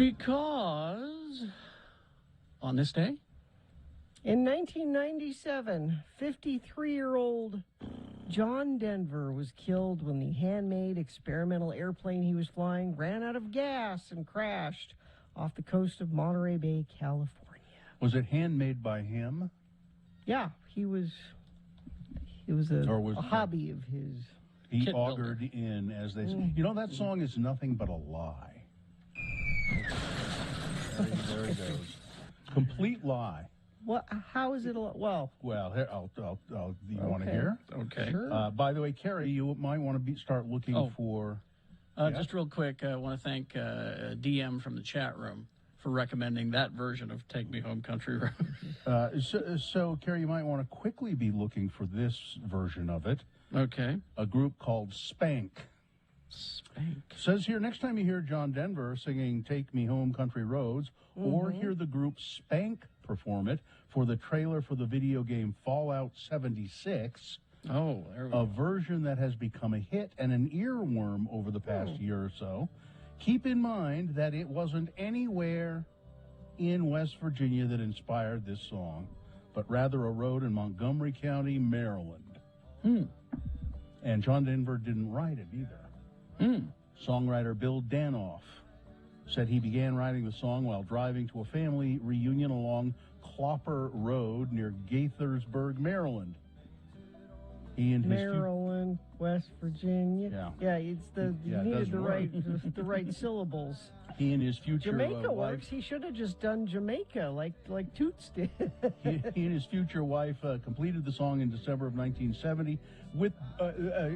Because on this day, in 1997, 53-year-old John Denver was killed when the handmade experimental airplane he was flying ran out of gas and crashed off the coast of Monterey Bay, California. Was it handmade by him? Yeah, it was a hobby of his. He Kit augured builder. in, as they say. You know, that song is nothing but a lie. There he goes. Complete lie. What? How is it? Well, Here, you want to Okay. hear? okay. sure. By the way, Carrie, you might want to start looking for... Yeah. Just real quick, I want to thank DM from the chat room for recommending that version of Take Me Home Country Road. So, Carrie, you might want to quickly be looking for this version of it. Okay. A group called Spank. Spank. Says here, next time you hear John Denver singing Take Me Home Country Roads, or hear the group Spank perform it for the trailer for the video game Fallout 76, Oh, there we a go. version that has become a hit and an earworm over the past year or so, keep in mind that it wasn't anywhere in West Virginia that inspired this song, but rather a road in Montgomery County, Maryland. And John Denver didn't write it either. Songwriter Bill Danoff said he began writing the song while driving to a family reunion along Clopper Road near Gaithersburg, Maryland. He and his Maryland, West Virginia. Yeah. It's Yeah, you it needed does the work. right the right syllables. he and his future Jamaica wife, works. He should have just done Jamaica like Toots did. he and his future wife completed the song in December of 1970 with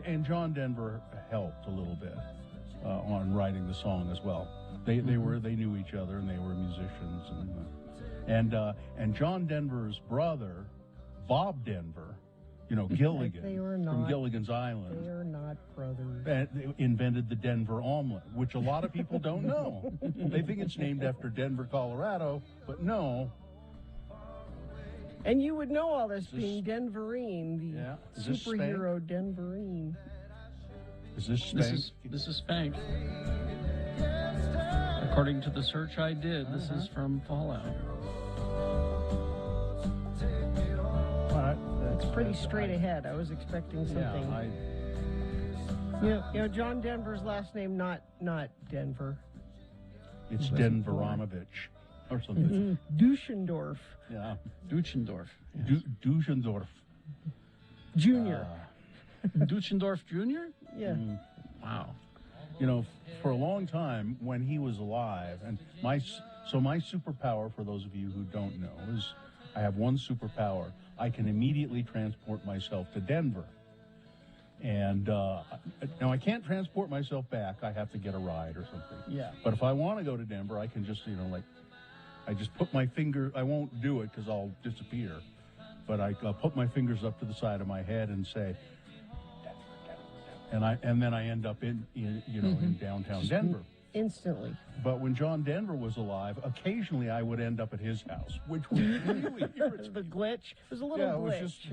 and John Denver helped a little bit on writing the song as well. They knew each other and they were musicians and John Denver's brother Bob Denver, you know, Gilligan They were from not. Gilligan's Island. They are not brothers. They invented the Denver omelet, which a lot of people don't know. They think it's named after Denver, Colorado, but no. And you would know all this Is this- being Denverine, the Yeah. Is this superhero Denverine. Is this This Spank? is Spank. According to the search I did, this is from Fallout. It's pretty straight ahead. I was expecting something. Yeah, John Denver's last name not Denver. it's Denveronovich or something. Duschendorf Yeah, Duchendorf. Yes. Duschendorf. Jr. Duchendorf Jr.? Yeah. Wow. You know, for a long time when he was alive, and my superpower, for those of you who don't know, is I have one superpower. I can immediately transport myself to Denver. And now I can't transport myself back. I have to get a ride or something. Yeah. But if I want to go to Denver, I can just, I just put my finger, I won't do it because I'll disappear. But I'll put my fingers up to the side of my head and say, Denver. And then I end up in downtown Denver. Instantly. But when John Denver was alive, occasionally I would end up at his house, which was really irritating. The glitch. There's a little Yeah, it was glitch. just-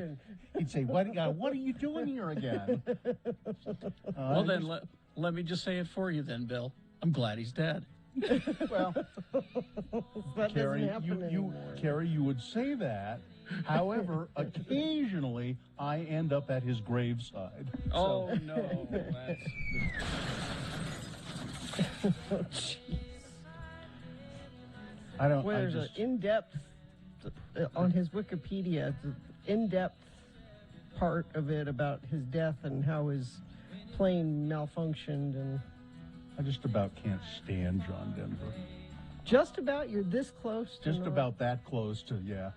He'd say, what are you doing here again? Well, then let me just say it for you then, Bill. I'm glad he's dead. Well, That Carrie, doesn't happen anymore. Carrie, you would say that. However, occasionally I end up at his graveside. Oh, no. That's... I don't. Well, there's an in-depth on his Wikipedia. The in-depth part of it about his death and how his plane malfunctioned, and I just about can't stand John Denver. just about you're this close. To Just not- about that close to, yeah.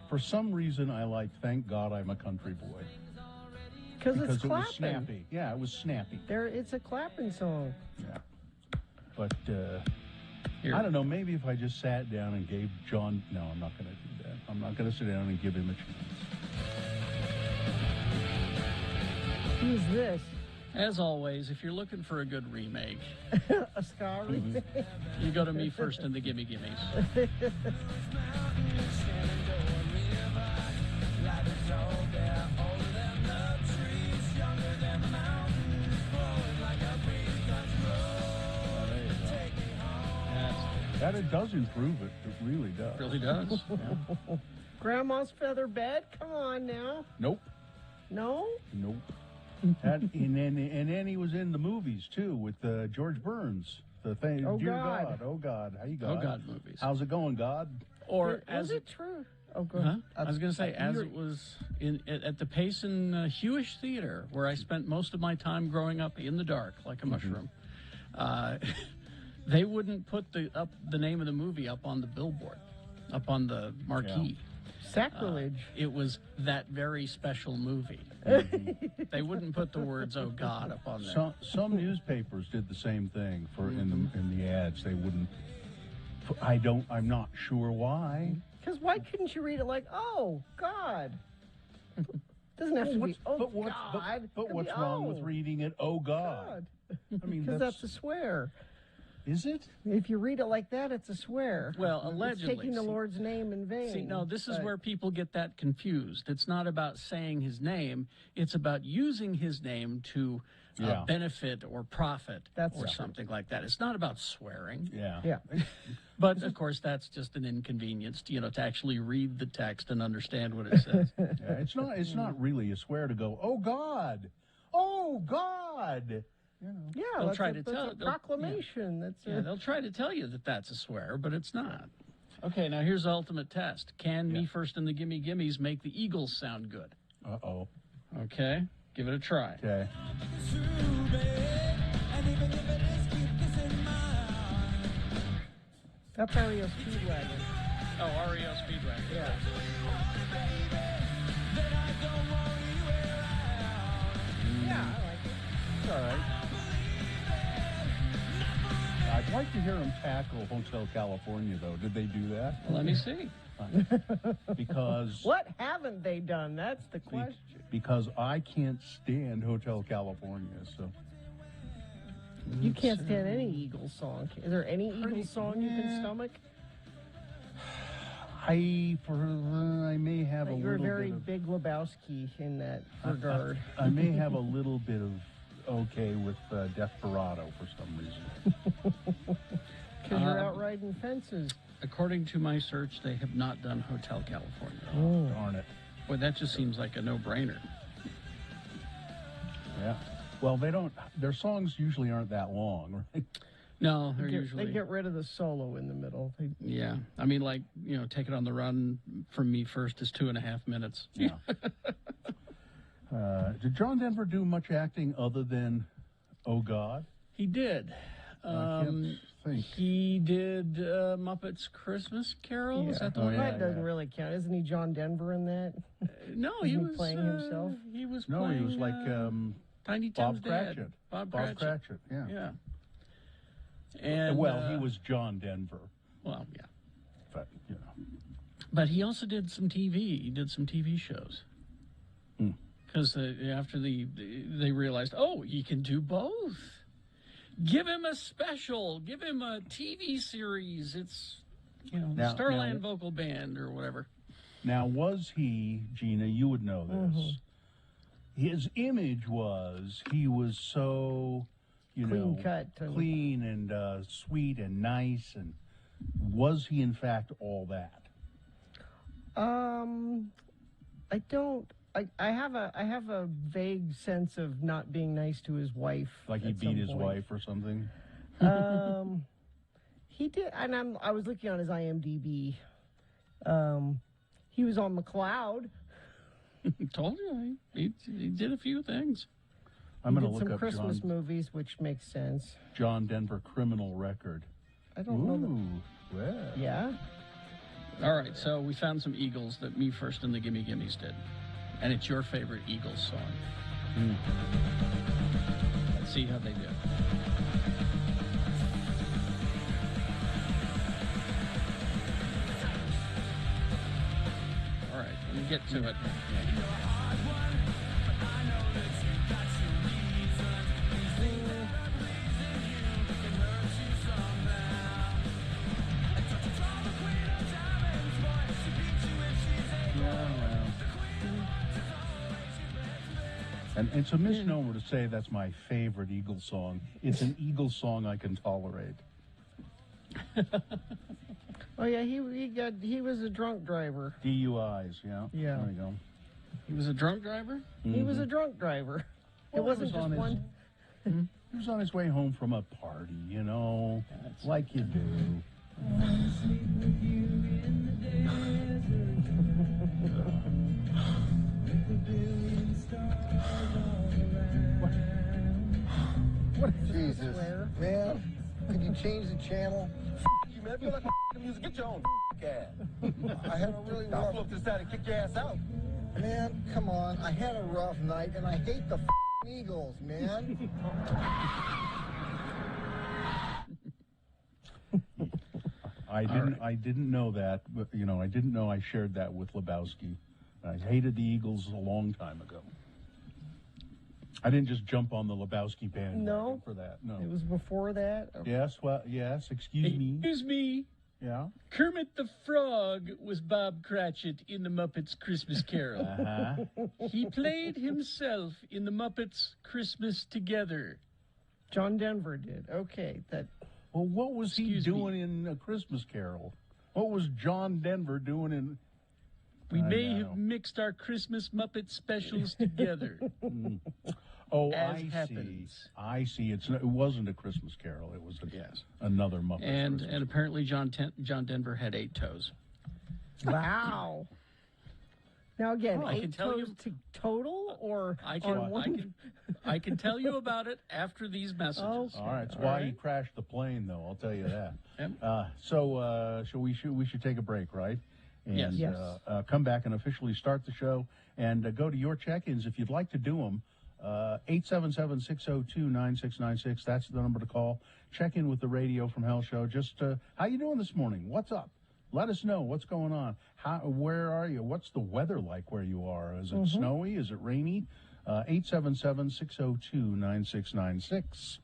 For some reason, I like Thank God I'm a Country Boy. because it's Because it was clapping. snappy. Yeah, it was snappy. It's a clapping song. Yeah. But Here. I don't know, maybe if I just sat down and gave John... No, I'm not going to do that. I'm not going to sit down and give him a chance. Who's this? As always, if you're looking for a good remake, A ska remake? you go to me first in the Gimme Gimmes. That it does improve it. It really does. Really does. Yeah. Grandma's feather bed? Come on now. Nope. No? Nope. And then he was in the movies too with George Burns. The thing, Oh, Dear God. God, oh God, how you Oh, God? God movies. How's it going, God? Or Was as it true? Oh, go Huh? ahead. I was going to say, as you're- it was at the Payson Hewish Theater, where I spent most of my time growing up in the dark, like a mushroom. They wouldn't put the name of the movie up on the billboard, up on the marquee. Sacrilege. It was that very special movie. They wouldn't put the words "Oh God" up on there. Some newspapers did the same thing for in the ads. They wouldn't. I'm not sure why. Because why couldn't you read it like, oh, God? Doesn't have to be, oh, God. But Could what's be, wrong oh, with reading it? Oh God. I mean, Because that's a swear. Is it? If you read it like that, it's a swear. Well, allegedly. It's taking the Lord's name in vain. See, no, this is But- where people get that confused. It's not about saying his name. It's about using his name to Yeah. benefit or profit That's or true. something like that. It's not about swearing. Yeah. Yeah. But, of course, that's just an inconvenience, to actually read the text and understand what it says. Yeah, it's not really a swear to go, oh God. Oh God. Yeah, They'll that's try a, to that's tell- a they'll- proclamation. That's Yeah, they'll try to tell you that that's a swear, but it's not. Okay, now here's the ultimate test. Can Me First and the Gimme Gimmes make the Eagles sound good? Uh-oh. Okay, give it a try. Okay. That's REO Speedwagon. Oh, REO Speedwagon. Yeah. Yeah, I like it. It's all right. I'd like to hear him tackle Hotel California, though. Did they do that? Let me see. Because What haven't they done? That's the question. because I can't stand Hotel California. So You can't stand any Eagles song. Is there any Eagles song you can stomach? I may have a You're little very bit of, Big Lebowski in that regard. I may have a little bit of okay with Desperado for some reason. Because you're out riding fences. According to my search, they have not done Hotel California. Darn it. Boy, that just seems like a no-brainer. Yeah. Well, they don't. Their songs usually aren't that long, right? No, they're usually... They get rid of the solo in the middle. Yeah. I mean, like, Take It on the Run from Me First is 2.5 minutes. Yeah. Did John Denver do much acting other than Oh God? He did. I can't think. He did Muppets Christmas Carol. Is that the Oh, one? yeah. That doesn't really count. Isn't he John Denver in that? No, Isn't he he was playing himself? He was No, playing. he was like Tiny Bob Tim's dad. Cratchit. Bob Bob Cratchit. Cratchit. Yeah. Yeah. And Well, he was John Denver, Well, yeah. but But he also did some TV. He did some TV shows. Because after they realized, oh, he can do both. Give him a special. Give him a TV series. It's, Now- Starland now- Vocal Band or whatever. Now, was he, Gina, you would know this, his image was he was so, Clean cut and- clean and sweet and nice, and was he in fact all that? I don't. I have a vague sense of not being nice to his wife. Like he at beat some his point. wife or something? He did, and I was looking on his IMDb. He was on McLeod. Told you. He did a few things. I'm He going to did look some up Christmas movies, which makes sense. John Denver criminal record. I don't know. Ooh, well. Yeah. All right, so we found some Eagles that Me First and the Gimme Gimmes did. And it's your favorite Eagles song. Let's see how they do. All right, let me get to it. And it's a misnomer to say that's my favorite Eagles song. It's an Eagles song I can tolerate. Oh yeah, he was a drunk driver. DUIs, yeah. Yeah. There you go. He was a drunk driver? He was a drunk driver. Well, it wasn't he was just on one. He was on his way home from a party, you know, like you do. What is Jesus, swear? man, could you change the channel? You, man, if you like music, get your own ass. I had a really rough... I'll flip this out and kick your ass out. Man, come on, I had a rough night, and I hate the Eagles, man. I didn't know that, but you know, I didn't know I shared that with Lebowski. I hated the Eagles a long time ago. I didn't just jump on the Lebowski bandwagon No. for that. No. It was before that. Yes, well, yes, excuse me. Excuse me. Yeah. Kermit the Frog was Bob Cratchit in the Muppets Christmas Carol. Uh-huh. He played himself in the Muppets Christmas Together. John Denver did. Okay, that. Well, what was he Excuse doing me. in A Christmas Carol? What was John Denver doing in... We I may know. have mixed our Christmas Muppet specials together. Oh, As I happens. see. I see. It wasn't A Christmas Carol. It was Yes. another Muppet And Christmas. apparently John Denver had 8 toes. Wow. Now again, I can 8 tell you- toes total or I can, on one? I can tell you about it after these messages. Okay. All right, that's All why right. he crashed the plane, though. I'll tell you that. Yep. So we should take a break, right? And, Yes. Yes. come back and officially start the show, and go to your check-ins if you'd like to do them. 877-602-9696. That's the number to call. Check in with the Radio from Hell show. Just how you doing this morning? What's up? Let us know what's going on. Where are you? What's the weather like where you are? Is it snowy? Is it rainy? 877-602-9696.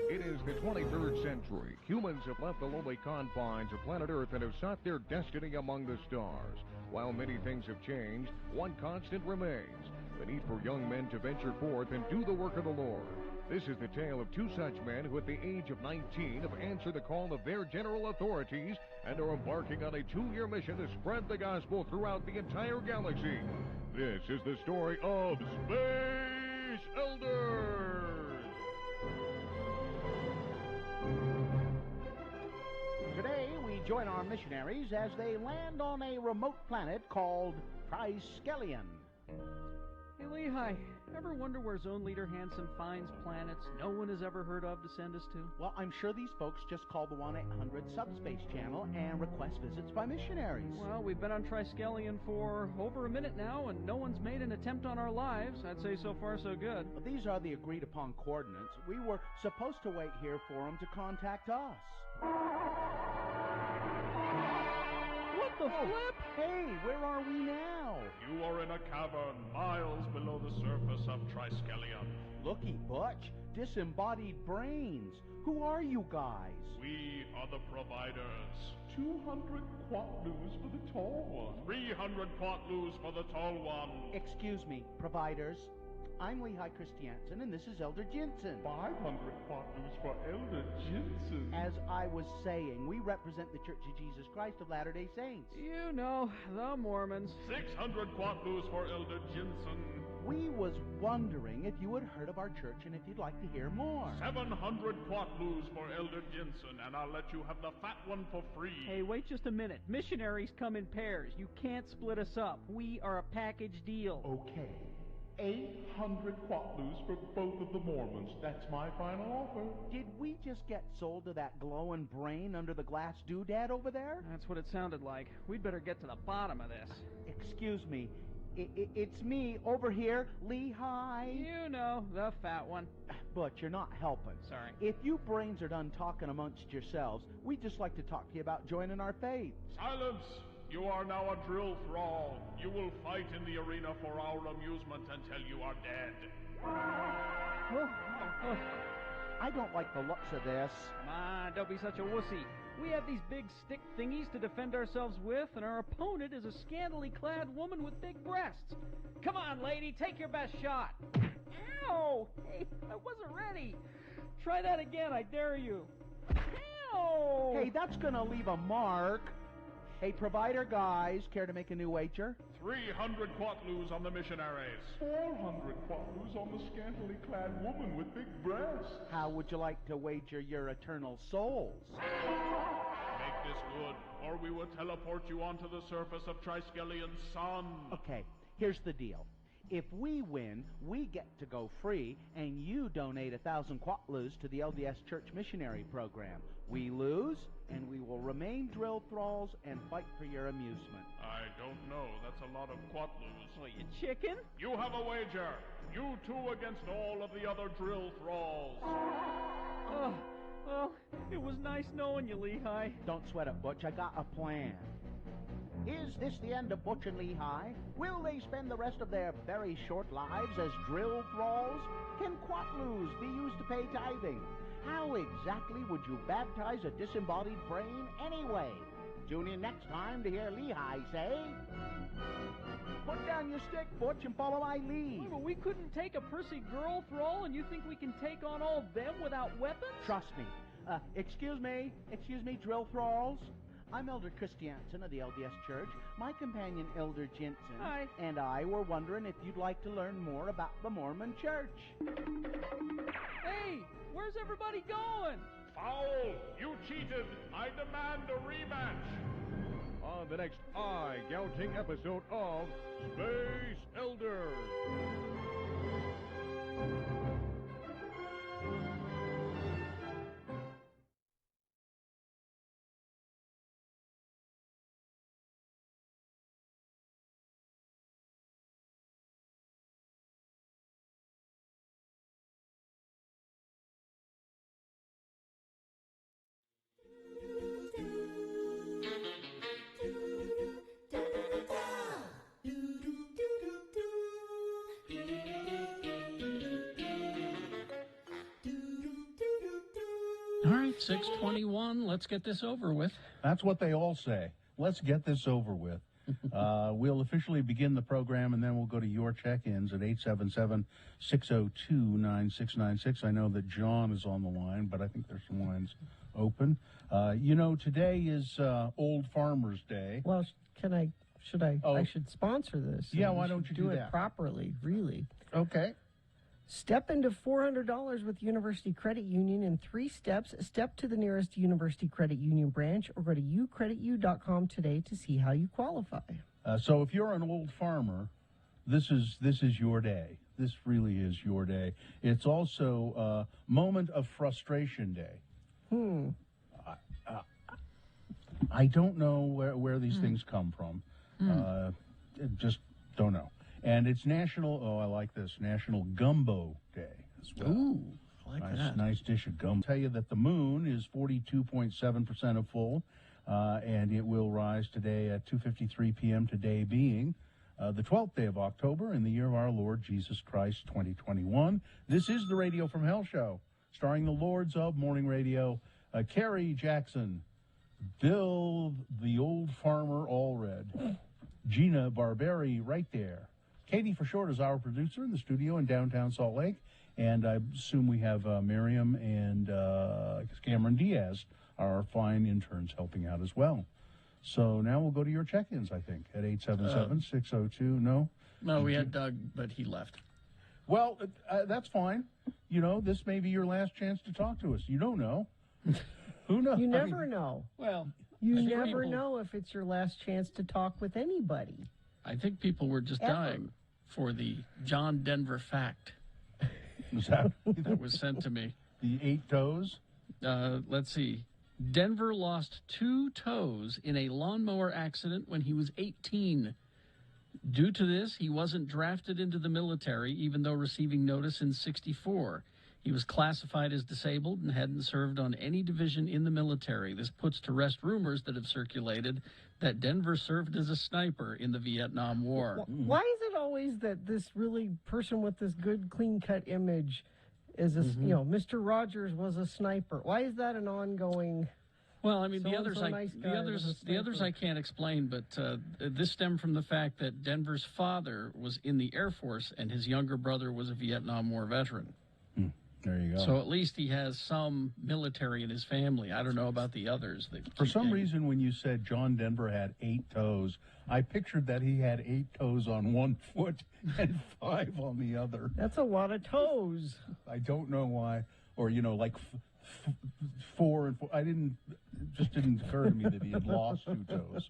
It is the 23rd century. Humans have left the lowly confines of planet Earth and have sought their destiny among the stars. While many things have changed, one constant remains: the need for young men to venture forth and do the work of the Lord. This is the tale of 2 such men who at the age of 19 have answered the call of their general authorities and are embarking on a 2-year mission to spread the gospel throughout the entire galaxy. This is the story of Space Elders! Today, we join our missionaries as they land on a remote planet called Triskelion. Hey, Lehi, ever wonder where Zone Leader Hansen finds planets no one has ever heard of to send us to? Well, I'm sure these folks just call the 1-800-Subspace channel and request visits by missionaries. Well, we've been on Triskelion for over a minute now, and no one's made an attempt on our lives. I'd say so far so good. But these are the agreed-upon coordinates. We were supposed to wait here for them to contact us. What the flip? Hey, where are we now? You are in a cavern miles below the surface of Triskelion. Looky, Butch, disembodied brains. Who are you guys? We are the providers. 200 quatloos for the tall one. 300 quatloos for the tall one. Excuse me, providers. I'm Lehi Christiansen, and this is Elder Jensen. 500 quatloos for Elder Jensen. As I was saying, we represent the Church of Jesus Christ of Latter-day Saints. You know, the Mormons. 600 quatloos for Elder Jensen. We was wondering if you had heard of our church and if you'd like to hear more. 700 quatloos for Elder Jensen, and I'll let you have the fat one for free. Hey, wait just a minute. Missionaries come in pairs. You can't split us up. We are a package deal. Okay. 800 quatloos for both of the Mormons. That's my final offer. Did we just get sold to that glowing brain under the glass doodad over there? That's what it sounded like. We'd better get to the bottom of this. Excuse me. It's me over here, Lehi. You know, the fat one. But you're not helping. Sorry. If you brains are done talking amongst yourselves, we'd just like to talk to you about joining our faith. Silence! You are now a drill thrall. You will fight in the arena for our amusement until you are dead. I don't like the looks of this. Come on, don't be such a wussy. We have these big stick thingies to defend ourselves with, and our opponent is a scantily clad woman with big breasts. Come on, lady, take your best shot. Ow! Hey, I wasn't ready. Try that again, I dare you. Ow! Hey, that's gonna leave a mark. Hey, provider guys, care to make a new wager? 300 quatloos on the missionaries. 400 quatloos on the scantily clad woman with big breasts. How would you like to wager your eternal souls? Make this good, or we will teleport you onto the surface of Triskelion Sun. Okay, here's the deal. If we win, we get to go free, and you donate 1,000 quatloos to the LDS Church Missionary Program. We lose, and we will remain drill thralls and fight for your amusement. I don't know. That's a lot of quatloos. Oh, you chicken? You have a wager. You two against all of the other drill thralls. Oh, well, it was nice knowing you, Lehigh. Don't sweat it, Butch. I got a plan. Is this the end of Butch and Lehigh? Will they spend the rest of their very short lives as drill thralls? Can quatloos be used to pay tithing? How exactly would you baptize a disembodied brain anyway? Tune in next time to hear Lehigh say, "Put down your stick, Butch, and follow my lead." Well, but we couldn't take a Percy girl thrall, and you think we can take on all them without weapons? Trust me. Excuse me, drill thralls. I'm Elder Christiansen of the LDS Church. My companion, Elder Jensen, Hi. and I were wondering if you'd like to learn more about the Mormon Church. Hey, where's everybody going? Foul! You cheated! I demand a rematch! On the next eye-gouging episode of Space Elders. All right, 6:21. Let's get this over with. That's what they all say. Let's get this over with. We'll officially begin the program, and then we'll go to your check-ins at 877-602-9696. I know that John is on the line, but I think there's some lines open. Today is Old Farmer's Day. Well, should I Oh. should sponsor this. Yeah, and why we don't should you do it that? properly, really. Okay. Step into $400 with University Credit Union in 3 steps. Step to the nearest University Credit Union branch or go to ucreditu.com today to see how you qualify. So if you're an old farmer, this is your day. This really is your day. It's also Moment of Frustration Day. I don't know where these things come from. Just don't know. And it's National Gumbo Day as well. Ooh, I like that. Nice dish of gumbo. I'll tell you that the moon is 42.7% of full, and it will rise today at 2:53 p.m., today being the 12th day of October in the year of our Lord Jesus Christ, 2021. This is the Radio from Hell show, starring the Lords of Morning Radio, Carrie Jackson, Bill the Old Farmer Allred, Gina Barberi right there. Katie for short is our producer in the studio in downtown Salt Lake, and I assume we have Miriam and Cameron Diaz, our fine interns, helping out as well. So now we'll go to your check-ins, I think, at 877-602. No? No, we had Doug, but he left. Well, that's fine. This may be your last chance to talk to us. You don't know. Who knows? You never know. Well, You I think never people- know if it's your last chance to talk with anybody. I think people were just Ever. dying for the John Denver fact Is that that was sent to me. the 8 toes? Let's see. Denver lost 2 toes in a lawnmower accident when he was 18. Due to this, he wasn't drafted into the military, even though receiving notice in '64. He was classified as disabled and hadn't served on any division in the military. This puts to rest rumors that have circulated that Denver served as a sniper in the Vietnam War. Why is it always that this really person with this good, clean-cut image is, Mr. Rogers was a sniper? Why is that an ongoing... Well, I mean, the So-and-so others, nice guy was a the others I can't explain, but this stemmed from the fact that Denver's father was in the Air Force and his younger brother was a Vietnam War veteran. There you go. So at least he has some military in his family. I don't know about the others. For some reason, when you said John Denver had 8 toes, I pictured that he had 8 toes on one foot and 5 on the other. That's a lot of toes. I don't know why. Or, like 4 and 4. It just didn't occur to me that he had lost 2 toes.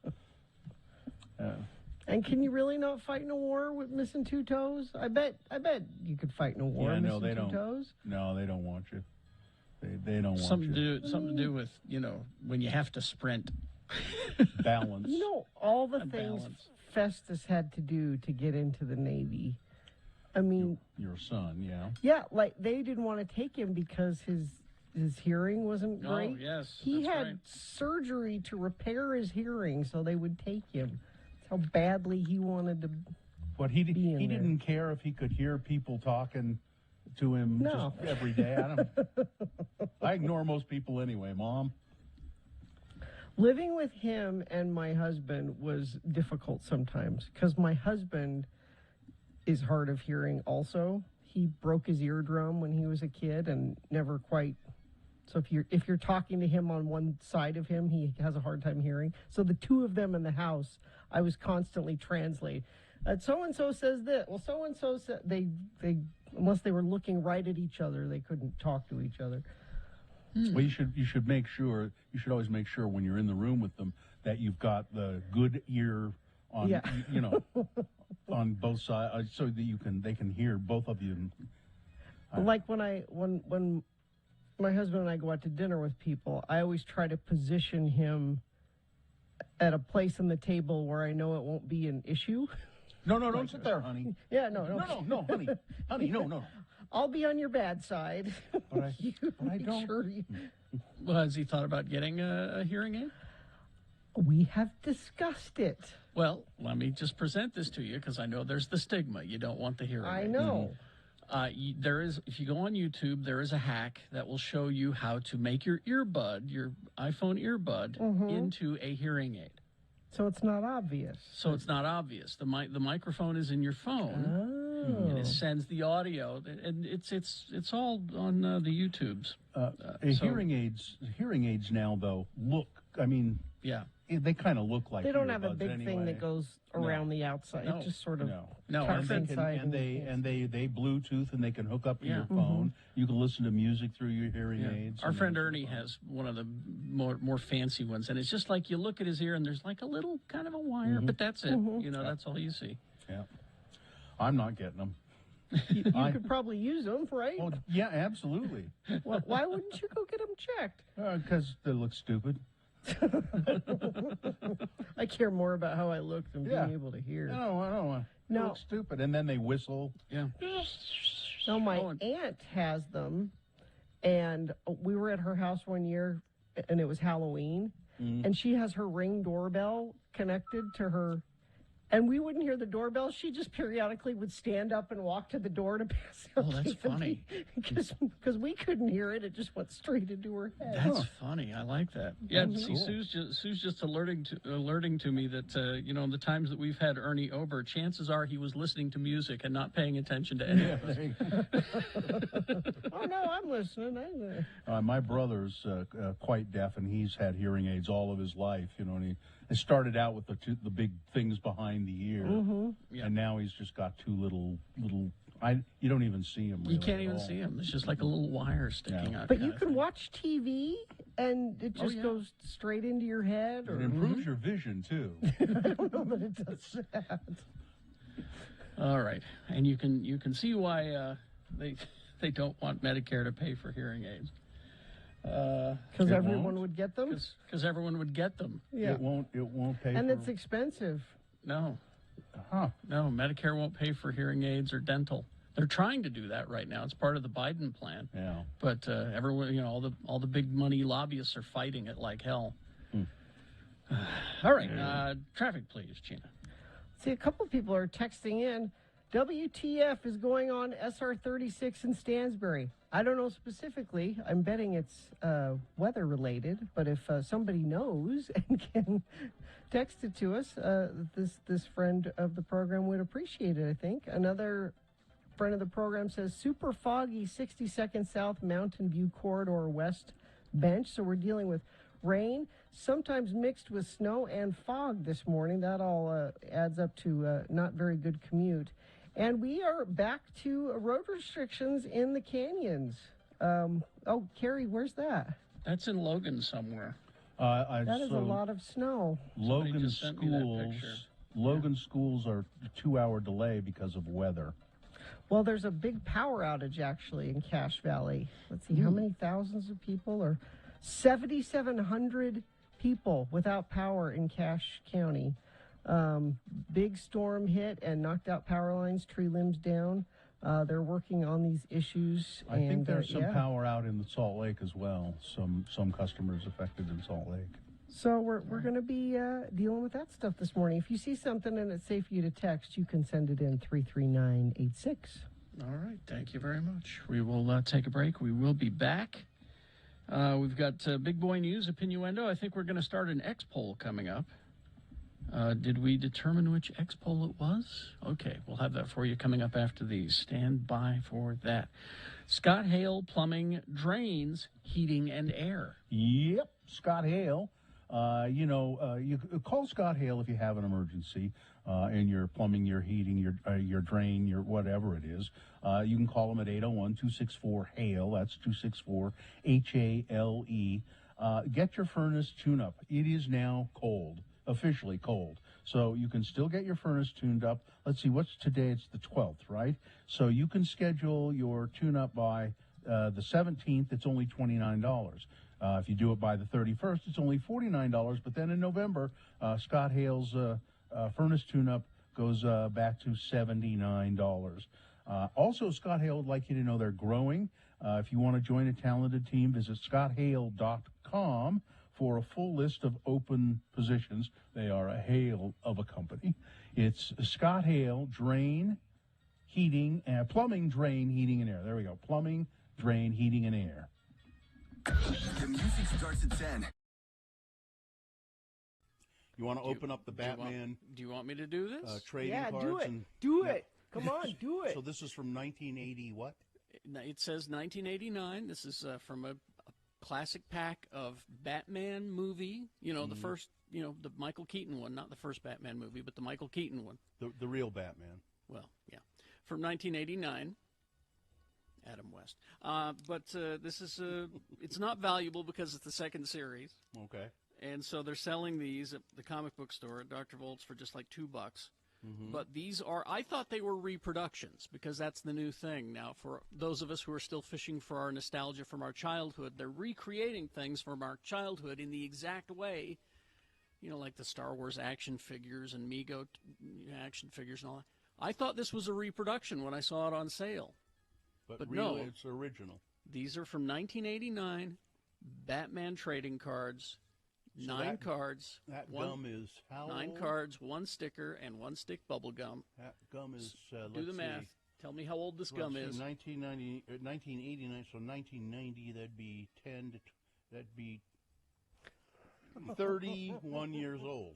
And can you really not fight in a war with missing 2 toes? I bet you could fight in a war missing they 2 don't. toes. No, they don't want you. They don't want something you. Something to do with, when you have to sprint. Balance. All the things balance. Festus had to do to get into the Navy. I mean, Your son, yeah. yeah, like they didn't want to take him because his hearing wasn't great. Oh, yes. He that's had right. surgery to repair his hearing so they would take him. That's how badly he wanted to. But he be in didn't care if he could hear people talking to him No. just every day. I ignore most people anyway, Mom. Living with him and my husband was difficult sometimes because my husband is hard of hearing also. He broke his eardrum when he was a kid and never quite. So if you're talking to him on one side of him, he has a hard time hearing. So the 2 of them in the house, I was constantly translating. So and so says this. Well, so and so said they unless they were looking right at each other, they couldn't talk to each other. Well, you should make sure. You should always make sure when you're in the room with them that you've got the good ear on. Yeah. On both sides, so that they can hear both of you. Like when my husband and I go out to dinner with people, I always try to position him at a place on the table where I know it won't be an issue. No, don't sit there, honey. Yeah, no, honey, no. I'll be on your bad side. But I Make don't. sure you... Well, has he thought about getting a hearing aid? We have discussed it. Well, let me just present this to you because I know there's the stigma. You don't want the hearing aid. I know. There is, if you go on YouTube, there is a hack that will show you how to make your earbud, your iPhone earbud, into a hearing aid. So it's not obvious. So it's not obvious. The microphone is in your phone, and it sends the audio, and it's all on the YouTubes. Hearing aids now though look. I mean, yeah, they kind of look like they don't have a earbuds big anyway. thing that goes around the outside. No. It just sort of No, tucks and inside. they Bluetooth and they can hook up to your Yeah. phone. You can listen to music through your hearing aids. Our and friend that's Ernie fun. has one of the more fancy ones, and it's just like you look at his ear, and there's like a little kind of a wire, but that's it. That's all you see. Yeah, I'm not getting them. You could probably use them, right? Oh yeah, absolutely. Why wouldn't you go get them checked? Because they look stupid. I care more about how I look than being able to hear. I don't want. They No. look stupid, and then they whistle. Yeah. No, my aunt has them, and we were at her house one year, and it was Halloween, and she has her Ring doorbell connected to her, and we wouldn't hear the doorbell. She just periodically would stand up and walk to the door to pass out Oh, that's candy. Because we couldn't hear it. It just went straight into her head. That's funny. I like that. Yeah, see, Cool. Sue's just alerting to me that the times that we've had Ernie over, chances are he was listening to music and not paying attention to any of us. Oh, no, I'm listening. My brother's quite deaf, and he's had hearing aids all of his life. And he started out with the big things behind the ear, and now he's just got 2 little. You don't even see him. Really You can't at even all. see him. It's just like a little wire sticking out. But you can watch TV, and it just goes straight into your head. Or It improves your vision too. I don't know that it does that. All right, and you can see why they don't want Medicare to pay for hearing aids. Because everyone would get them? Because everyone would get them. Yeah. It won't pay. And for, it's expensive. No, Huh. no, Medicare won't pay for hearing aids or dental. They're trying to do that right now. It's part of the Biden plan. Yeah. But everyone, all the big money lobbyists are fighting it like hell. All right, traffic, please, Gina. See, a couple of people are texting in. WTF is going on SR 36 in Stansbury. I don't know specifically. I'm betting it's weather related. But if somebody knows and can text it to us, this friend of the program would appreciate it. I think another friend of the program says super foggy 62nd South Mountain View Corridor West bench. So we're dealing with rain, sometimes mixed with snow and fog this morning. That all adds up to not very good commute. And we are back to road restrictions in the canyons. Carrie, where's that? That's in Logan somewhere. That is a lot of snow. Logan schools are a 2-hour delay because of weather. Well, there's a big power outage actually in Cache Valley. Let's see, how many thousands of people are 7,700 people without power in Cache County. Big storm hit and knocked out power lines, tree limbs down. They're working on these issues. I think there's some power out in the Salt Lake as well. Some customers affected in Salt Lake. So we're going to be dealing with that stuff this morning. If you see something and it's safe for you to text, you can send it in 33986. All right, thank you very much. We will take a break. We will be back. We've got big boy news, Opinioendo. I think we're going to start an X poll coming up. Did we determine which X poll it was? Okay, we'll have that for you coming up after these. Stand by for that. Scott Hale Plumbing, drains, heating, and air. Yep, Scott Hale. You call Scott Hale if you have an emergency in your plumbing, your heating, your drain, your whatever it is. You can call them at 801-264-HALE. That's 264-HALE. Get your furnace tune-up. It is now cold, officially cold. So you can still get your furnace tuned up. Let's see, what's today? It's the 12th, right? So you can schedule your tune-up by the 17th. It's only $29. If you do it by the 31st, it's only $49. But then in November, Scott Hale's furnace tune-up goes back to $79. Also, Scott Hale would like you to know they're growing. If you want to join a talented team, visit scotthale.com for a full list of open positions. They are a hail of a company. It's Scott Hale, plumbing, drain, heating, and air. There we go. Plumbing, drain, heating, and air. The music starts at 10. You want to open up the Batman? Do you want me to do this? Trading Yeah, cards? do it. Do it. Come on, do it. So this is from 1980 what? It says 1989. This is from a classic pack of Batman movie. The first, the Michael Keaton one, not the first Batman movie, but the Michael Keaton one. The real Batman. Well, yeah. From 1989. Adam West. But this is, it's not valuable because it's the second series. Okay. And so they're selling these at the comic book store at Dr. Volt's for just like $2. Mm-hmm. But these are, I thought they were reproductions because that's the new thing now. For those of us who are still fishing for our nostalgia from our childhood, they're recreating things from our childhood in the exact way, like the Star Wars action figures and Mego action figures and all that. I thought this was a reproduction when I saw it on sale. But really, it's original. These are from 1989, Batman trading cards, So 9 cards. That gum is how 9 old? cards, 1 sticker, and 1 stick bubble gum. That gum is, do the math. See. Tell me how old this gum is. 1989, so 1990, that'd be 31 years old.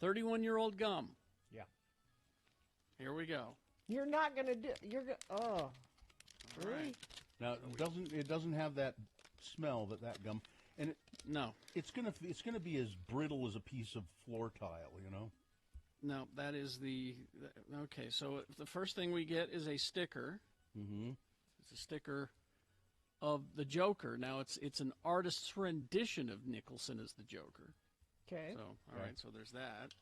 31-year-old gum. Yeah. Here we go. You're not going to do, really? Right. Now, it doesn't have that smell that gum. And no, it's gonna be as brittle as a piece of floor tile, No, that is okay. So the first thing we get is a sticker. Mm-hmm. It's a sticker of the Joker. Now it's an artist's rendition of Nicholson as the Joker. Okay. So all right, so there's that.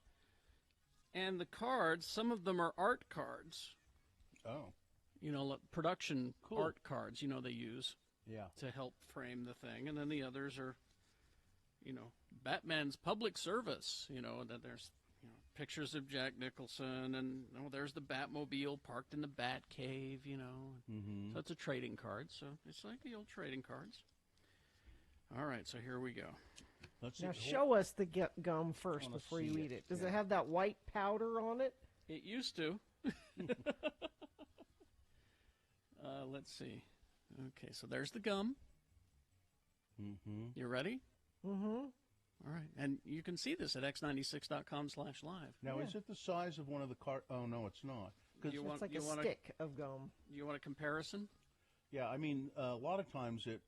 And the cards, some of them are art cards. Oh. Like production Cool. art cards. They use. Yeah. To help frame the thing. And then the others are, Batman's public service, that there's, pictures of Jack Nicholson, and there's the Batmobile parked in the Bat Cave, Mm-hmm. So it's a trading card. So it's like the old trading cards. All right, so here we go. Let's Now see. show us the gum first wanna before you see eat it, it. Does yeah. it have that white powder on it? It used to. Let's see. Okay, so there's the gum. Mm-hmm. You ready? Mm-hmm. All right, and you can see this at x96.com/live. Now, is it the size of one of the card? Oh, no, it's not. 'Cause You It's want like you a want stick of gum. you want a comparison? yeah, I mean, a lot of times it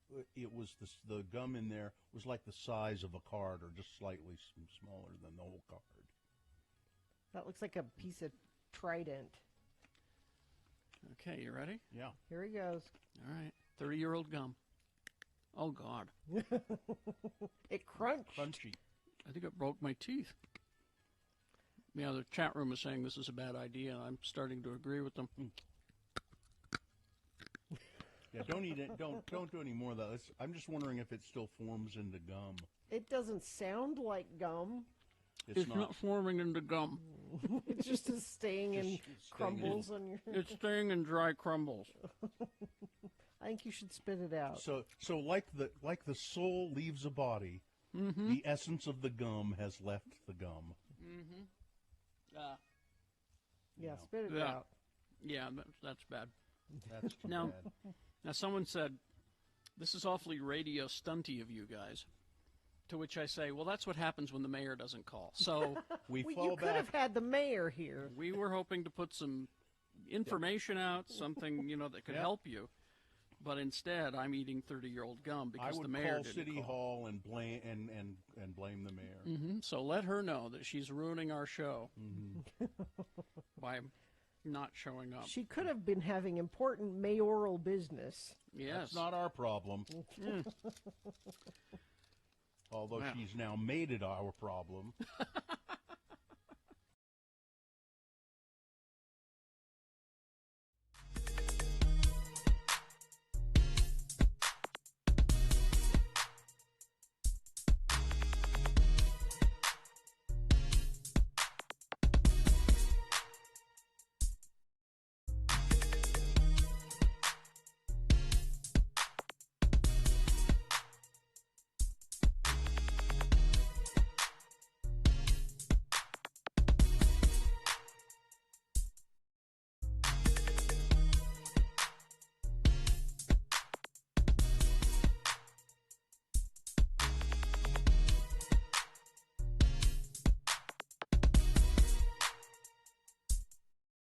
was the gum in there was like the size of a card, or just slightly smaller than the whole card. That looks like a piece of Trident. Okay, you ready? Yeah. Here he goes. All right, 30-year-old gum. Oh God, It crunched. Crunchy. I think it broke my teeth. Yeah, the chat room is saying this is a bad idea. I'm starting to agree with them. Yeah, don't eat it. Don't do any more of that. I'm just wondering if it still forms into gum. It doesn't sound like gum. It's not forming into gum. It's just staying in Just staying crumbles on your. It's staying in dry crumbles. I think you should spit it out. So like the soul leaves a body, Mm-hmm. the essence of the gum has left the gum. Mm-hmm. Yeah, spit it Yeah. out. Yeah, that's bad. That's too Now- bad. Now, someone said, this is awfully radio stunty of you guys. To which I say, well, that's what happens when the mayor doesn't call. So We Well, fall you could back. have had the mayor here. we were hoping to put some information out, something, that could Yeah. help you. But instead, I'm eating 30-year-old gum I because would the mayor call didn't City call. Hall and blame and blame the mayor. Mm-hmm. So let her know that she's ruining our show Mm-hmm. by not showing up. She could have been having important mayoral business. Yes. That's not our problem. Although Wow. she's now made it our problem.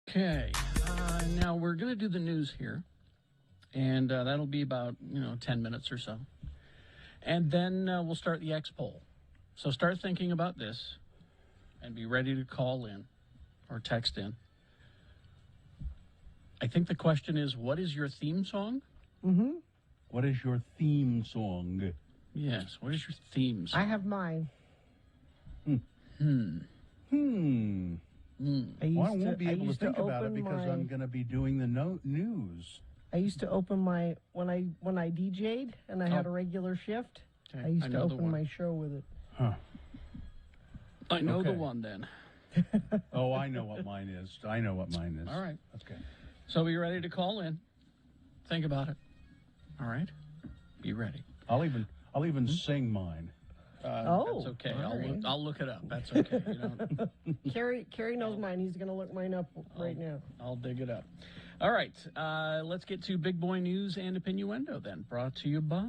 Okay, now we're going to do the news here, and that'll be about 10 minutes or so, and then we'll start the X poll. So start thinking about this, and be ready to call in or text in. I think the question is, what is your theme song? Mm-hmm. What is your theme song? Yes, what is your theme song? I have mine. Hmm. I used Well, I won't be I able to used think about it open because my- I'm going to be doing the news. I used to open my when I DJ'd and I had a regular shift. Okay, I used I to know the open one. my show with it. Huh. I know the Okay. one then. Oh, I know what mine is. I know what mine is. All right. Okay. So be ready to call in. Think about it. All right? Be ready. I'll even sing mine. That's okay. all right. I'll look it up. That's okay. Carrie knows mine. He's gonna look mine up right now. I'll dig it up. All right. Let's get to Big Boy News and Opinioendo then. Brought to you by...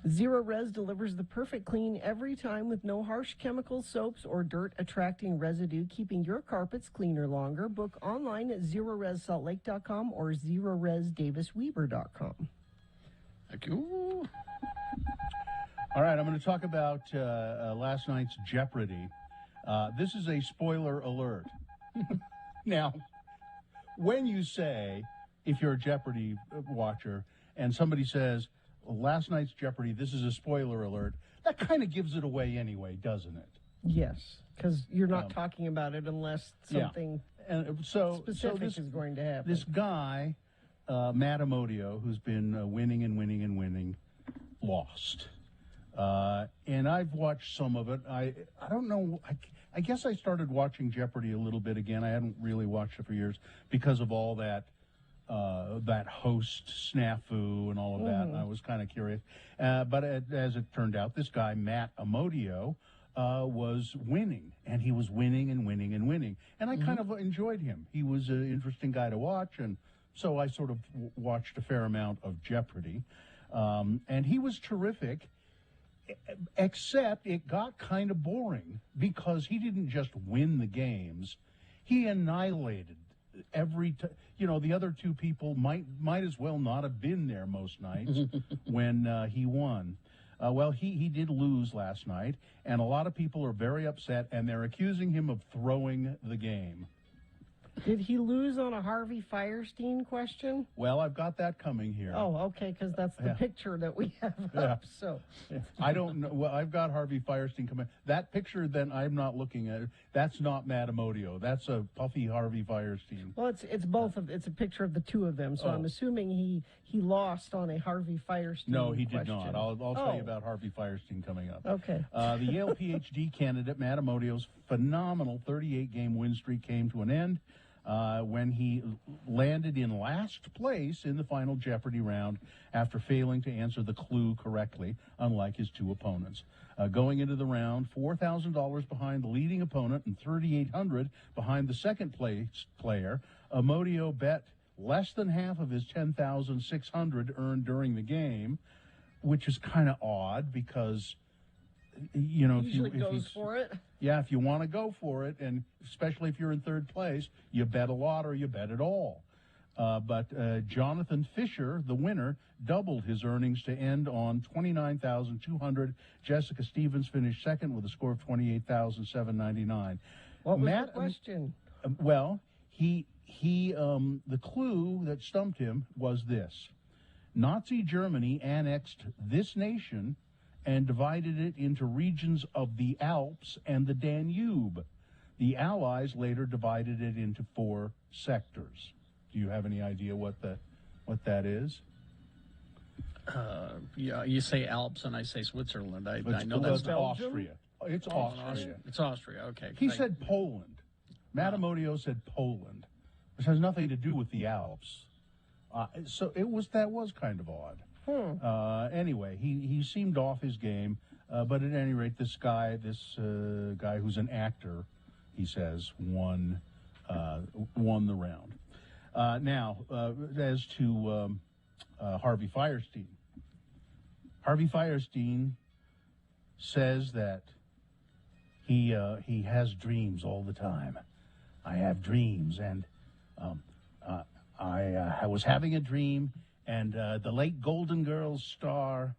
Zero Res delivers the perfect clean every time with no harsh chemicals, soaps, or dirt-attracting residue, keeping your carpets cleaner longer. Book online at ZeroResSaltLake.com or ZeroResDavisWeber.com. Thank you. All right, I'm going to talk about last night's Jeopardy. This is a spoiler alert. Now, when you say, if you're a Jeopardy watcher, and somebody says, last night's Jeopardy, this is a spoiler alert, that kind of gives it away anyway, doesn't it? Yes, because you're not talking about it unless something And so specific this is going to happen. This guy, Matt Amodio, who's been winning and winning and winning, lost. And I've watched some of it. I don't know. I guess I started watching Jeopardy a little bit again. I hadn't really watched it for years because of all that host snafu and all of that. And I was kind of curious. But as it turned out, this guy, Matt Amodio, was winning. And he was winning and winning and winning. And I kind of enjoyed him. He was an interesting guy to watch. And so I sort of watched a fair amount of Jeopardy. And he was terrific. Except it got kind of boring because he didn't just win the games, he annihilated the other two people might as well not have been there most nights when he won. Well, he did lose last night, and a lot of people are very upset, and they're accusing him of throwing the game. Did he lose on a Harvey Firestein question? Well, I've got that coming here. Oh, okay, because that's the picture that we have up. So I don't know. Well, I've got Harvey Firestein coming. That picture, then I'm not looking at it. That's not Matt Amodio. That's a puffy Harvey Firestein. Well, it's both of. It's a picture of the two of them. So I'm assuming he lost on a Harvey Firestein. No, he did question. not. I'll tell you about Harvey Firestein coming up. Okay. The Yale PhD candidate Matt Amodio's phenomenal 38-game win streak came to an end when he landed in last place in the final Jeopardy round after failing to answer the clue correctly, unlike his two opponents. Going into the round, $4,000 behind the leading opponent and $3,800 behind the second place player, Amodio bet less than half of his $10,600 earned during the game, which is kind of odd because, you know, usually goes for it. Yeah, if you want to go for it, and especially if you're in third place, you bet a lot or you bet it all. But Jonathan Fisher, the winner, doubled his earnings to end on $29,200. Jessica Stevens finished second with a score of $28,799. What was the question? Well, the clue that stumped him was this: Nazi Germany annexed this nation and divided it into regions of the Alps and the Danube. The Allies later divided it into 4 sectors. Do you have any idea what that is? Yeah, you say Alps and I say Switzerland. I know that's that's Austria. It's Austria. It's Austria. Okay. He said Poland. Matt Amodio said Poland, which has nothing to do with the Alps. So that was kind of odd. Anyway, he seemed off his game, but at any rate, this guy who's an actor, he says, won the round. Now, as to Harvey Firestein. Harvey Firestein says that he has dreams all the time. I have dreams, and I was having a dream. And the late Golden Girls star,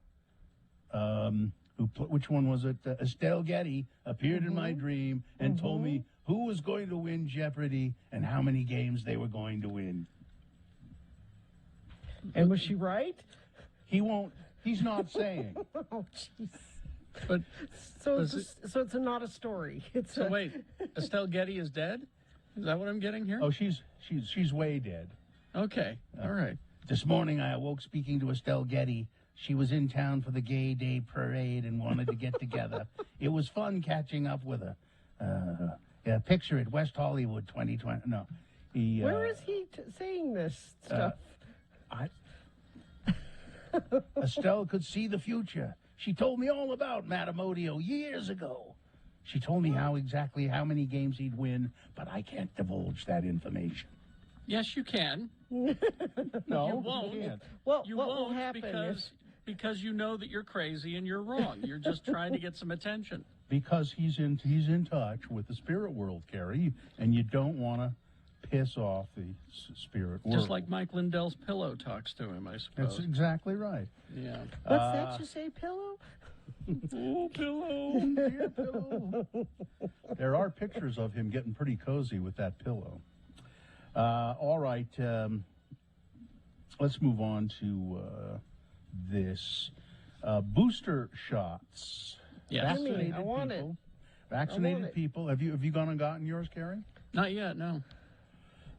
which one was it? Estelle Getty appeared in my dream and told me who was going to win Jeopardy and how many games they were going to win. And was she right? He's not saying. Oh, jeez. But so it's not a story. So wait, Estelle Getty is dead? Is that what I'm getting here? Oh, she's way dead. Okay, all right. This morning I awoke speaking to Estelle Getty. She was in town for the Gay Day Parade and wanted to get together. It was fun catching up with her. Picture it, West Hollywood 2020. No. Where is he saying this stuff? Estelle could see the future. She told me all about Matt Amodio years ago. She told me exactly how many games he'd win, but I can't divulge that information. Yes, you can. No, you won't. Well, you what won't will happen because you know that you're crazy and you're wrong. You're just trying to get some attention. Because he's in touch with the spirit world, Carrie, and you don't want to piss off the spirit world. Just like Mike Lindell's pillow talks to him, I suppose. That's exactly right. Yeah. What's that you say, pillow? Oh, pillow, dear pillow. There are pictures of him getting pretty cozy with that pillow. All right, let's move on to this. Booster shots. Yes. Vaccinated I want people. it. Vaccinated people. Have you gone and gotten yours, Carrie? Not yet, no.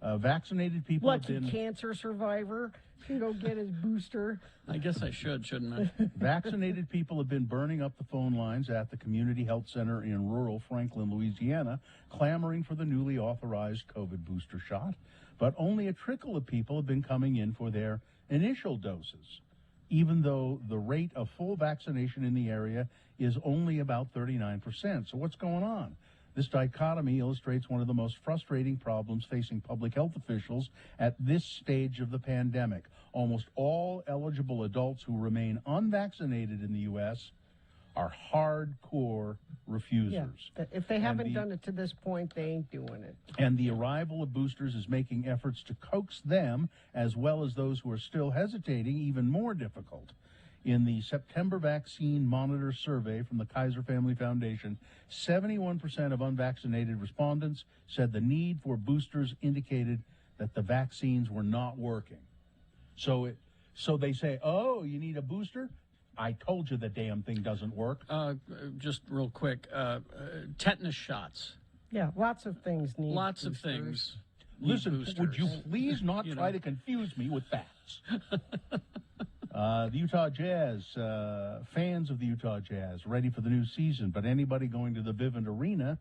Vaccinated people have Lucky been... cancer survivor. to go get his booster. I guess I should, shouldn't I? Vaccinated people have been burning up the phone lines at the Community Health Center in rural Franklin, Louisiana, clamoring for the newly authorized COVID booster shot. But only a trickle of people have been coming in for their initial doses, even though the rate of full vaccination in the area is only about 39%. So what's going on? This dichotomy illustrates one of the most frustrating problems facing public health officials at this stage of the pandemic. Almost all eligible adults who remain unvaccinated in the U.S. are hardcore refusers. Yeah, if they haven't done it to this point, they ain't doing it. And the arrival of boosters is making efforts to coax them, as well as those who are still hesitating, even more difficult. In the September Vaccine Monitor survey from the Kaiser Family Foundation, 71% of unvaccinated respondents said the need for boosters indicated that the vaccines were not working. So they say, oh, you need a booster? I told you the damn thing doesn't work. Just real quick, tetanus shots. Yeah, lots of things need Lots boosters. of things. Listen, boosters. would you please not try to confuse me with facts? The Utah Jazz, fans of the Utah Jazz, ready for the new season, but anybody going to the Vivint Arena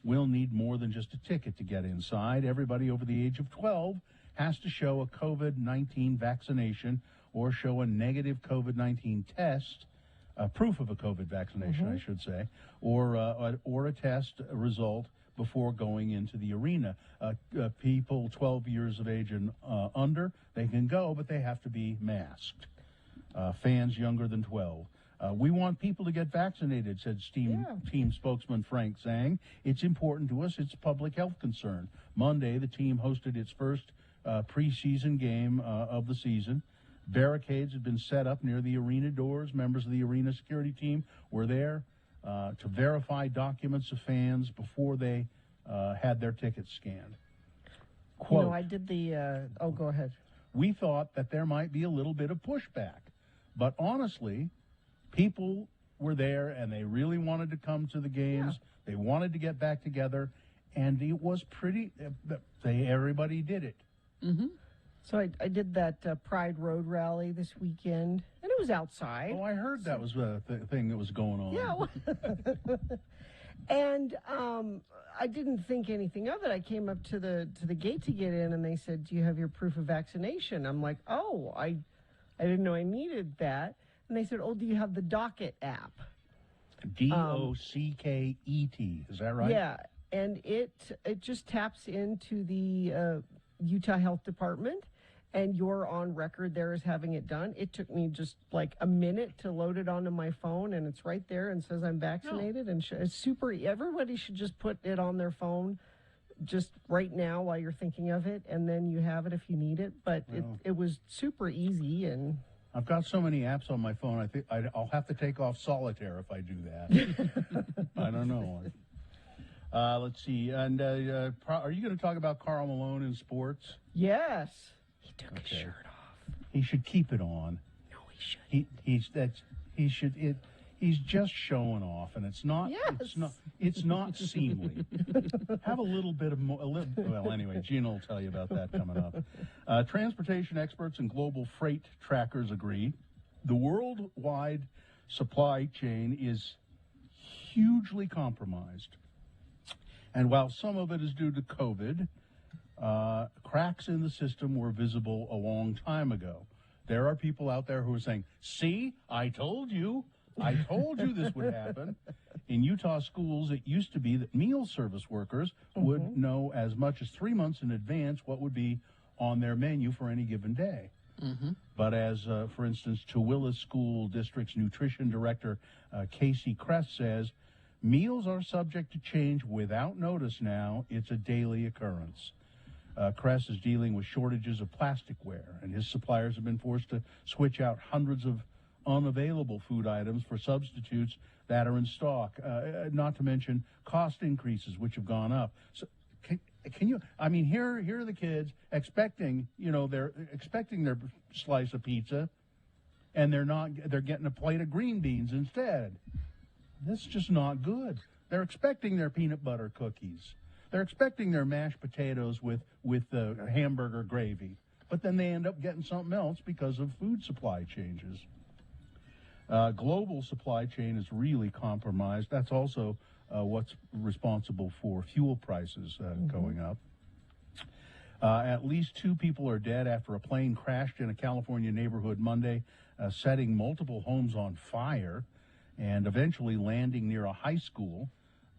will need more than just a ticket to get inside. Everybody over the age of 12 has to show a COVID-19 vaccination or show a negative COVID-19 test, proof of a COVID vaccination, I should say, or a test result before going into the arena. People 12 years of age and under, they can go, but they have to be masked. Fans younger than 12. We want people to get vaccinated, said team spokesman Frank Zhang. It's important to us. It's a public health concern. Monday, the team hosted its first preseason game of the season. Barricades had been set up near the arena doors. Members of the arena security team were there to verify documents of fans before they had their tickets scanned. Quote, I did the, go ahead. We thought that there might be a little bit of pushback. But honestly, people were there and they really wanted to come to the games. Yeah. They wanted to get back together. And it was pretty, everybody did it. Mm-hmm. So I did that Pride Road rally this weekend, and it was outside. Oh, I heard that was the thing that was going on. Yeah. And I didn't think anything of it. I came up to the gate to get in, and they said, "Do you have your proof of vaccination?" I'm like, "Oh, I didn't know I needed that." And they said, "Oh, do you have the Docket app?" DOCKET, is that right? Yeah, and it just taps into the Utah Health Department, and you're on record there as having it done. It took me just like a minute to load it onto my phone, and it's right there and says I'm vaccinated. And it's super. Everybody should just put it on their phone just right now while you're thinking of it, and then you have it if you need it. But it was super easy. And I've got so many apps on my phone, I think I'll have to take off solitaire if I do that. I don't know. Let's see. And are you going to talk about Karl Malone in sports? Yes. He took his shirt off. He should keep it on. No, he shouldn't. He's just showing off, and it's not. Yes. It's not seemly. Have a little bit of more. Well, anyway, Gina will tell you about that coming up. Transportation experts and global freight trackers agree the worldwide supply chain is hugely compromised. And while some of it is due to COVID, cracks in the system were visible a long time ago. There are people out there who are saying, "See, I told you this would happen." In Utah schools, it used to be that meal service workers would know as much as 3 months in advance what would be on their menu for any given day. But as, for instance, Tooele School District's nutrition director, Casey Kress, says, meals are subject to change without notice now. It's a daily occurrence. Kress is dealing with shortages of plasticware, and his suppliers have been forced to switch out hundreds of unavailable food items for substitutes that are in stock, not to mention cost increases, which have gone up. So can you, I mean, here are the kids expecting, they're expecting their slice of pizza, and they're getting a plate of green beans instead. This is just not good. They're expecting their peanut butter cookies. They're expecting their mashed potatoes with hamburger gravy. but then they end up getting something else because of food supply changes. Global supply chain is really compromised. That's also what's responsible for fuel prices going up. At least 2 people are dead after a plane crashed in a California neighborhood Monday, setting multiple homes on fire and eventually landing near a high school.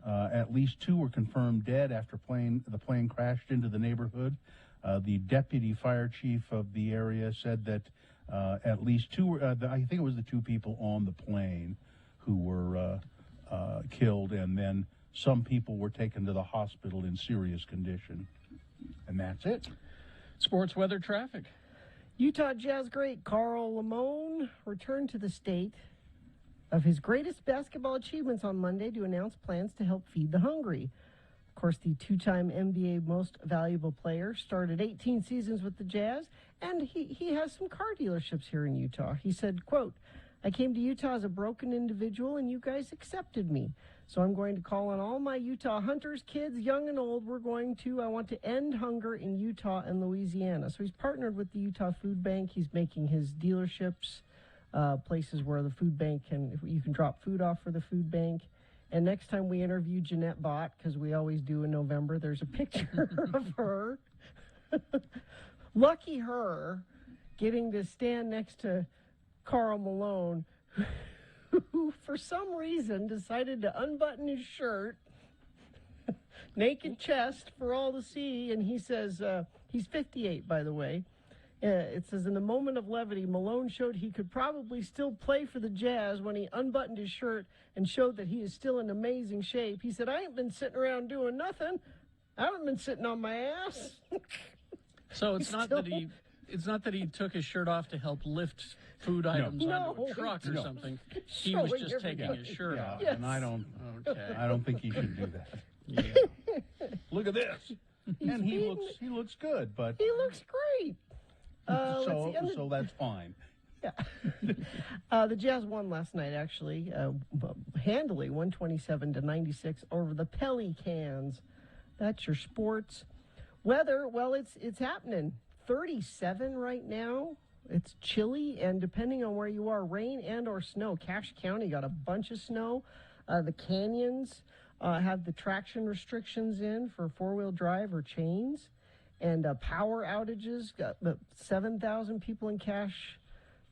At least 2 were confirmed dead after the plane crashed into the neighborhood. The deputy fire chief of the area said that at least 2, I think it was the 2 people on the plane who were killed, and then some people were taken to the hospital in serious condition. And that's it. Sports, weather, traffic. Utah Jazz great Karl Lamone returned to the state of his greatest basketball achievements on Monday to announce plans to help feed the hungry. Of course, the 2-time NBA Most Valuable Player started 18 seasons with the Jazz, and he has some car dealerships here in Utah. He said, quote, "I came to Utah as a broken individual, and you guys accepted me. So I'm going to call on all my Utah hunters, kids, young and old. I want to end hunger in Utah and Louisiana." So he's partnered with the Utah Food Bank. He's making his dealerships places where the food bank you can drop food off for the food bank. And next time we interview Jeanette Bott, because we always do in November, there's a picture of her. Lucky her getting to stand next to Karl Malone, who for some reason decided to unbutton his shirt, naked chest for all to see, and he says, he's 58, by the way. It says, in the moment of levity, Malone showed he could probably still play for the Jazz when he unbuttoned his shirt and showed that he is still in amazing shape. He said, "I ain't been sitting around doing nothing. I haven't been sitting on my ass." So it's not that he took his shirt off to help lift food items onto a truck or something. He was just taking his shirt off. And I don't think he should do that. Yeah. Look at this. And he looks good, but he looks great. So that's fine. Yeah. The Jazz won last night, actually, handily, 127-96 over the Pelicans. That's your sports. Weather, well, it's happening. 37 right now. It's chilly, and depending on where you are, rain and or snow. Cache County got a bunch of snow. The canyons have the traction restrictions in for four-wheel drive or chains. And power outages, got 7,000 people in Cache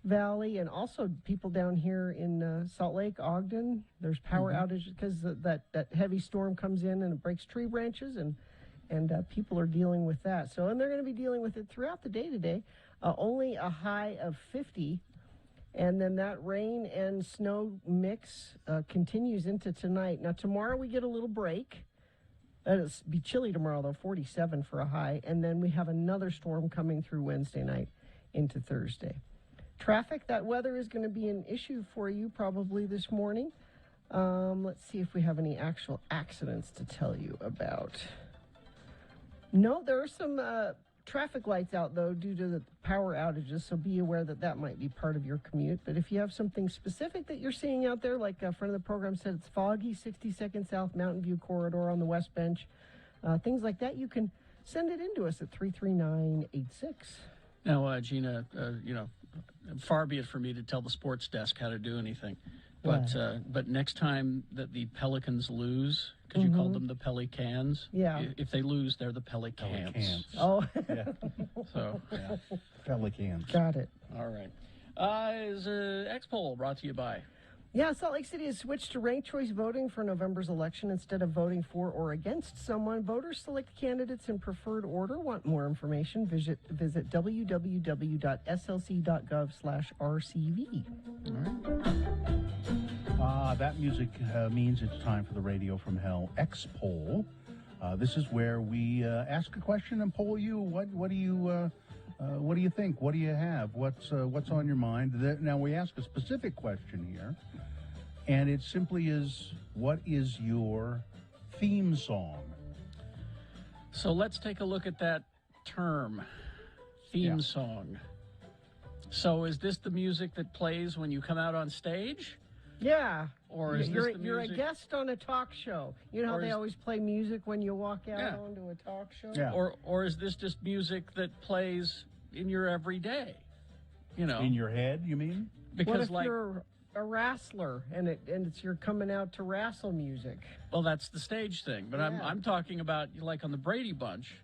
Valley, and also people down here in Salt Lake, Ogden. There's power outages because that heavy storm comes in and it breaks tree branches, and people are dealing with that. So, and they're going to be dealing with it throughout the day today. Only a high of 50, and then that rain and snow mix continues into tonight. Now, tomorrow we get a little break. It'll be chilly tomorrow, though, 47 for a high. And then we have another storm coming through Wednesday night into Thursday. Traffic, that weather is going to be an issue for you probably this morning. Let's see if we have any actual accidents to tell you about. No, there are some traffic lights out, though, due to the power outages, so be aware that might be part of your commute. But if you have something specific that you're seeing out there, like a friend of the program said, it's foggy, 62nd South Mountain View Corridor on the West Bench, things like that, you can send it in to us at 33986. Now, Gina, far be it for me to tell the sports desk how to do anything. But next time that the Pelicans lose, because you called them the Pelicans, if they lose, they're the Pelicans. Oh, yeah. So, yeah. Pelicans. Got it. All right. Is X-Poll brought to you by? Yeah, Salt Lake City has switched to ranked choice voting for November's election. Instead of voting for or against someone, voters select candidates in preferred order. Want more information? Visit www.slc.gov/RCV. All right. That music means it's time for the Radio from Hell X-Poll. This is where we ask a question and poll you. What do you think? What do you have? What's on your mind? Now we ask a specific question here, and it simply is, what is your theme song? So let's take a look at that term, theme song. So is this the music that plays when you come out on stage? Yeah. Or is you're this the music? You're a guest on a talk show. You know how they always play music when you walk out onto a talk show? Yeah. Or is this just music that plays in your everyday. You know, In your head, you mean? because What if like, you're a wrestler and it's you're coming out to wrestle music? well, that's the stage thing. But Yeah. I'm talking about like on the Brady Bunch,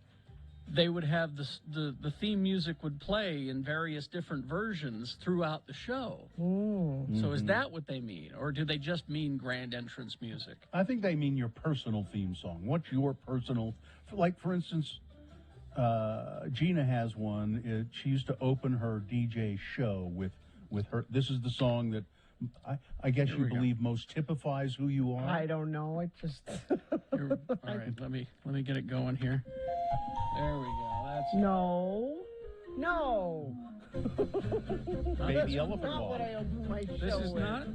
they would have the theme music would play in various different versions throughout the show. So is that what they mean, or do they just mean grand entrance music? I think they mean your personal theme song. What's your personal, like for instance, Gina has one. She used to open her DJ show with her. This is the song that I guess you believe most typifies who you are. I don't know. I just All right, let me get it going here. There we go. That's no. Baby Elephant Not what Walk. I open my show this is with. not.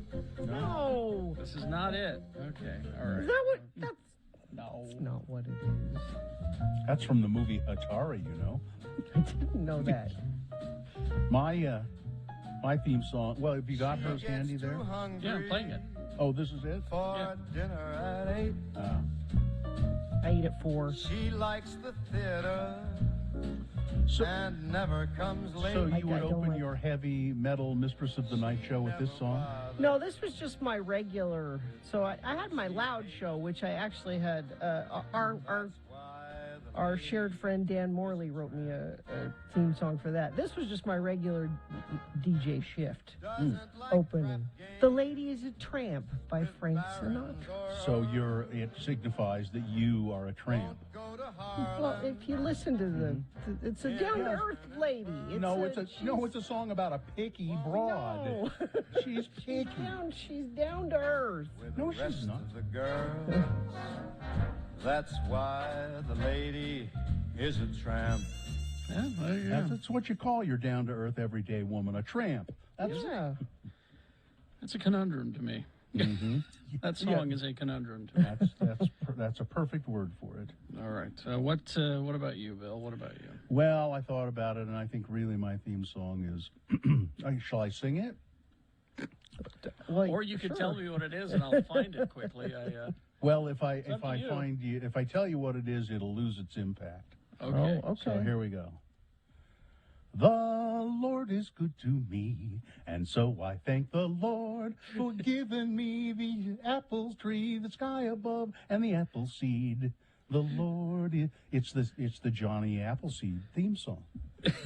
No. This is not it. Okay. All right. Is that what? That's No. not what it is. That's from the movie Atari, you know. I didn't know that. My theme song. Well, have you got hers handy there? Yeah, I'm playing it. Oh, this is it. For dinner at 8. I eat at 4. She likes the theater So, and never comes late. so I you would don't open like- your heavy metal Mistress of the Night show with this song? No, this was just my regular. So I had my loud show, which I actually had. Our shared friend Dan Morley wrote me a theme song for that. This was just my regular DJ shift opening. The Lady is a Tramp by Frank Sinatra. So it signifies that you are a tramp. Well, if you listen to it's a down to earth lady. It's a song about a picky broad. No. She's picky. She's down to earth. No, she's not. The girl. That's why the lady is a tramp. Yeah, there you go. That's what you call your down to earth everyday woman, a tramp. That's Yeah. That's a conundrum to me. That song is a conundrum to me. that's a perfect word for it. All right. What about you, Bill? What about you? Well, I thought about it, and I think really my theme song is. Shall I sing it? Well, Or you could sure. tell me what it is, and I'll find it quickly. Well, if I up to you. if I tell you what it is, it'll lose its impact. Okay. Oh, okay. So here we go. The Lord is good to me, and so I thank the Lord for giving me the apple tree, the sky above, and the apple seed. The Lord it's the Johnny Appleseed theme song.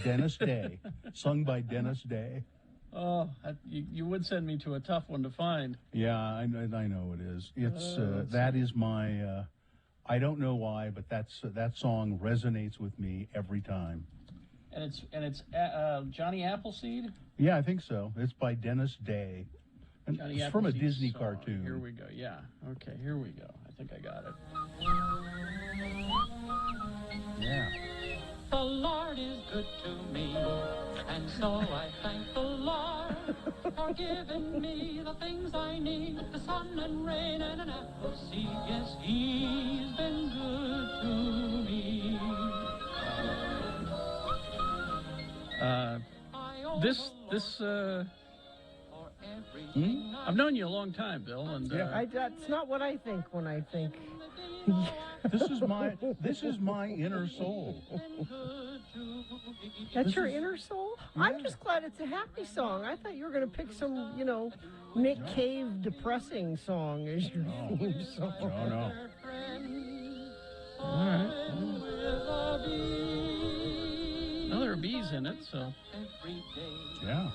Dennis Day, sung by Dennis Day. Oh, you would send me to a tough one to find. Yeah, I know it is. It's that is my. I don't know why, but that song resonates with me every time. And it's Johnny Appleseed. Yeah, I think so. It's by Dennis Day. And Johnny it's from a Appleseed's Disney song. cartoon. Here we go. Yeah. Okay. Here we go. I think I got it. Yeah. The Lord is good to me, and so I thank the Lord for giving me the things I need, the sun and rain and an apple seed. Yes, He's been good to me. I've known you a long time, Bill, and That's not what I think when I think. This is my inner soul. That's your inner soul? I'm just glad it's a happy song. I thought you were going to pick some, Nick Cave depressing song as your theme song. No. all right. Well, there are bees in it, so Yeah.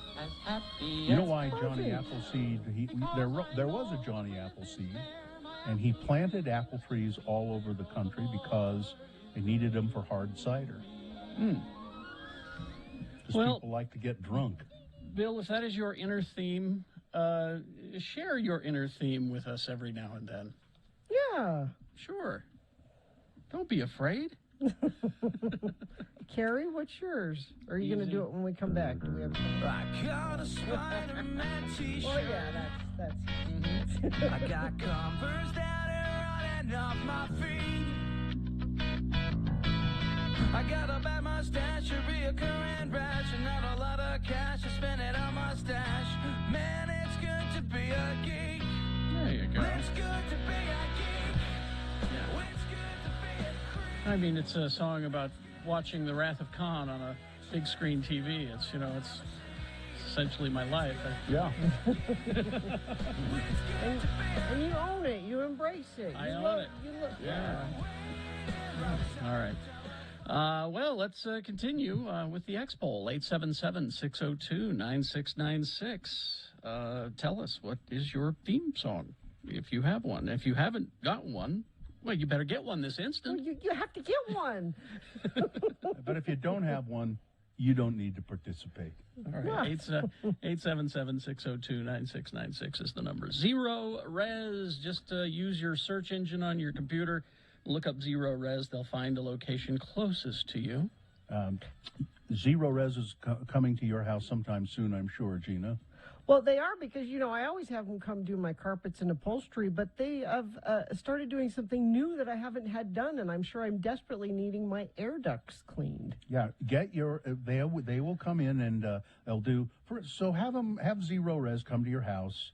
You know why Johnny Appleseed? There was a Johnny Appleseed, and he planted apple trees all over the country because they needed them for hard cider. Because Well- people like to get drunk. Bill, if that is your inner theme, share your inner theme with us every now and then. Yeah. Sure. Don't be afraid. Carrie, what's yours? Or are you going to do it when we come back? Do we have time? I got a Spider-Man t-shirt. Oh, yeah, that's I got Converse that are running off my feet. I got a bad mustache, a reoccurring rash, and not a lot of cash to spend it on my stash. Man, it's good to be a geek. There you go. It's good to be a geek. It's good to be a creep. I mean, it's a song about watching The Wrath of Khan on a big screen TV. It's it's essentially my life. Yeah. and you own it. You embrace it. I You own love, it. You look. Yeah. All right. Well, let's continue with the X-Poll, 877-602-9696. Tell us, what is your theme song, if you have one. If you haven't got one, well, you better get one this instant. Well, you have to get one. But if you don't have one, you don't need to participate. All right, 877-602-9696 is the number. Zero Res, just use your search engine on your computer. Look up Zero Res. They'll find a location closest to you. Zero Res is coming to your house sometime soon, I'm sure, Gina. Well, they are because, I always have them come do my carpets and upholstery, but they have started doing something new that I haven't had done, and I'm sure I'm desperately needing my air ducts cleaned. Yeah, get your, they will come in and they'll do, so have Zero Res come to your house.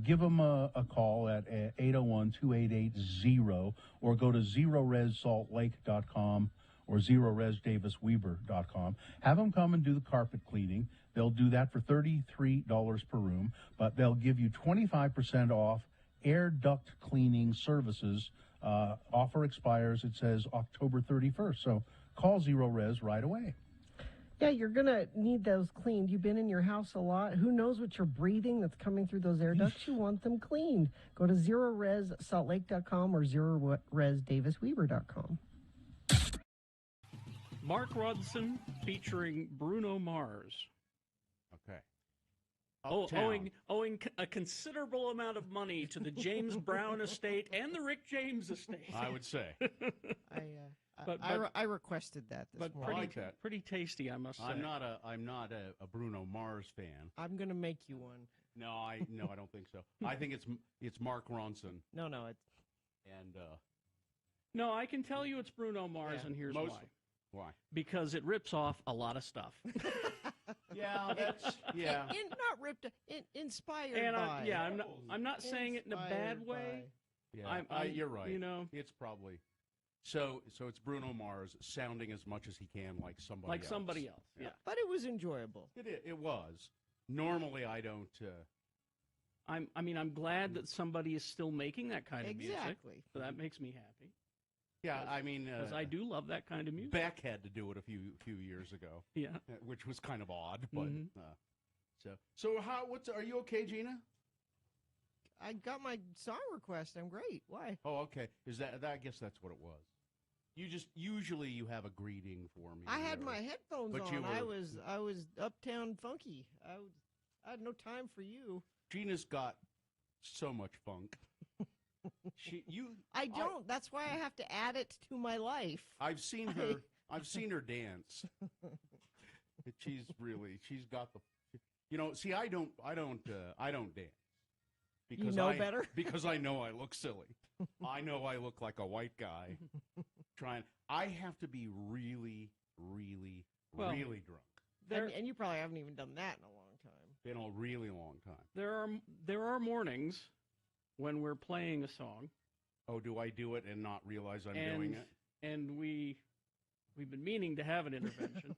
Give them a call at 801-2880 or go to ZeroResSaltLake.com or ZeroResDavisWeber.com. Have them come and do the carpet cleaning. They'll do that for $33 per room, but they'll give you 25% off air duct cleaning services. Offer expires, it says, October 31st. So call Zero Res right away. Yeah, you're going to need those cleaned. You've been in your house a lot. Who knows what you're breathing that's coming through those air ducts? You want them cleaned. Go to ZeroResSaltLake.com or ZeroResDavisWeber.com. Mark Ronson featuring Bruno Mars. Okay. Owing a considerable amount of money to the James Brown estate and the Rick James estate. I would say. I requested that this morning. I like that. Pretty tasty, I must say. I'm not a Bruno Mars fan. I'm going to make you one. No, I don't think so. I think it's Mark Ronson. No, it's and no, I can tell you it's Bruno Mars, and here's why. Why? Because it rips off a lot of stuff. Yeah, that's not ripped. Inspired and by. I'm not saying it in a bad way. Yeah, you're right. It's probably so it's Bruno Mars sounding as much as he can like somebody else. Somebody else. Yeah. But it was enjoyable. It was. Normally, I don't. I'm glad that somebody is still making that kind of music. Exactly. So that makes me happy. Yeah, I mean, because I do love that kind of music. Beck had to do it a few years ago. Yeah, which was kind of odd, but so are you okay, Gina? I got my song request. I'm great. Why? Oh, okay. Is that I guess that's what it was. Usually you have a greeting for me. I had my headphones on. I was uptown funky. I had no time for you. Gina's got so much funk. I don't. That's why I have to add it to my life. I've seen her. I've seen her dance. She's got the. See, I don't dance. Because better? Because I know I look silly. I know I look like a white guy. I have to be really, really, really drunk. And you probably haven't even done that in a long time. In a really long time. There are mornings when we're playing a song. Oh, do I do it and not realize I'm doing it? And we've been meaning to have an intervention.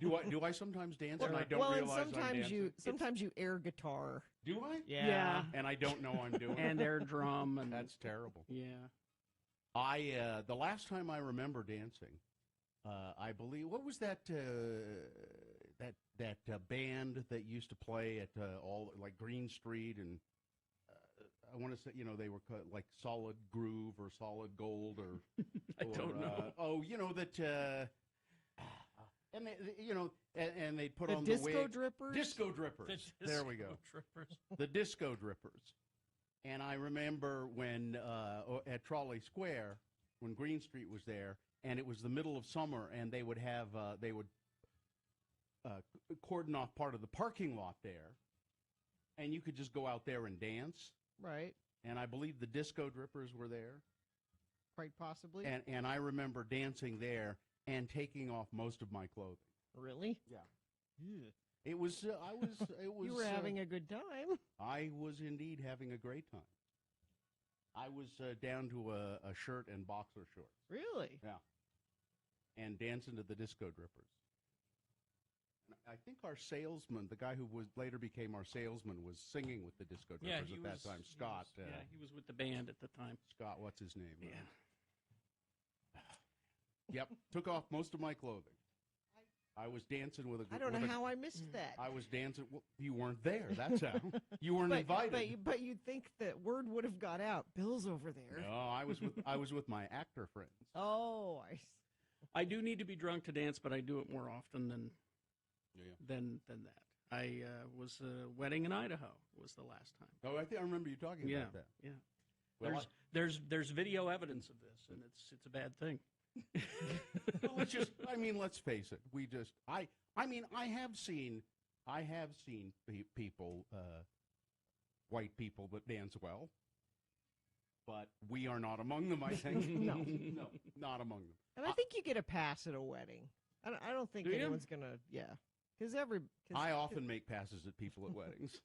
Do I sometimes dance and I don't realize I'm dancing? Sometimes you air guitar. Do I? Yeah. And I don't know I'm doing it. And air drum. And that's terrible. Yeah. The last time I remember dancing, I believe, what was that band that used to play at all like Green Street, and I want to say, they were like Solid Groove or Solid Gold or I don't know. That and they'd put on the Disco wig. Drippers. Disco Drippers. There we go. The Disco Drippers. And I remember when at Trolley Square, when Green Street was there, and it was the middle of summer, and they would have cordon off part of the parking lot there, and you could just go out there and dance. Right. And I believe the Disco Drippers were there. Quite possibly. And I remember dancing there and taking off most of my clothing. Really? Yeah. It was. You were having a good time. I was indeed having a great time. I was down to a shirt and boxer shorts. Really? Yeah. And dancing to the Disco Drippers. I think our salesman, the guy who later became our salesman, was singing with the Disco Drippers at that time. Scott. He was with the band at the time. Scott, what's his name? Yeah. Yep, took off most of my clothing. I was dancing with a. I don't know how I missed that. I was dancing. Well, you weren't there. That's how. You weren't invited. But you'd think that word would have got out. Bill's over there. No, I was with my actor friends. Oh, I see. I do need to be drunk to dance, but I do it more often than that. I was wedding in Idaho was the last time. Oh, I think I remember you talking about that. Yeah. Well, There's video evidence of this, and it's a bad thing. Well, let's face it. I have seen people, white people that dance well, but we are not among them. I think no, not among them. And I think you get a pass at a wedding. I don't think anyone's gonna. Yeah, because I often make passes at people at weddings.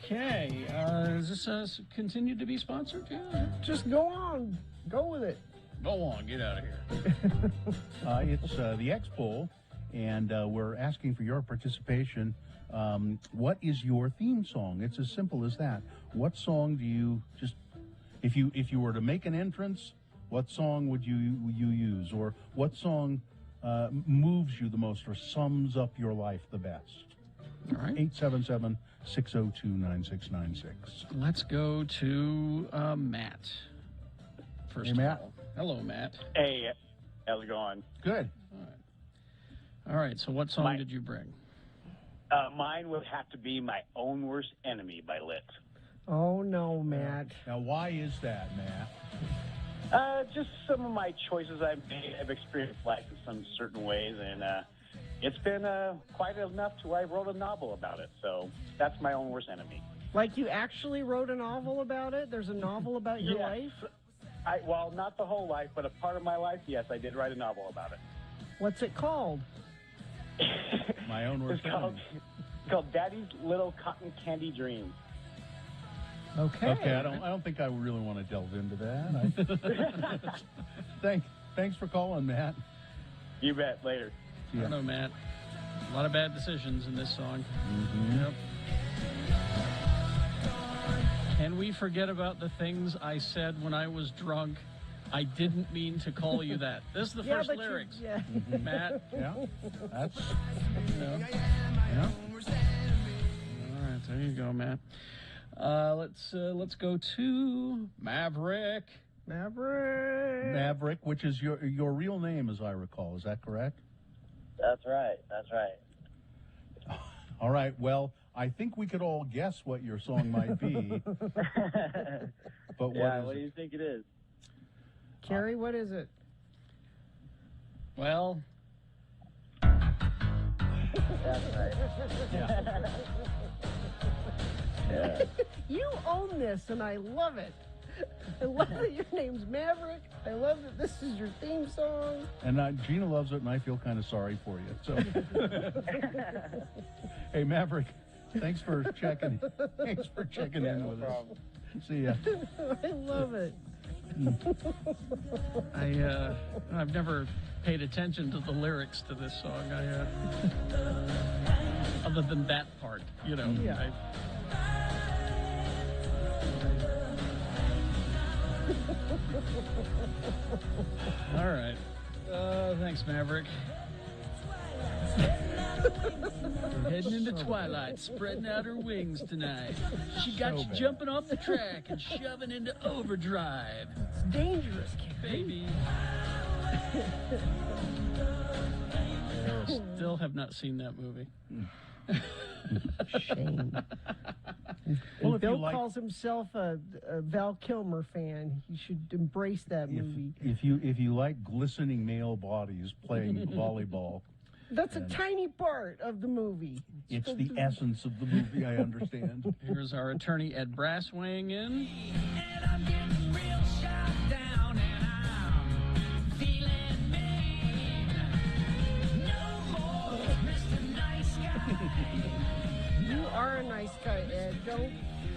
Okay, is this continue to be sponsored? Yeah. Just go on. Go with it. Go on, get out of here. It's the X-Bowl, and we're asking for your participation. What is your theme song? It's as simple as that. What song do you if you were to make an entrance, what song would you use, or what song moves you the most, or sums up your life the best? All right. 877-602-9696. Let's go to Matt. First Hey, Matt. call. Hello, Matt. Hey, how's it going? Good. All right, so what song did you bring? Mine would have to be My Own Worst Enemy by Lit. Oh, no, Matt. Now, why is that, Matt? Just some of my choices I've made. I've experienced life in some certain ways, and it's been quite enough to I wrote a novel about it. So that's My Own Worst Enemy. Like you actually wrote a novel about it? There's a novel about your life? Well, not the whole life, but a part of my life, yes, I did write a novel about it. What's it called? My Own Worst Enemy. It's called Daddy's Little Cotton Candy Dreams. Okay. Okay, I don't think I really want to delve into that. Thanks for calling, Matt. You bet. Later. I don't know, Matt. A lot of bad decisions in this song. Mm-hmm. Yep. Can we forget about the things I said when I was drunk? I didn't mean to call you that. This is the first lyrics. Matt. Yeah. That's. Yeah. All right, there you go, Matt. Let's go to Maverick. Maverick, which is your real name, as I recall. Is that correct? That's right. That's right. All right. Well, I think we could all guess what your song might be. But what do you think it is? Carrie, what is it? Well, that's right. Yeah. You own this, and I love it. I love that your name's Maverick. I love that this is your theme song. And Gina loves it, and I feel kind of sorry for you. So, hey, Maverick, thanks for checking. Thanks for checking in with us. See ya. I love it. I've never paid attention to the lyrics to this song. Other than that part, you know. Yeah. All right. Thanks, Maverick. We're heading into twilight, spreading out her wings tonight. She got you jumping off the track and shoving into overdrive. It's dangerous, baby. Still have not seen that movie. Shame. Well, And if Bill you like- calls himself a Val Kilmer fan. He should embrace that movie. If you like glistening male bodies playing volleyball, That's a tiny part of the movie. it's the essence of the movie. I understand. Here's our attorney Ed Brass weighing in. You are a nice guy, Ed. Don't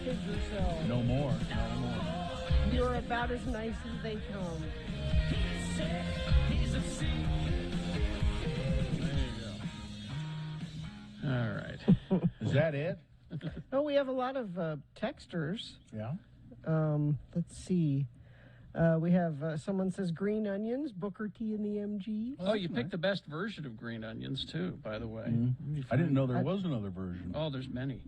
kid yourself. No more. No more. You're about as nice as they come. All right. Is that it? Oh, we have a lot of texters. Yeah. Let's see. We have someone says green onions, Booker T and the MG. Oh, you picked the best version of Green Onions, too, by the way. I didn't know there was another version. Oh, there's many.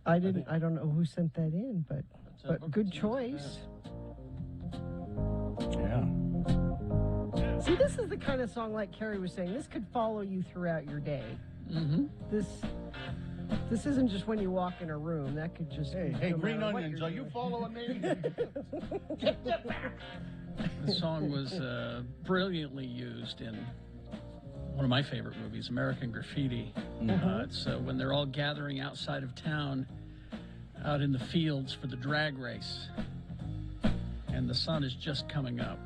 I don't know who sent that in, but good choice. Yeah. See, this is the kind of song, like Carrie was saying, this could follow you throughout your day. Mm-hmm. This isn't just when you walk in a room. That could just be Hey, no green matter what onions, you're are you doing. following me? The song was brilliantly used in one of my favorite movies, American Graffiti. It's when they're all gathering outside of town, out in the fields for the drag race, and the sun is just coming up.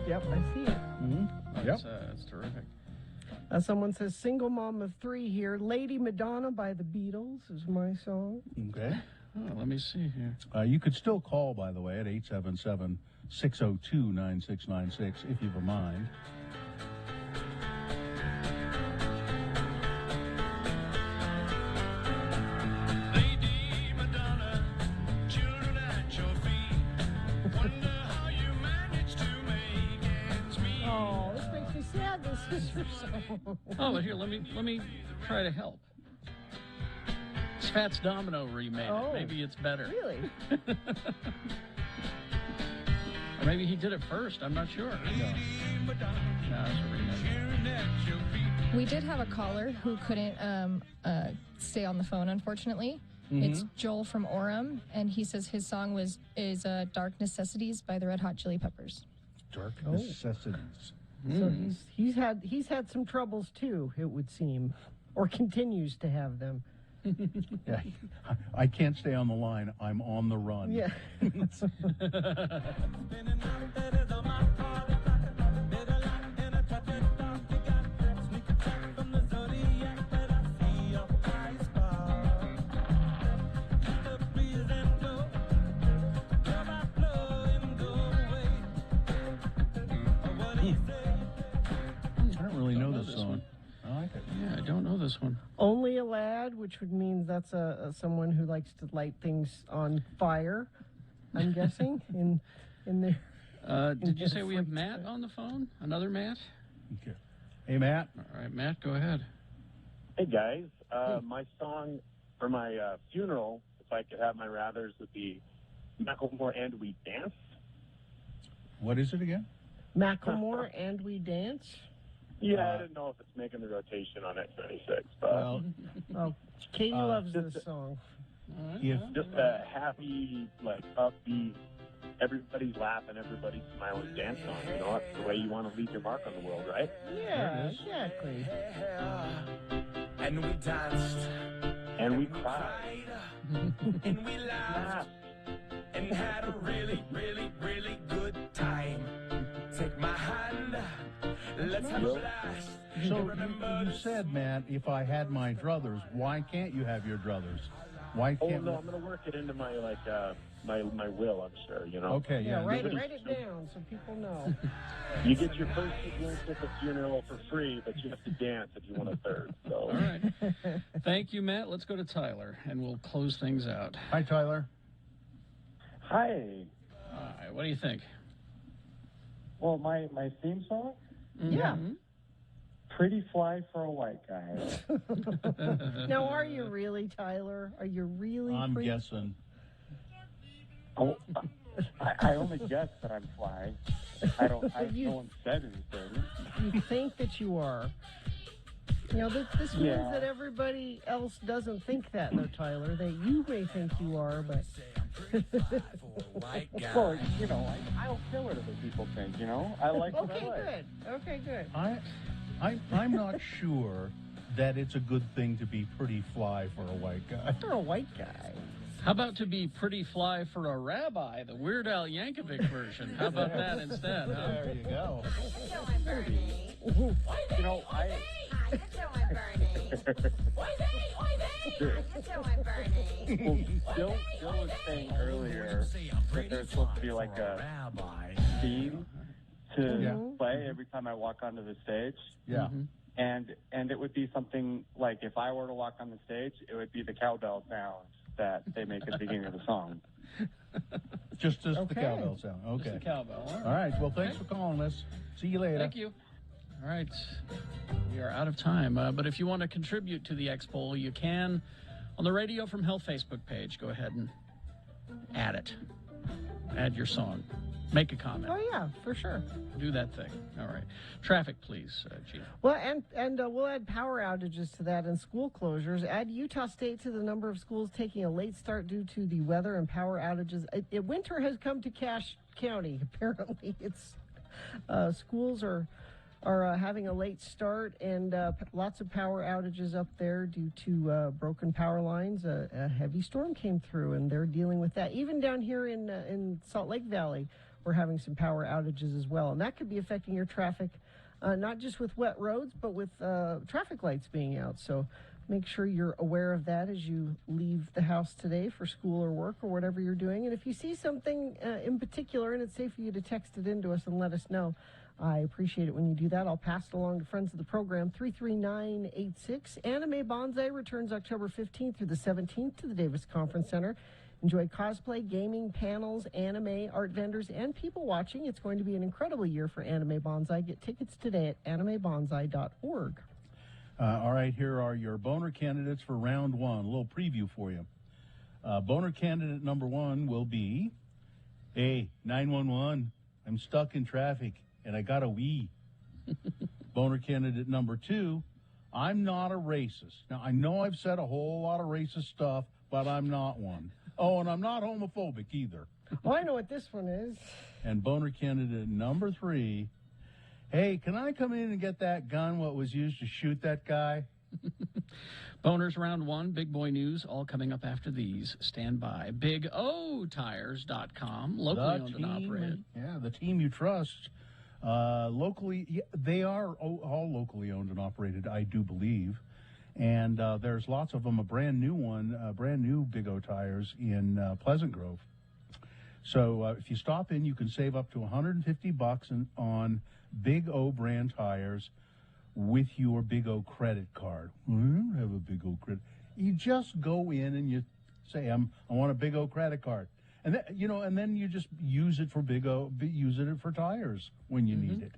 Yep, I see it. It's terrific. Someone says, single mom of three here. Lady Madonna by the Beatles is my song. Okay. Oh, let me see here. You could still call, by the way, at 877-602-9696 if you've a mind. Oh, this makes me sad. This is your song. Oh, but here, let me try to help. It's Fats Domino remade it. Maybe it's better. Really? Or maybe he did it first. I'm not sure. No, it's a remake. We did have a caller who couldn't stay on the phone, unfortunately. It's Joel from Orem, and he says his song is Dark Necessities by the Red Hot Chili Peppers. Dark Necessities. So he's had some troubles too, it would seem, or continues to have them. Yeah, I can't stay on the line. I'm on the run. Yeah. I don't really know this song. I like it. Yeah, I don't know this one. Only a Lad, which would mean that's someone who likes to light things on fire, I'm guessing, in their... Did you say we have Matt on the phone? Another Matt? Okay. Hey, Matt. All right, Matt, go ahead. Hey guys, my song for my funeral, if I could have my rathers, would be Macklemore and We Dance. What is it again? Macklemore and We Dance? Yeah, I didn't know if it's making the rotation on X96, but Oh, Katie loves this song. just a happy, like upbeat, everybody's laughing, everybody's smiling dance song. You know, that's the way you want to leave your mark on the world, right? Yeah, exactly. And we danced. And we cried. And we laughed. And had a really, really, really good time. Take my hand. Let's have a blast. So you said, Matt, if I had my druthers, why can't you have your druthers? Why Oh can't? no, I'm gonna work it into my my will. I'm sure. You know. Okay, yeah. Write it down so people know. You get your first drinks at the funeral for free, but you have to dance if you want a third. So. All right. Thank you, Matt. Let's go to Tyler, and we'll close things out. Hi, Tyler. Hi. All right. What do you think? Well, my theme song? Yeah. Pretty Fly for a White Guy. Now, are you really, Tyler? Are you really? I'm guessing. Oh, I only guess that I'm fly. No one said anything. You think that you are. You know, this means that everybody else doesn't think that, though, Tyler. That you may think you are, but... Well, you know, I don't care what other people think, you know? I like what I like. Good. Okay, good. I'm not sure that it's a good thing to be pretty fly for a white guy. For a white guy. How about to be pretty fly for a rabbi, the Weird Al Yankovic version? How about that instead? Huh? There you go. You know, Bill was saying earlier that there's supposed to be like a theme to play every time I walk onto the stage. Yeah. And it would be something like if I were to walk on the stage, it would be the cowbell sounds that they make at the beginning of the song. Just the cowbell sound. Okay. Just the cowbell. All right. Well, thanks for calling us. See you later. Thank you. All right. We are out of time. But if you want to contribute to the X-Poll, you can on the Radio from Hell Facebook page. Go ahead and add it. Add your song. Make a comment. Oh, yeah, for sure. Do that thing. All right. Traffic, please, Chief. Well, and we'll add power outages to that and school closures. Add Utah State to the number of schools taking a late start due to the weather and power outages. Winter has come to Cache County. Apparently, it's schools are having a late start and lots of power outages up there due to broken power lines. A heavy storm came through, and they're dealing with that. Even down here in Salt Lake Valley, we're having some power outages as well, and that could be affecting your traffic, not just with wet roads, but with traffic lights being out. So make sure you're aware of that as you leave the house today for school or work or whatever you're doing. And if you see something in particular, and it's safe for you to text it into us and let us know, I appreciate it when you do that. I'll pass it along to friends of the program. 33986. Anime Bonsai returns October 15th through the 17th to the Davis Conference Center. Enjoy cosplay, gaming, panels, anime, art vendors, and people watching. It's going to be an incredible year for Anime Bonsai. Get tickets today at animebonsai.org. All right, here are your boner candidates for round one. A little preview for you. Boner candidate number one will be, hey, 911, I'm stuck in traffic and I got a wee. Boner candidate number two, I'm not a racist. Now, I know I've said a whole lot of racist stuff, but I'm not one. Oh, and I'm not homophobic either. Oh, I know what this one is. And boner candidate number three, hey, can I come in and get that gun what was used to shoot that guy? Boners round one, big boy news, all coming up after these. Stand by. BigOTires.com, locally owned and operated. Yeah, the team you trust. Locally, they are all locally owned and operated, I do believe. And there's lots of them, a brand new one, brand new Big O Tires in Pleasant Grove. So if you stop in, you can save up to $150 on Big O brand tires with your Big O credit card. I don't have a Big O credit. You just go in and you say, I want a Big O credit card. And then you just use it for Big O, use it for tires when you need it.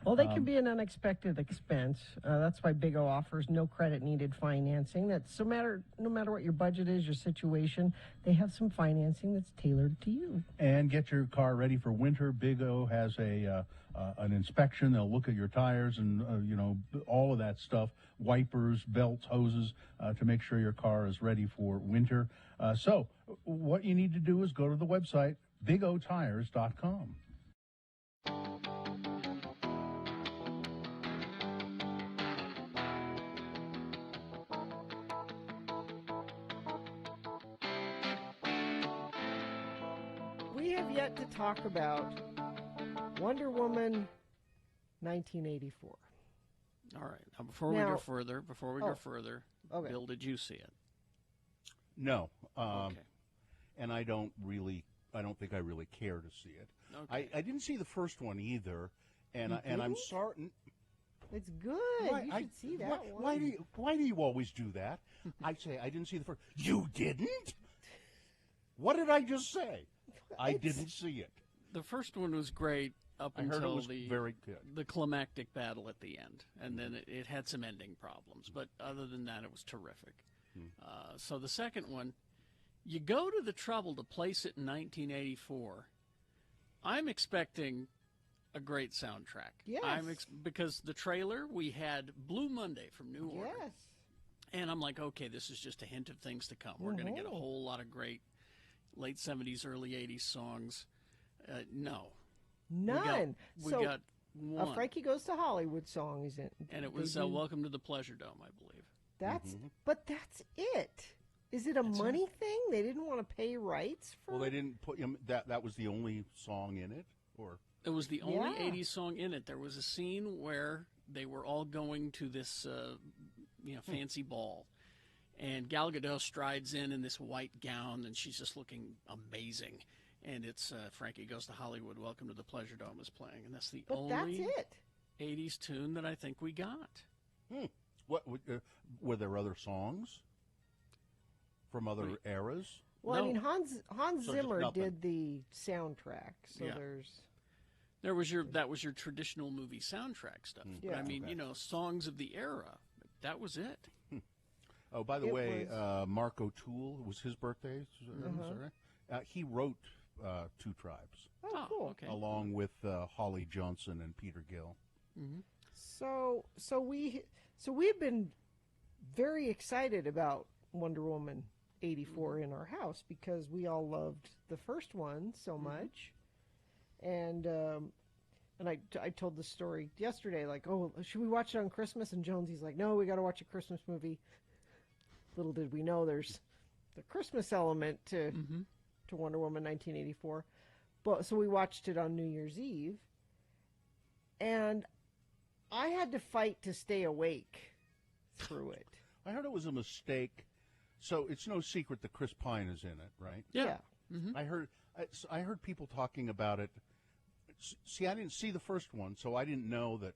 Well, they can be an unexpected expense. That's why Big O offers no credit needed financing. That's no matter what your budget is, your situation, they have some financing that's tailored to you. And get your car ready for winter. Big O has an inspection. They'll look at your tires and all of that stuff, wipers, belts, hoses, to make sure your car is ready for winter. So what you need to do is go to the website bigotires.com. We have yet to talk about Wonder Woman 1984. All right. Now, before we go further, okay. Bill, did you see it? No. Okay. And I don't think I really care to see it. Okay. I didn't see the first one either, and I'm sorry. It's good. You should see that one. Why do you always do that? I say I didn't see the first. You didn't? What did I just say? I didn't see it. The first one was great up I heard until it was very good. the climactic battle at the end, and then it had some ending problems. But other than that, it was terrific. So the second one, you go to the trouble to place it in 1984. I'm expecting a great soundtrack. Yes. Because the trailer, we had Blue Monday from New Order. Yes. And I'm like, okay, this is just a hint of things to come. We're going to get a whole lot of great late 70s, early 80s songs. No. None. We got one. A Frankie Goes to Hollywood song is in. And it was Welcome to the Pleasure Dome, I believe. But that's it. Is it a money thing? They didn't want to pay rights for. Well, they didn't put that was the only song in it, or it was the only 80s song in it. There was a scene where they were all going to this fancy ball, and Gal Gadot strides in this white gown, and she's just looking amazing. And it's Frankie Goes to Hollywood, Welcome to the Pleasure Dome is playing, and that's the only 80s tune that I think we got. What were there other songs from other eras? Well, No. I mean, Hans So Zimmer just nothing. did the soundtrack, so Yeah. there's That was your traditional movie soundtrack stuff. But I mean, songs of the era. That was it. Oh, by the It way, was- Mark O'Toole, it was his birthday. He wrote Two Tribes. Oh, cool. Okay. Along with Holly Johnson and Peter Gill. So we've been very excited about Wonder Woman 84 in our house because we all loved the first one so much, and I told the story yesterday, like, oh, should we watch it on Christmas? And Jonesy's like, no, we got to watch a Christmas movie. Little did we know there's the Christmas element to Wonder Woman 1984, but so we watched it on New Year's Eve, and I had to fight to stay awake through it. I heard it was a mistake. So it's no secret that Chris Pine is in it, right? Yeah. I heard people talking about it. See, I didn't see the first one, so I didn't know that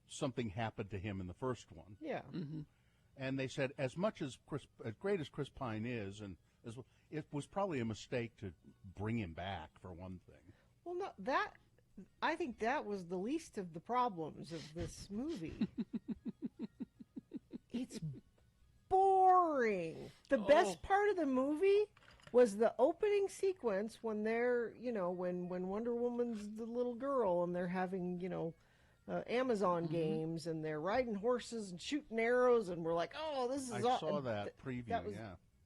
something happened to him in the first one. Yeah. And they said as great as Chris Pine is, and it was probably a mistake to bring him back for one thing. Well, no, I think that was the least of the problems of this movie. It's boring. The best part of the movie was the opening sequence when they're, when Wonder Woman's the little girl and they're having, Amazon games and they're riding horses and shooting arrows and we're like, oh, this is I saw that preview,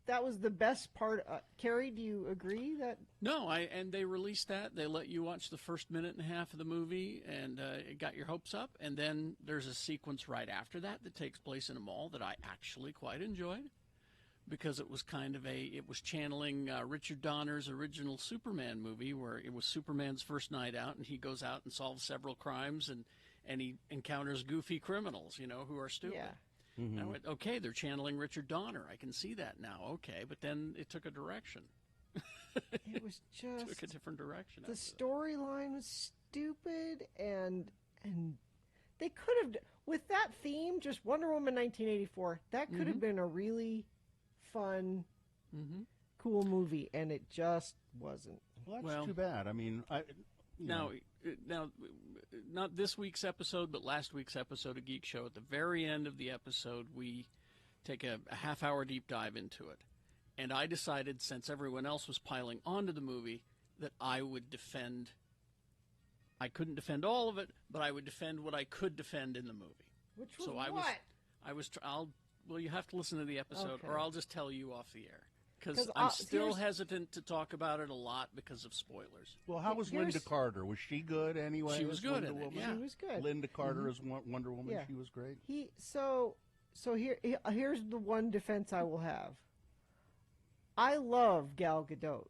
That was the best part. Carrie, do you agree that? No, and they released that. They let you watch the first minute and a half of the movie, and it got your hopes up. And then there's a sequence right after that takes place in a mall that I actually quite enjoyed, because it was it was channeling Richard Donner's original Superman movie, where it was Superman's first night out, and he goes out and solves several crimes, and he encounters goofy criminals, who are stupid. Yeah. And I went, okay, they're channeling Richard Donner. I can see that now. Okay, but then it took a direction. It was just took a different direction. The storyline was stupid, and they could have, with that theme, just Wonder Woman 1984. That could have been a really fun, cool movie, and it just wasn't. Well, that's too bad. I mean, Now, not this week's episode, but last week's episode of Geek Show, at the very end of the episode, we take a half-hour deep dive into it. And I decided, since everyone else was piling onto the movie, that I would defend. I couldn't defend all of it, but I would defend what I could defend in the movie. Which was what? Well, you have to listen to the episode, Okay. or I'll just tell you off the air. Because 'Cause, I'm still here's- hesitant to talk about it a lot because of spoilers. well, how was Linda Carter? Was she good anyway? She was as good Wonder in it, Woman? yeah. She was good. Linda Carter as Wonder Woman. Yeah. She was great. Here's the one defense I will have. I love Gal Gadot.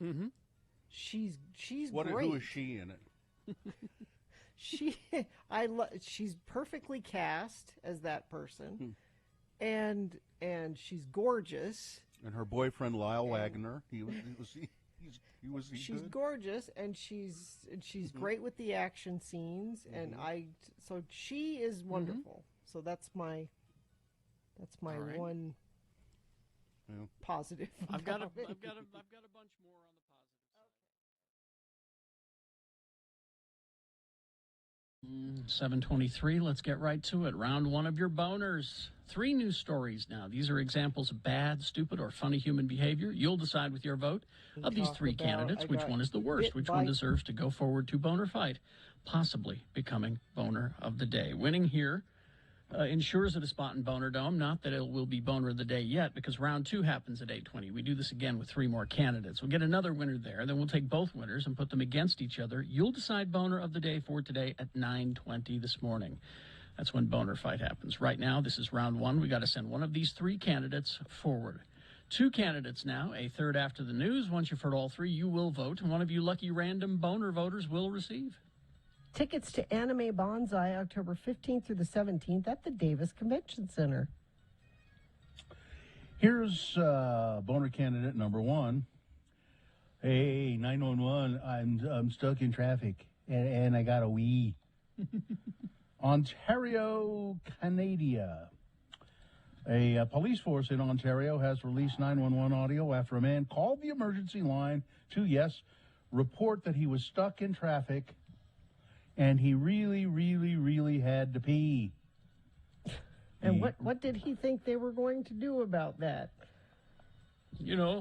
Mm-hmm. She's Who great. is she in it? She's perfectly cast as that person, and and she's gorgeous. And her boyfriend Lyle Wagner, he's She's good? gorgeous, and she's great with the action scenes, and so she is wonderful. So that's my right. one positive. I've got a bunch more on the positive. 7:23. Let's get right to it. Round one of your boners. 3 news stories now. These are examples of bad, stupid, or funny human behavior. You'll decide with your vote of these 3 candidates which one is the worst, which one deserves to go forward to boner fight, possibly becoming boner of the day. Winning here ensures it a spot in Boner Dome. Not that it will be boner of the day yet, because round 2 happens at 8:20. We do this again with 3 more candidates. We'll get another winner there. Then we'll take both winners and put them against each other. You'll decide boner of the day for today at 9:20 this morning. That's when boner fight happens. Right now, this is round 1. We got to send one of these 3 candidates forward. 2 candidates now, a third after the news. Once you've heard all 3, you will vote, and one of you lucky random boner voters will receive Tickets to Anime Bonsai October 15th through the 17th at the Davis Convention Center. Here's boner candidate number 1. Hey, 911, I'm stuck in traffic, and I got a wee. Ontario, Canada. A police force in Ontario has released 911 audio after a man called the emergency line to, report that he was stuck in traffic and he really, really, really had to pee. And what did he think they were going to do about that?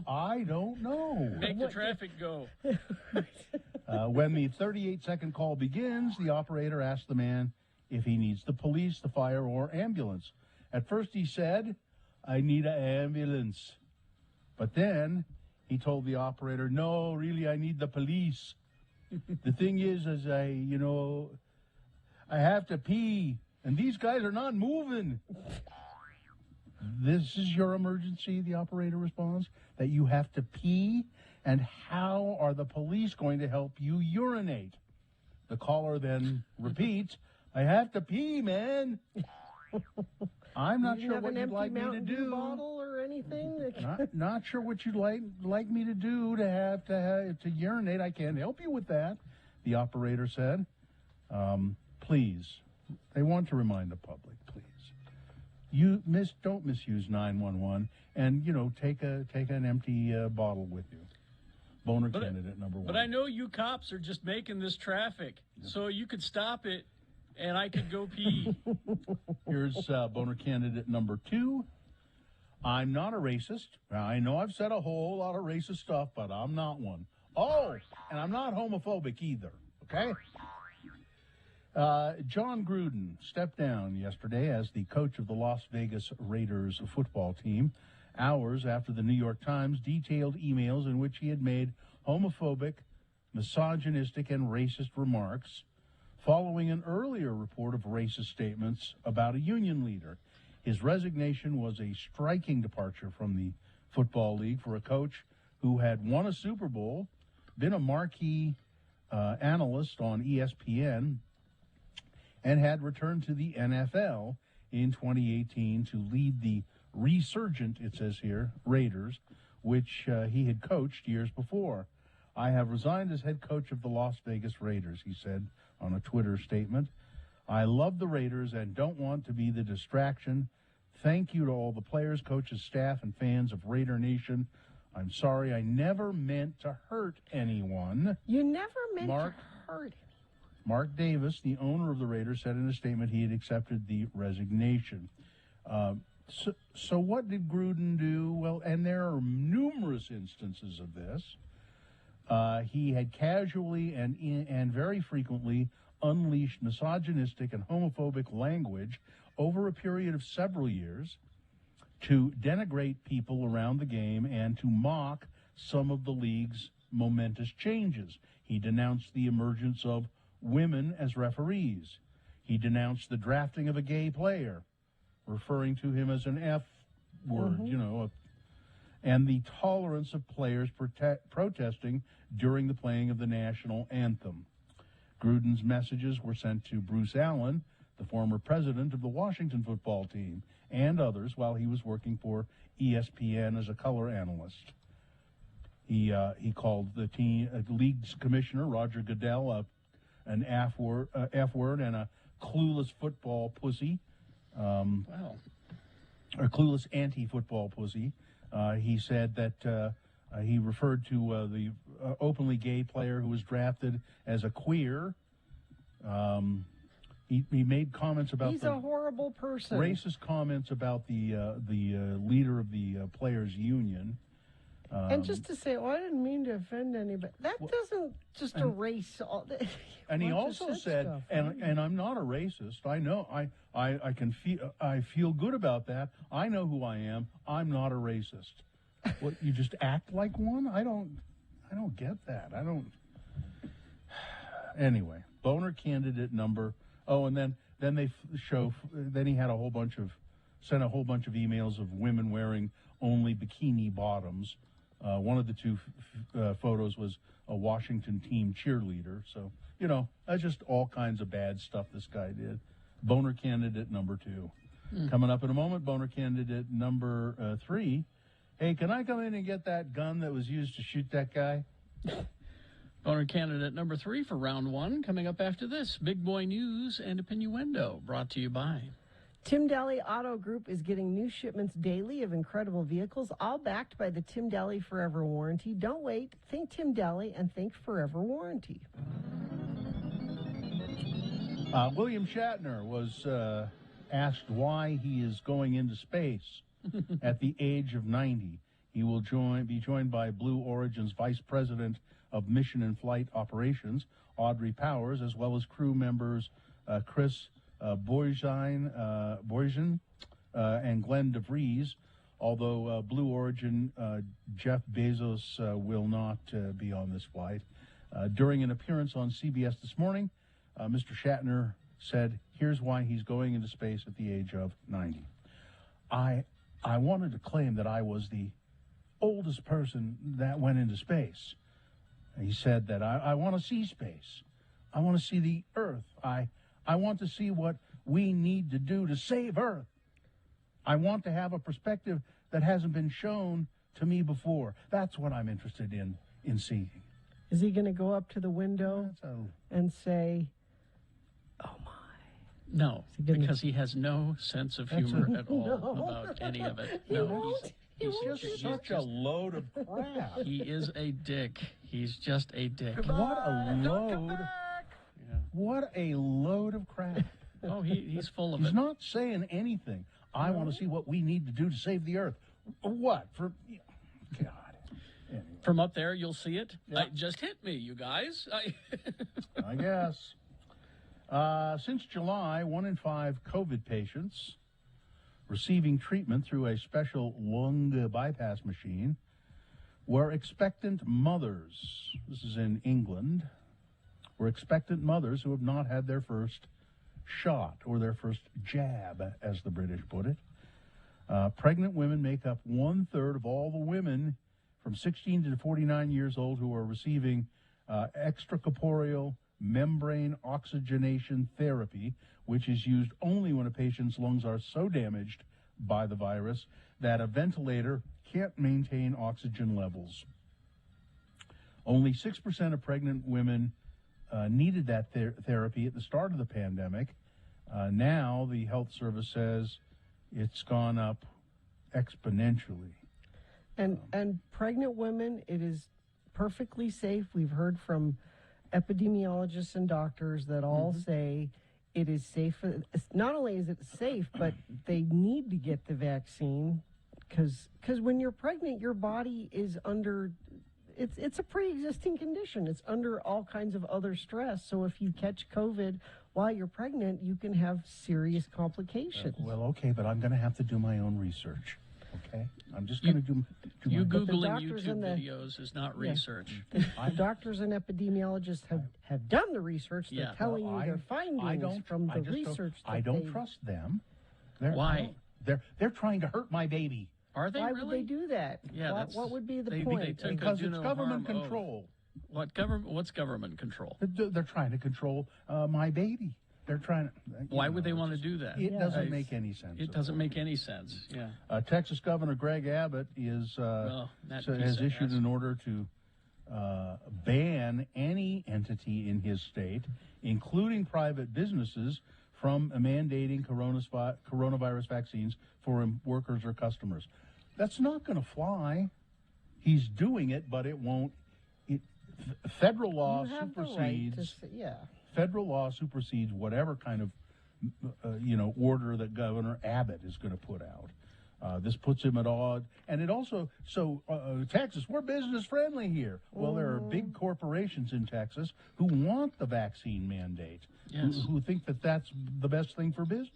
I don't know. Make the traffic go. When the 38-second call begins, the operator asks the man if he needs the police, the fire, or ambulance. At first he said, I need an ambulance. But then he told the operator, no, really, I need the police. The thing is I have to pee, and these guys are not moving. This is your emergency, the operator responds, that you have to pee, and how are the police going to help you urinate? The caller then repeats, I have to pee, man. I'm not sure what you'd like me to do. Bottle or anything? Not sure what you'd like me to do to urinate. I can't help you with that, the operator said. Please, they want to remind the public, please. Don't misuse 911, and take an empty bottle with you. Boner candidate number 1. But I know you cops are just making this traffic, so you could stop it, and I could go pee. Here's boner candidate number 2. I'm not a racist. Now, I know I've said a whole lot of racist stuff, but I'm not one. Oh, and I'm not homophobic either, okay? John Gruden stepped down yesterday as the coach of the Las Vegas Raiders football team, hours after the New York Times detailed emails in which he had made homophobic, misogynistic, and racist remarks following an earlier report of racist statements about a union leader. His resignation was a striking departure from the Football League for a coach who had won a Super Bowl, been a marquee analyst on ESPN, and had returned to the NFL in 2018 to lead the resurgent, it says here, Raiders, which he had coached years before. I have resigned as head coach of the Las Vegas Raiders, he said on a Twitter statement. I love the Raiders and don't want to be the distraction. Thank you to all the players, coaches, staff, and fans of Raider Nation. I'm sorry, I never meant to hurt anyone. You never meant to hurt anyone. Mark Davis, the owner of the Raiders, said in a statement he had accepted the resignation. So what did Gruden do? Well, and there are numerous instances of this. He had casually and very frequently unleashed misogynistic and homophobic language over a period of several years to denigrate people around the game and to mock some of the league's momentous changes. He denounced the emergence of women as referees. He denounced the drafting of a gay player, referring to him as an F word, and the tolerance of players protesting during the playing of the national anthem. Gruden's messages were sent to Bruce Allen, the former president of the Washington football team, and others while he was working for ESPN as a color analyst. He called the league's commissioner, Roger Goodell, an F-word and a clueless football pussy. Wow. A clueless anti-football pussy. He said that he referred to the openly gay player who was drafted as a queer. He made comments about He's a horrible person. Racist comments about the leader of the players' union. And just to say, I didn't mean to offend anybody. That doesn't just erase all the. And he also said, and I'm not a racist. I know I feel good about that. I know who I am. I'm not a racist. What, you just act like one? I don't get that. Anyway, boner candidate number. Oh, and then they then he had sent a whole bunch of emails of women wearing only bikini bottoms. One of the two photos was a Washington team cheerleader. So, that's just all kinds of bad stuff this guy did. Boner candidate number 2. Coming up in a moment, boner candidate number 3. Hey, can I come in and get that gun that was used to shoot that guy? Boner candidate number 3 for round 1 coming up after this. Big Boy News and Opinioendo, brought to you by Tim Daly Auto Group is getting new shipments daily of incredible vehicles, all backed by the Tim Daly Forever Warranty. Don't wait. Think Tim Daly and think Forever Warranty. William Shatner was asked why he is going into space at the age of 90. He will be joined by Blue Origin's Vice President of Mission and Flight Operations, Audrey Powers, as well as crew members Chris Boyjan and Glenn DeVries, although Blue Origin Jeff Bezos will not be on this flight. During an appearance on CBS this morning, Mr. Shatner said, here's why he's going into space at the age of 90. I wanted to claim that I was the oldest person that went into space. He said that I want to see space. I want to see the Earth. I want to see what we need to do to save Earth. I want to have a perspective that hasn't been shown to me before. That's what I'm interested in seeing. Is he going to go up to the window and say, "Oh my"? No, because he has no sense of humor at all about any of it. No, he's just such a load of crap. He is a dick. He's just a dick. What a load. What a load of crap. Oh, he's full of it. He's not saying anything. I want to see what we need to do to save the Earth. What? God. Anyway. From up there, you'll see it. It just hit me, you guys. I guess. Since July, 1 in 5 COVID patients receiving treatment through a special lung bypass machine were expectant mothers. This is in England. Were expectant mothers who have not had their first shot or their first jab, as the British put it. Pregnant women make up 1/3 of all the women from 16 to 49 years old who are receiving extracorporeal membrane oxygenation therapy, which is used only when a patient's lungs are so damaged by the virus that a ventilator can't maintain oxygen levels. Only 6% of pregnant women needed that therapy at the start of the pandemic. Now the health service says it's gone up exponentially. And pregnant women, it is perfectly safe. We've heard from epidemiologists and doctors that all say it is safe. Not only is it safe, but they need to get the vaccine because when you're pregnant, your body is under. It's a pre-existing condition. It's under all kinds of other stress. So if you catch COVID while you're pregnant, you can have serious complications. Well, okay, but I'm going to have to do my own research. Okay, I'm just going to do you my Googling YouTube videos is not research. The doctors and epidemiologists have done the research. They're telling you their findings from the research. I don't trust them. Why? They're trying to hurt my baby. Are they Why really? would they do that? Yeah, what would be the they point? took Because a it's government control. What's government control? They're trying to control my baby. They're trying to. Why would they want to do that? It doesn't make any sense. It doesn't make any sense. Yeah. Texas Governor Greg Abbott has issued an order to ban any entity in his state, including private businesses, from mandating coronavirus vaccines for workers or customers. That's not going to fly. He's doing it, but it won't. Federal law supersedes. Federal law supersedes whatever kind of order that Governor Abbott is going to put out. This puts him at odds, and it also Texas, we're business friendly here. Well, there are big corporations in Texas who want the vaccine mandate, who think that that's the best thing for business.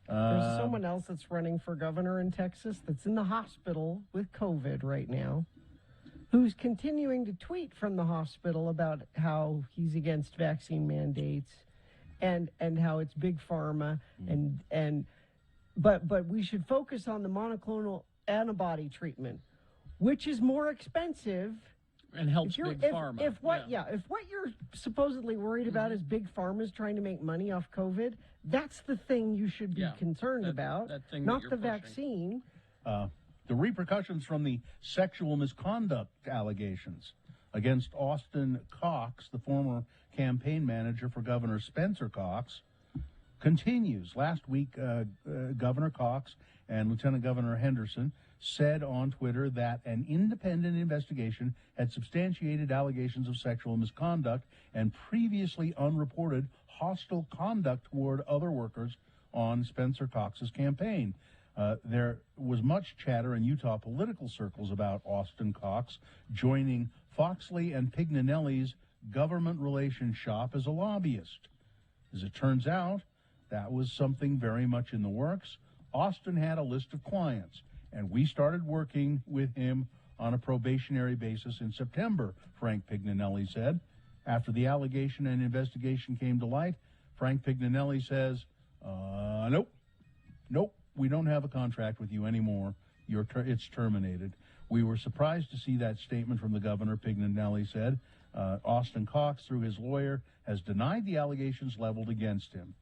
There's someone else that's running for governor in Texas that's in the hospital with COVID right now, who's continuing to tweet from the hospital about how he's against vaccine mandates and how it's big pharma but we should focus on the monoclonal antibody treatment, which is more expensive and helps big pharma. If what you're supposedly worried about is big pharma's trying to make money off COVID, that's the thing you should be concerned about, not the vaccine. The repercussions from the sexual misconduct allegations against Austin Cox, the former campaign manager for Governor Spencer Cox, continues. Last week, Governor Cox and Lieutenant Governor Henderson said on Twitter that an independent investigation had substantiated allegations of sexual misconduct and previously unreported hostile conduct toward other workers on Spencer Cox's campaign. There was much chatter in Utah political circles about Austin Cox joining Foxley and Pignanelli's government relations shop as a lobbyist. As it turns out, that was something very much in the works. Austin had a list of clients, and we started working with him on a probationary basis in September, Frank Pignanelli said. After the allegation and investigation came to light, Frank Pignanelli says, nope, we don't have a contract with you anymore. It's terminated. We were surprised to see that statement from the governor, Pignanelli said. Austin Cox, through his lawyer, has denied the allegations leveled against him.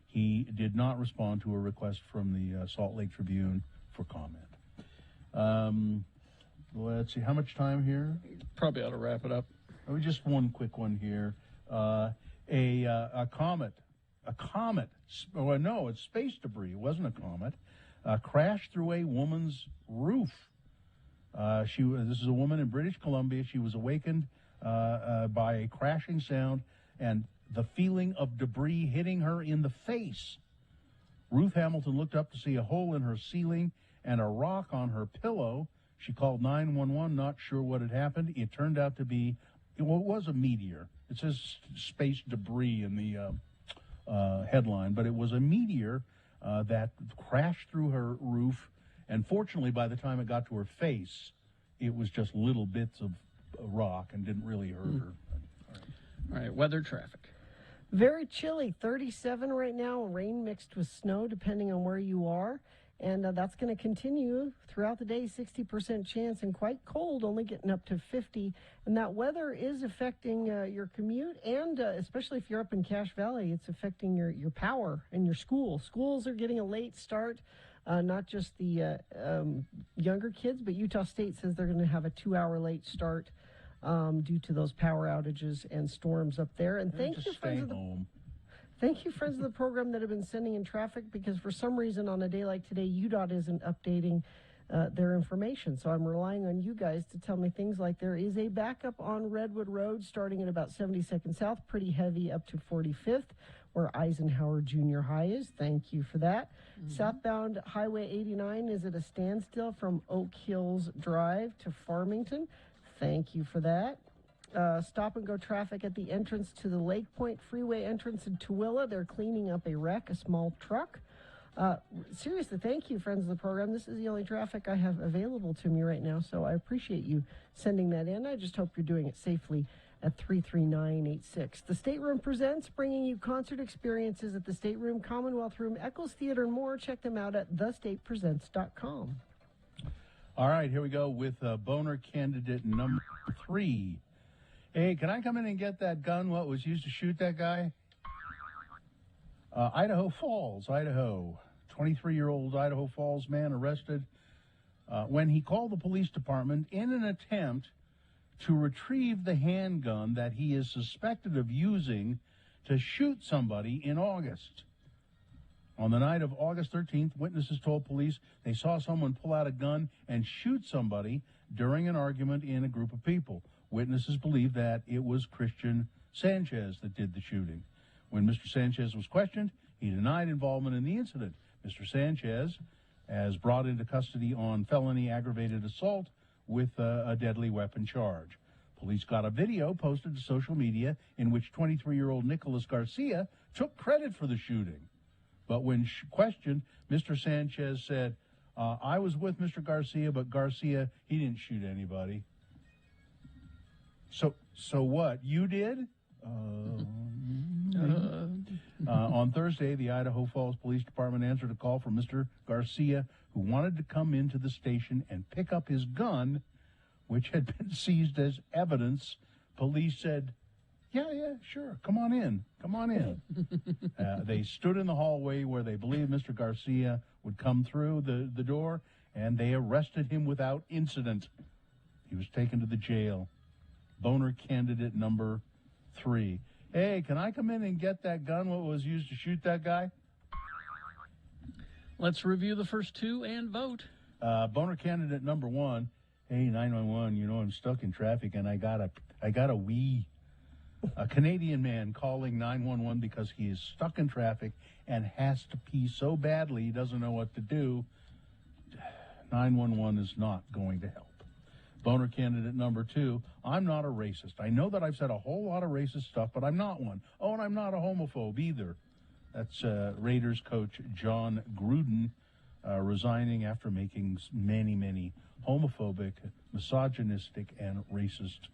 He did not respond to a request from the Salt Lake Tribune for comment. Let's see, how much time here? Probably ought to wrap it up. Just one quick one here. A comet. Oh, no, it's space debris. It wasn't a comet. Crashed through a woman's roof. This is a woman in British Columbia. She was awakened by a crashing sound and the feeling of debris hitting her in the face. Ruth Hamilton looked up to see a hole in her ceiling and a rock on her pillow. She called 911, not sure what had happened. It turned out to be, it was a meteor. It says space debris in the headline, but it was a meteor that crashed through her roof. And fortunately, by the time it got to her face, it was just little bits of rock and didn't really hurt her. All right, weather, traffic. Very chilly, 37 right now, rain mixed with snow depending on where you are. And that's going to continue throughout the day, 60% chance, and quite cold, only getting up to 50. And that weather is affecting your commute, and especially if you're up in Cache Valley, it's affecting your power and your school. Schools are getting a late start, not just the younger kids, but Utah State says they're going to have a 2-hour late start due to those power outages and storms up there. And thank you, friends of the program that have been sending in traffic, because for some reason on a day like today, UDOT isn't updating their information. So I'm relying on you guys to tell me things like there is a backup on Redwood Road starting at about 72nd South, pretty heavy up to 45th, where Eisenhower Junior High is. Thank you for that. Southbound Highway 89 is at a standstill from Oak Hills Drive to Farmington. Thank you for that. Stop and go traffic at the entrance to the Lake Point Freeway entrance in Tooele. They're cleaning up a wreck, a small truck. Seriously, thank you, friends of the program. This is the only traffic I have available to me right now, so I appreciate you sending that in. I just hope you're doing it safely at 33986. The Stateroom presents, bringing you concert experiences at the Stateroom, Commonwealth Room, Eccles Theater, and more. Check them out at thestatepresents.com. All right, here we go with boner candidate number 3. Hey, can I come in and get that gun, what was used to shoot that guy? Idaho Falls, Idaho. 23-year-old Idaho Falls man arrested when he called the police department in an attempt to retrieve the handgun that he is suspected of using to shoot somebody in August. On the night of August 13th, witnesses told police they saw someone pull out a gun and shoot somebody during an argument in a group of people. Witnesses believe that it was Christian Sanchez that did the shooting. When Mr. Sanchez was questioned, he denied involvement in the incident. Mr. Sanchez is brought into custody on felony aggravated assault with a deadly weapon charge. Police got a video posted to social media in which 23-year-old Nicholas Garcia took credit for the shooting. But when questioned, Mr. Sanchez said, I was with Mr. Garcia, but Garcia, he didn't shoot anybody. So what? You did? On Thursday, the Idaho Falls Police Department answered a call from Mr. Garcia, who wanted to come into the station and pick up his gun, which had been seized as evidence. Police said, yeah, sure, come on in. They stood in the hallway where they believed Mr. Garcia would come through the door, and they arrested him without incident. He was taken to the jail. Boner candidate number 3. Hey, can I come in and get that gun, what was used to shoot that guy? Let's review the first two and vote. Boner candidate number 1. Hey, 911, I'm stuck in traffic and I got a wee. A Canadian man calling 911 because he is stuck in traffic and has to pee so badly he doesn't know what to do. 911 is not going to help. Boner candidate number 2, I'm not a racist. I know that I've said a whole lot of racist stuff, but I'm not one. Oh, and I'm not a homophobe either. That's Raiders coach John Gruden resigning after making many, many homophobic, misogynistic, and racist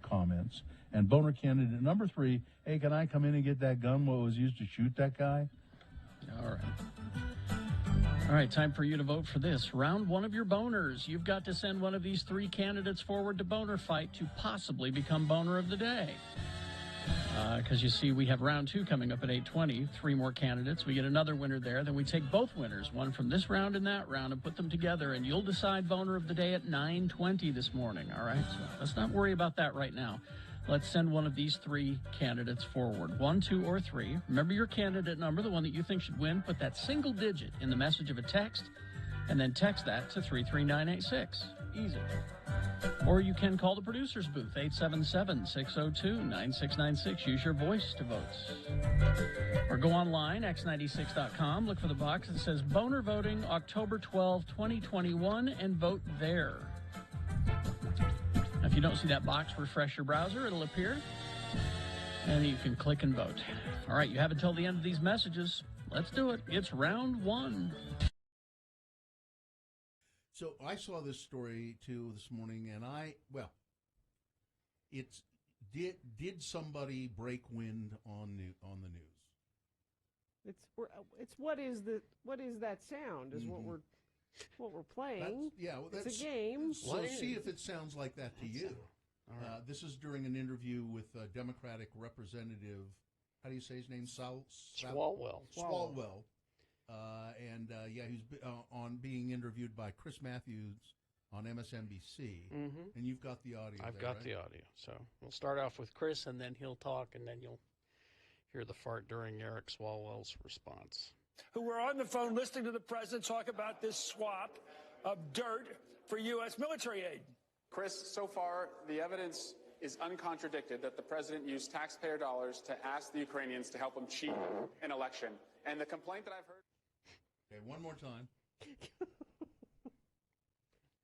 comments. And Boner candidate number 3, hey, can I come in and get that gun, what was used to shoot that guy? All right, time for you to vote for this. Round 1 of your boners. You've got to send one of these 3 candidates forward to Boner Fight to possibly become Boner of the Day. Because you see, we have round 2 coming up at 8:20. 3 more candidates. We get another winner there. Then we take both winners, one from this round and that round, and put them together. And you'll decide Boner of the Day at 9:20 this morning. All right? So let's not worry about that right now. Let's send one of these 3 candidates forward. 1, 2, or 3. Remember your candidate number, the one that you think should win. Put that single digit in the message of a text, and then text that to 33986. Easy. Or you can call the producer's booth, 877-602-9696. Use your voice to vote. Or go online, x96.com, look for the box that says Boner Voting October 12, 2021, and vote there. Now, if you don't see that box, refresh your browser. It'll appear. And you can click and vote. All right, you have until the end of these messages. Let's do it. It's round 1. So I saw this story too this morning, and did somebody break wind on the news? It's what is that sound? Is what we're playing. It's a game. So see if it sounds like that to you. This is during an interview with Democratic Representative. How do you say his name? Swalwell. Swalwell. He's on being interviewed by Chris Matthews on MSNBC. Mm-hmm. And you've got the audio. I've got the audio. So we'll start off with Chris, and then he'll talk, and then you'll hear the fart during Eric Swalwell's response. Who were on the phone listening to the president talk about this swap of dirt for U.S. military aid. Chris, so far, the evidence is uncontradicted that the president used taxpayer dollars to ask the Ukrainians to help him cheat an election. And the complaint that I've heard... Okay, one more time.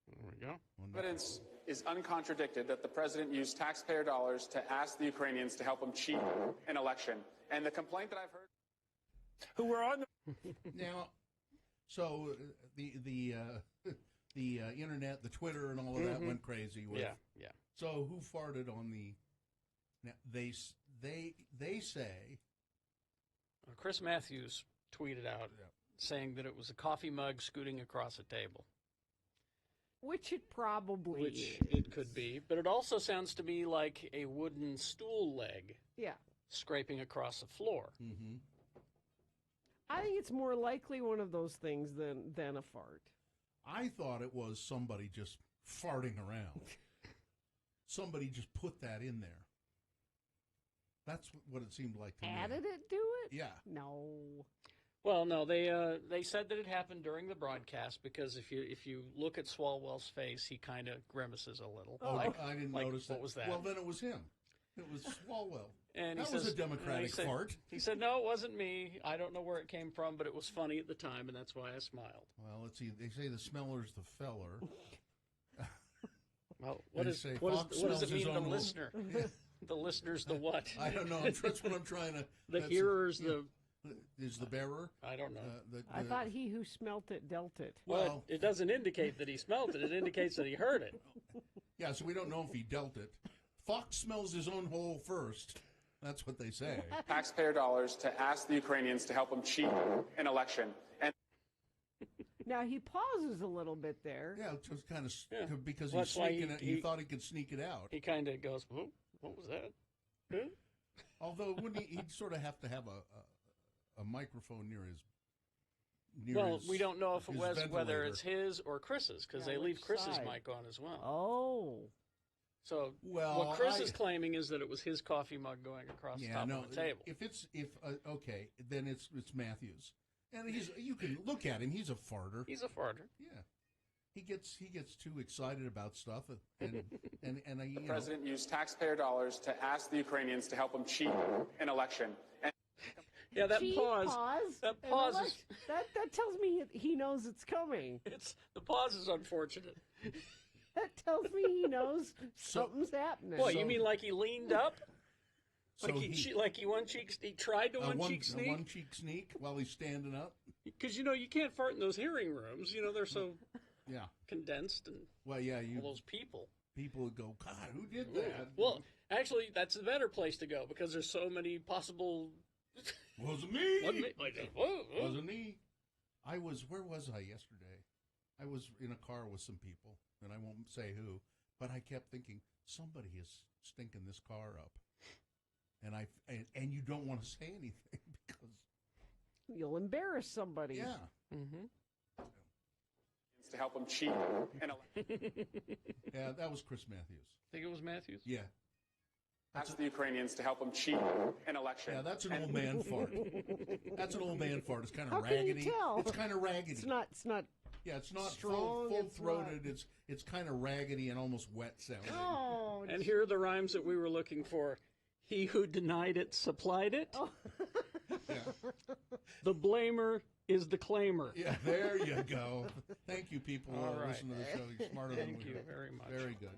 There we go. Evidence is uncontradicted that the president used taxpayer dollars to ask the Ukrainians to help him cheat an election. And the complaint that I've heard... Who were on the... Now, so the internet, the Twitter, and all of that went crazy. With, yeah. So who farted on the? Now they say. Chris Matthews tweeted out saying that it was a coffee mug scooting across a table. Which it probably is. It could be, but it also sounds to me like a wooden stool leg. Yeah. Scraping across the floor. Mm-hmm. I think it's more likely one of those things than a fart. I thought it was somebody just farting around. Somebody just put that in there. That's what it seemed like to me. Added it to it? Yeah. No. Well, no, they said that it happened during the broadcast because if you look at Swalwell's face, he kind of grimaces a little. Oh, I didn't notice that. What was that? Well, then it was him. It was Swalwell. And that was a Democratic fart. He said, "No, it wasn't me. I don't know where it came from, but it was funny at the time, and that's why I smiled." Well, let's see. They say the smeller's the feller. Well, what does it mean, the listener? The listener's the what? I don't know. That's what I'm trying to. The hearer's is the bearer. I don't know. I thought he who smelt it dealt it. Well, it doesn't indicate that he smelled it. It indicates that he heard it. Yeah, so we don't know if he dealt it. Fox smells his own hole first. That's what they say. Taxpayer dollars to ask the Ukrainians to help him cheat an election. And now he pauses a little bit there. Yeah, just kind of because Well, he's that's why sneaking it. He thought he could sneak it out. He kind of goes, "Whoa, what was that?" Huh? Although wouldn't he'd sort of have to have a microphone near his. We don't know if it was whether ventilator. it's his or Chris's because they leave Chris's mic on as well. Oh. So Well, what Chris is claiming is that it was his coffee mug going across the top of the table. Okay, then it's Matthews, and you can look at him. He's a farter. He's a farter. Yeah, he gets too excited about stuff, and the president used taxpayer dollars to ask the Ukrainians to help him cheat an election. And yeah, that pause. That and pause I'm is like, that tells me he knows it's coming. the pause is unfortunate. That tells me he knows something's happening. What, you mean like he leaned up? So Like he tried to one cheek sneak? One cheek sneak while he's standing up? Because, you can't fart in those hearing rooms. They're so condensed and all those people. People would go, God, who did that? Well, actually, that's a better place to go because there's so many possible... Wasn't me. Whoa. Wasn't me. Where was I yesterday? I was in a car with some people, and I won't say who, but I kept thinking, somebody is stinking this car up. And you don't want to say anything because you'll embarrass somebody. Yeah. Mm-hmm. to help him cheat an election. Yeah, that was Chris Matthews. Think it was Matthews? Yeah. Ask the Ukrainians to help him cheat an election. Yeah, that's an old man fart. That's an old man fart. It's kind How of raggedy. Can you tell? It's kind of raggedy. It's not. Yeah, it's not strong, full-throated. It's kind of raggedy and almost wet sounding. Oh. And here are the rhymes that we were looking for. He who denied it supplied it. Oh. Yeah. The blamer is the claimer. Yeah, there you go. Thank you, people who All right. listen to the show. You're smarter than we Thank you are. very much. Very good.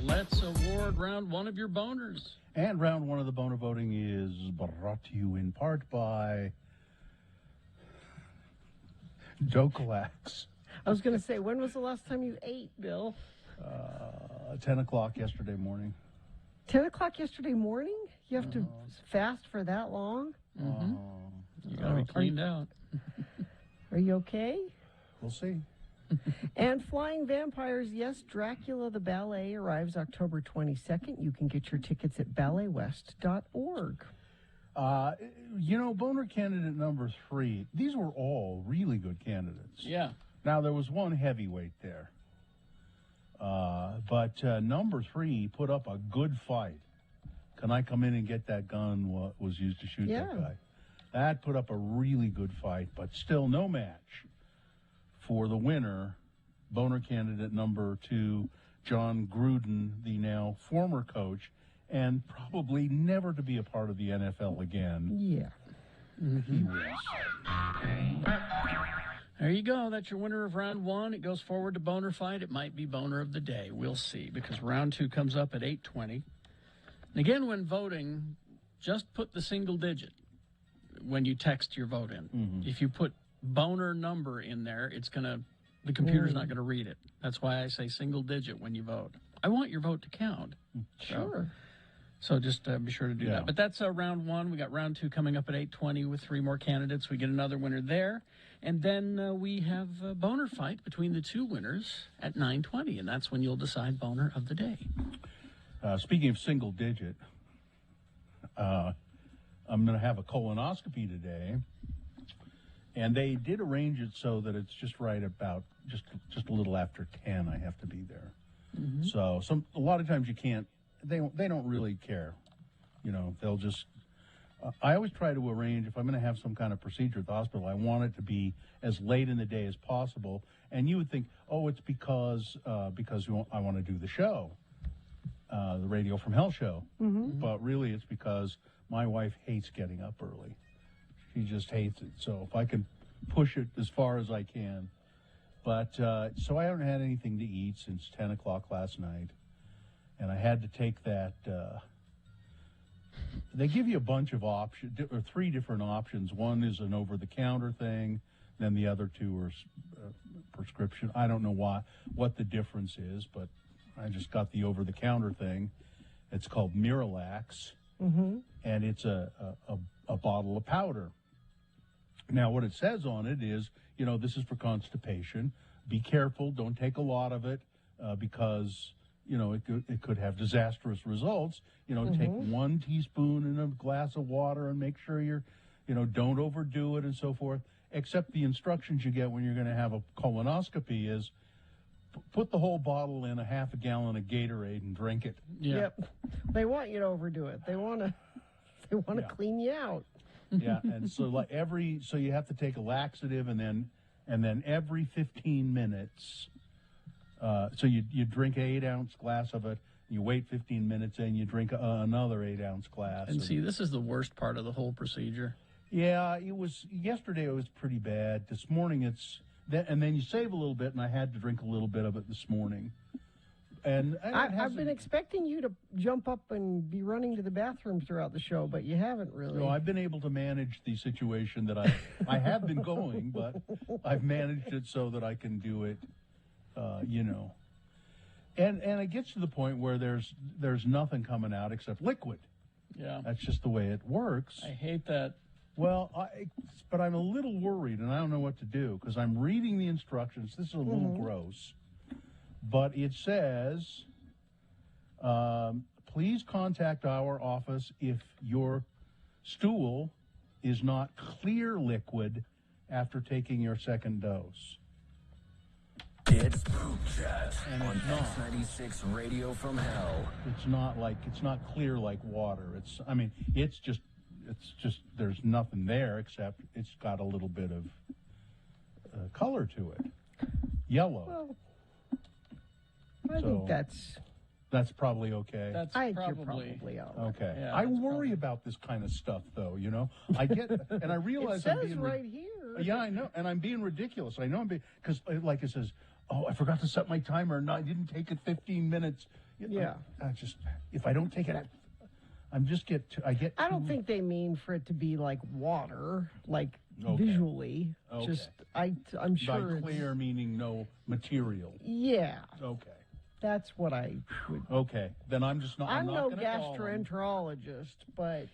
Let's award round one of your boners. And round one of the boner voting is brought to you in part by Joe Kalax. I was going to say, when was the last time you ate, Bill? 10 o'clock yesterday morning. 10 o'clock yesterday morning? You have to fast for that long? Mm-hmm. You got to be cleaned out. Are you okay? We'll see. And Flying Vampires, yes, Dracula the Ballet arrives October 22nd. You can get your tickets at balletwest.org. Boner candidate number 3, these were all really good candidates. Yeah. Now, there was one heavyweight there. But number 3 put up a good fight. Can I come in and get that gun? What was used to shoot that guy? That put up a really good fight, but still no match for the winner, boner candidate number 2, John Gruden, the now former coach, and probably never to be a part of the NFL again. Yeah. He was. There you go. That's your winner of round 1. It goes forward to boner fight. It might be boner of the day. We'll see, because round 2 comes up at 8:20. And again, when voting, just put the single digit when you text your vote in. Mm-hmm. If you put boner number in there, the computer's not going to read it. That's why I say single digit when you vote. I want your vote to count. Sure. So just be sure to do that. But that's round 1. We got round 2 coming up at 8:20 with 3 more candidates. We get another winner there. And then we have a boner fight between the 2 winners at 9:20. And that's when you'll decide boner of the day. Speaking of single digit, I'm going to have a colonoscopy today. And they did arrange it so that it's just right about just a little after 10. I have to be there. Mm-hmm. So a lot of times you can't. They don't really care. They'll just. I always try to arrange if I'm going to have some kind of procedure at the hospital. I want it to be as late in the day as possible. And you would think, oh, it's because I want to do the show, the Radio from Hell show. Mm-hmm. But really, it's because my wife hates getting up early. She just hates it. So if I can push it as far as I can. But so I haven't had anything to eat since 10 o'clock last night. And I had to take that. They give you a bunch of options, or 3 different options. One is an over-the-counter thing. Then the other 2 are prescription. I don't know what the difference is, but I just got the over-the-counter thing. It's called Miralax. Mm-hmm. And it's a bottle of powder. Now, what it says on it is, this is for constipation. Be careful. Don't take a lot of it because, it could have disastrous results. Take 1 teaspoon in a glass of water and make sure don't overdo it and so forth. Except the instructions you get when you're going to have a colonoscopy is put the whole bottle in a half a gallon of Gatorade and drink it. Yeah. Yep. They want you to overdo it. They want to clean you out. Yeah, and so so you have to take a laxative and then every 15 minutes. So you drink an 8-ounce glass of it. You wait 15 minutes and you drink another 8-ounce glass. And see, this is the worst part of the whole procedure. Yeah, yesterday it was pretty bad. This morning and then you save a little bit, and I had to drink a little bit of it this morning. And I've been expecting you to jump up and be running to the bathroom throughout the show, but you haven't really. No, I've been able to manage the situation that I have been going, but I've managed it so that I can do it, And it gets to the point where there's nothing coming out except liquid. Yeah. That's just the way it works. I hate that. Well, but I'm a little worried, and I don't know what to do, because I'm reading the instructions. This is a little gross. But it says, please contact our office if your stool is not clear liquid after taking your second dose. It's Poop Chat on X96 Radio from Hell. It's not clear like water. It's just there's nothing there except it's got a little bit of color to it, yellow. Well, I think that's probably okay. I think you're probably out. Okay. Yeah, I worry about this kind of stuff, though. I get and I realize it I'm says being right here. Yeah, I know, and I'm being ridiculous. I know I'm being because like it says. Oh, I forgot to set my timer. No, I didn't take it 15 minutes. Yeah. I just if I don't take it, I don't think they mean for it to be like water, like visually. Okay. Just I'm sure. By clear meaning no material. Yeah. Okay. That's what I would. Okay, then I'm just not. I'm not no gonna call him. gastroenterologist, but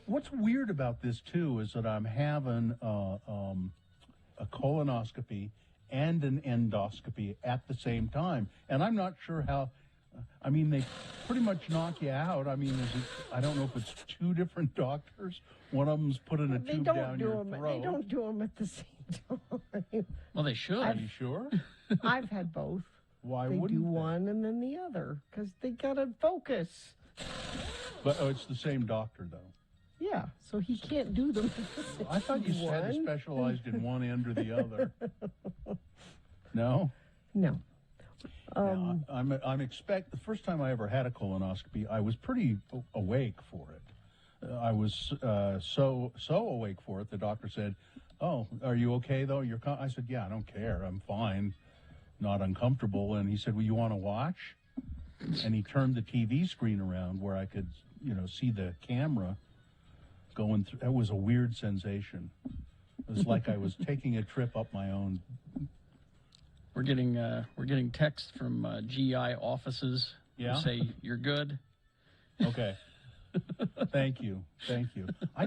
what's weird about this too is that I'm having a colonoscopy and an endoscopy at the same time, and I'm not sure how. I mean, they pretty much knock you out. I mean, I don't know if it's two different doctors. One of them's putting a tube down your throat. They don't do them at the same time. Well, they should. Are you sure? I've had both. Why they wouldn't do one and then the other because they gotta focus. But it's the same doctor though. Yeah, so he can't do them. I thought you said he specialized in one end or the other. No. No. I'm expect the first time I ever had a colonoscopy, I was pretty awake for it. I was so awake for it. The doctor said, "Oh, are you okay though?" I said, "Yeah, I don't care. I'm fine, not uncomfortable." And he said, "Well, you want to watch?" And he turned the TV screen around where I could, see the camera going through. That was a weird sensation. It was like I was taking a trip up my own. We're getting texts from GI offices who say you're good. Okay. Thank you. I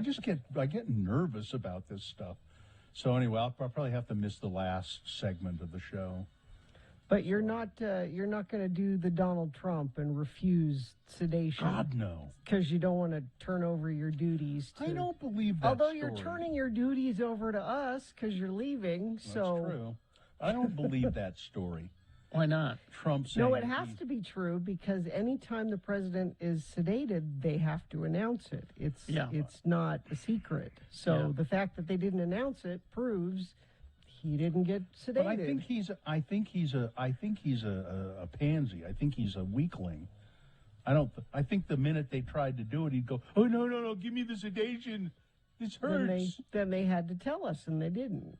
get nervous about this stuff. So anyway, I'll probably have to miss the last segment of the show. But you're not going to do the Donald Trump and refuse sedation. God no. Because you don't want to turn over your duties. I don't believe that. Although you're turning your duties over to us because you're leaving. That's true. I don't believe that story. Why not? Trump saying No, it has to be true because anytime the president is sedated, they have to announce it. It's not a secret. So the fact that they didn't announce it proves he didn't get sedated. But I think he's a pansy. I think he's a weakling. I think the minute they tried to do it, he'd go, "Oh no, give me the sedation. This hurts." Then they had to tell us, and they didn't.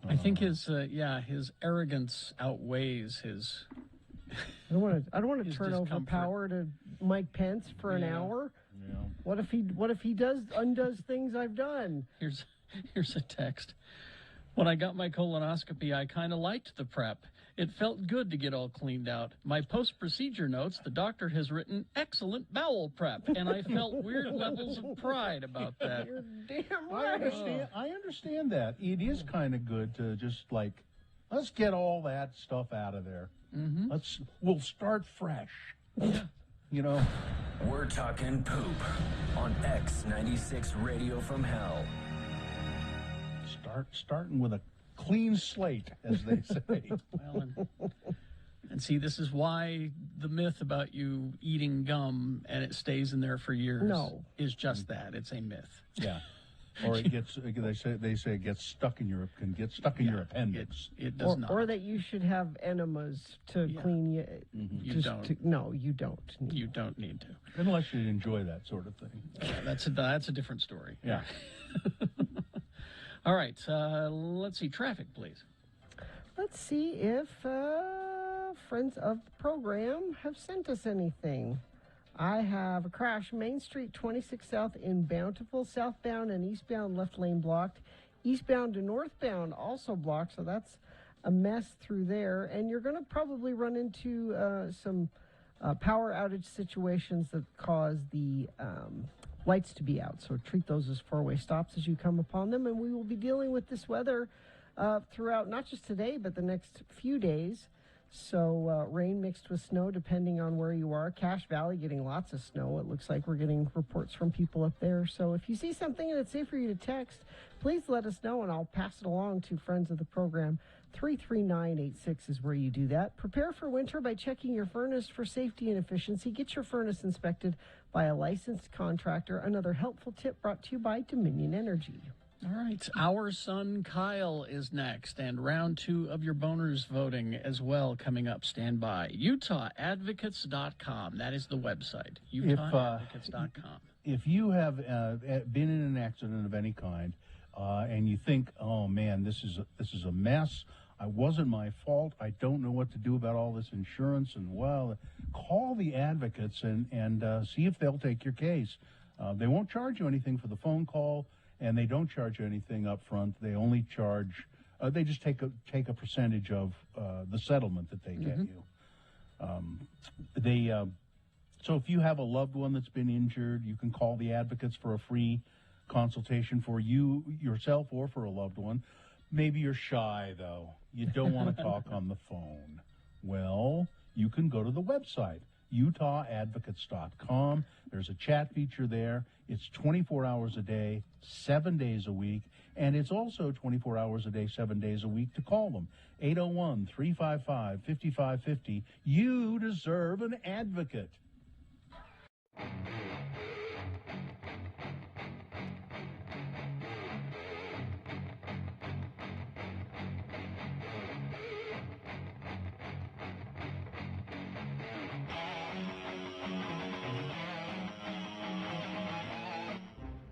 I think his arrogance outweighs his. I don't want to turn over power to Mike Pence for an hour. Yeah. What if he undoes things I've done? Here's a text. When I got my colonoscopy, I kind of liked the prep. It felt good to get all cleaned out. My post-procedure notes, the doctor has written excellent bowel prep, and I felt weird levels of pride about that. You're damn right. I understand that. It is kind of good to just let's get all that stuff out of there. Mm-hmm. We'll start fresh. We're talking poop on X96 Radio from Hell. Starting with a clean slate, as they say. Well, and see, this is why the myth about you eating gum and it stays in there for years is just that. It's a myth. Yeah. Or it gets. They say it gets stuck in your appendix. It does not. Or that you should have enemas to clean you. Mm-hmm. You don't. No, you don't. You don't need to. Unless you enjoy that sort of thing. Yeah, that's a different story. Yeah. All right. Let's see. Traffic, please. Let's see if friends of the program have sent us anything. I have a crash, Main Street 26 South in Bountiful, southbound and eastbound left lane blocked. Eastbound to northbound also blocked, so that's a mess through there. And you're going to probably run into some power outage situations that cause the lights to be out. So treat those as four-way stops as you come upon them. And we will be dealing with this weather throughout not just today, but the next few days. So rain mixed with snow, depending on where you are. Cache Valley getting lots of snow. It looks like we're getting reports from people up there. So if you see something and it's safe for you to text, please let us know, and I'll pass it along to friends of the program. 33986 is where you do that. Prepare for winter by checking your furnace for safety and efficiency. Get your furnace inspected by a licensed contractor. Another helpful tip brought to you by Dominion Energy. All right. Our son Kyle is next, and round 2 of your boners voting as well coming up. Stand by. UtahAdvocates.com. That is the website. UtahAdvocates.com. If you have been in an accident of any kind, and you think, "Oh man, this is a mess. It wasn't my fault. I don't know what to do about all this insurance," and call the advocates and see if they'll take your case. They won't charge you anything for the phone call. And they don't charge you anything up front. They only charge, they just take a percentage of the settlement that they get you. So if you have a loved one that's been injured, you can call the advocates for a free consultation for you, yourself, or for a loved one. Maybe you're shy, though. You don't want to talk on the phone. Well, you can go to the website, utawadvocates.com. There's a chat feature there. It's 24 hours a day, 7 days a week, and it's also 24 hours a day, 7 days a week to call them. 801-355-5550. You deserve an advocate.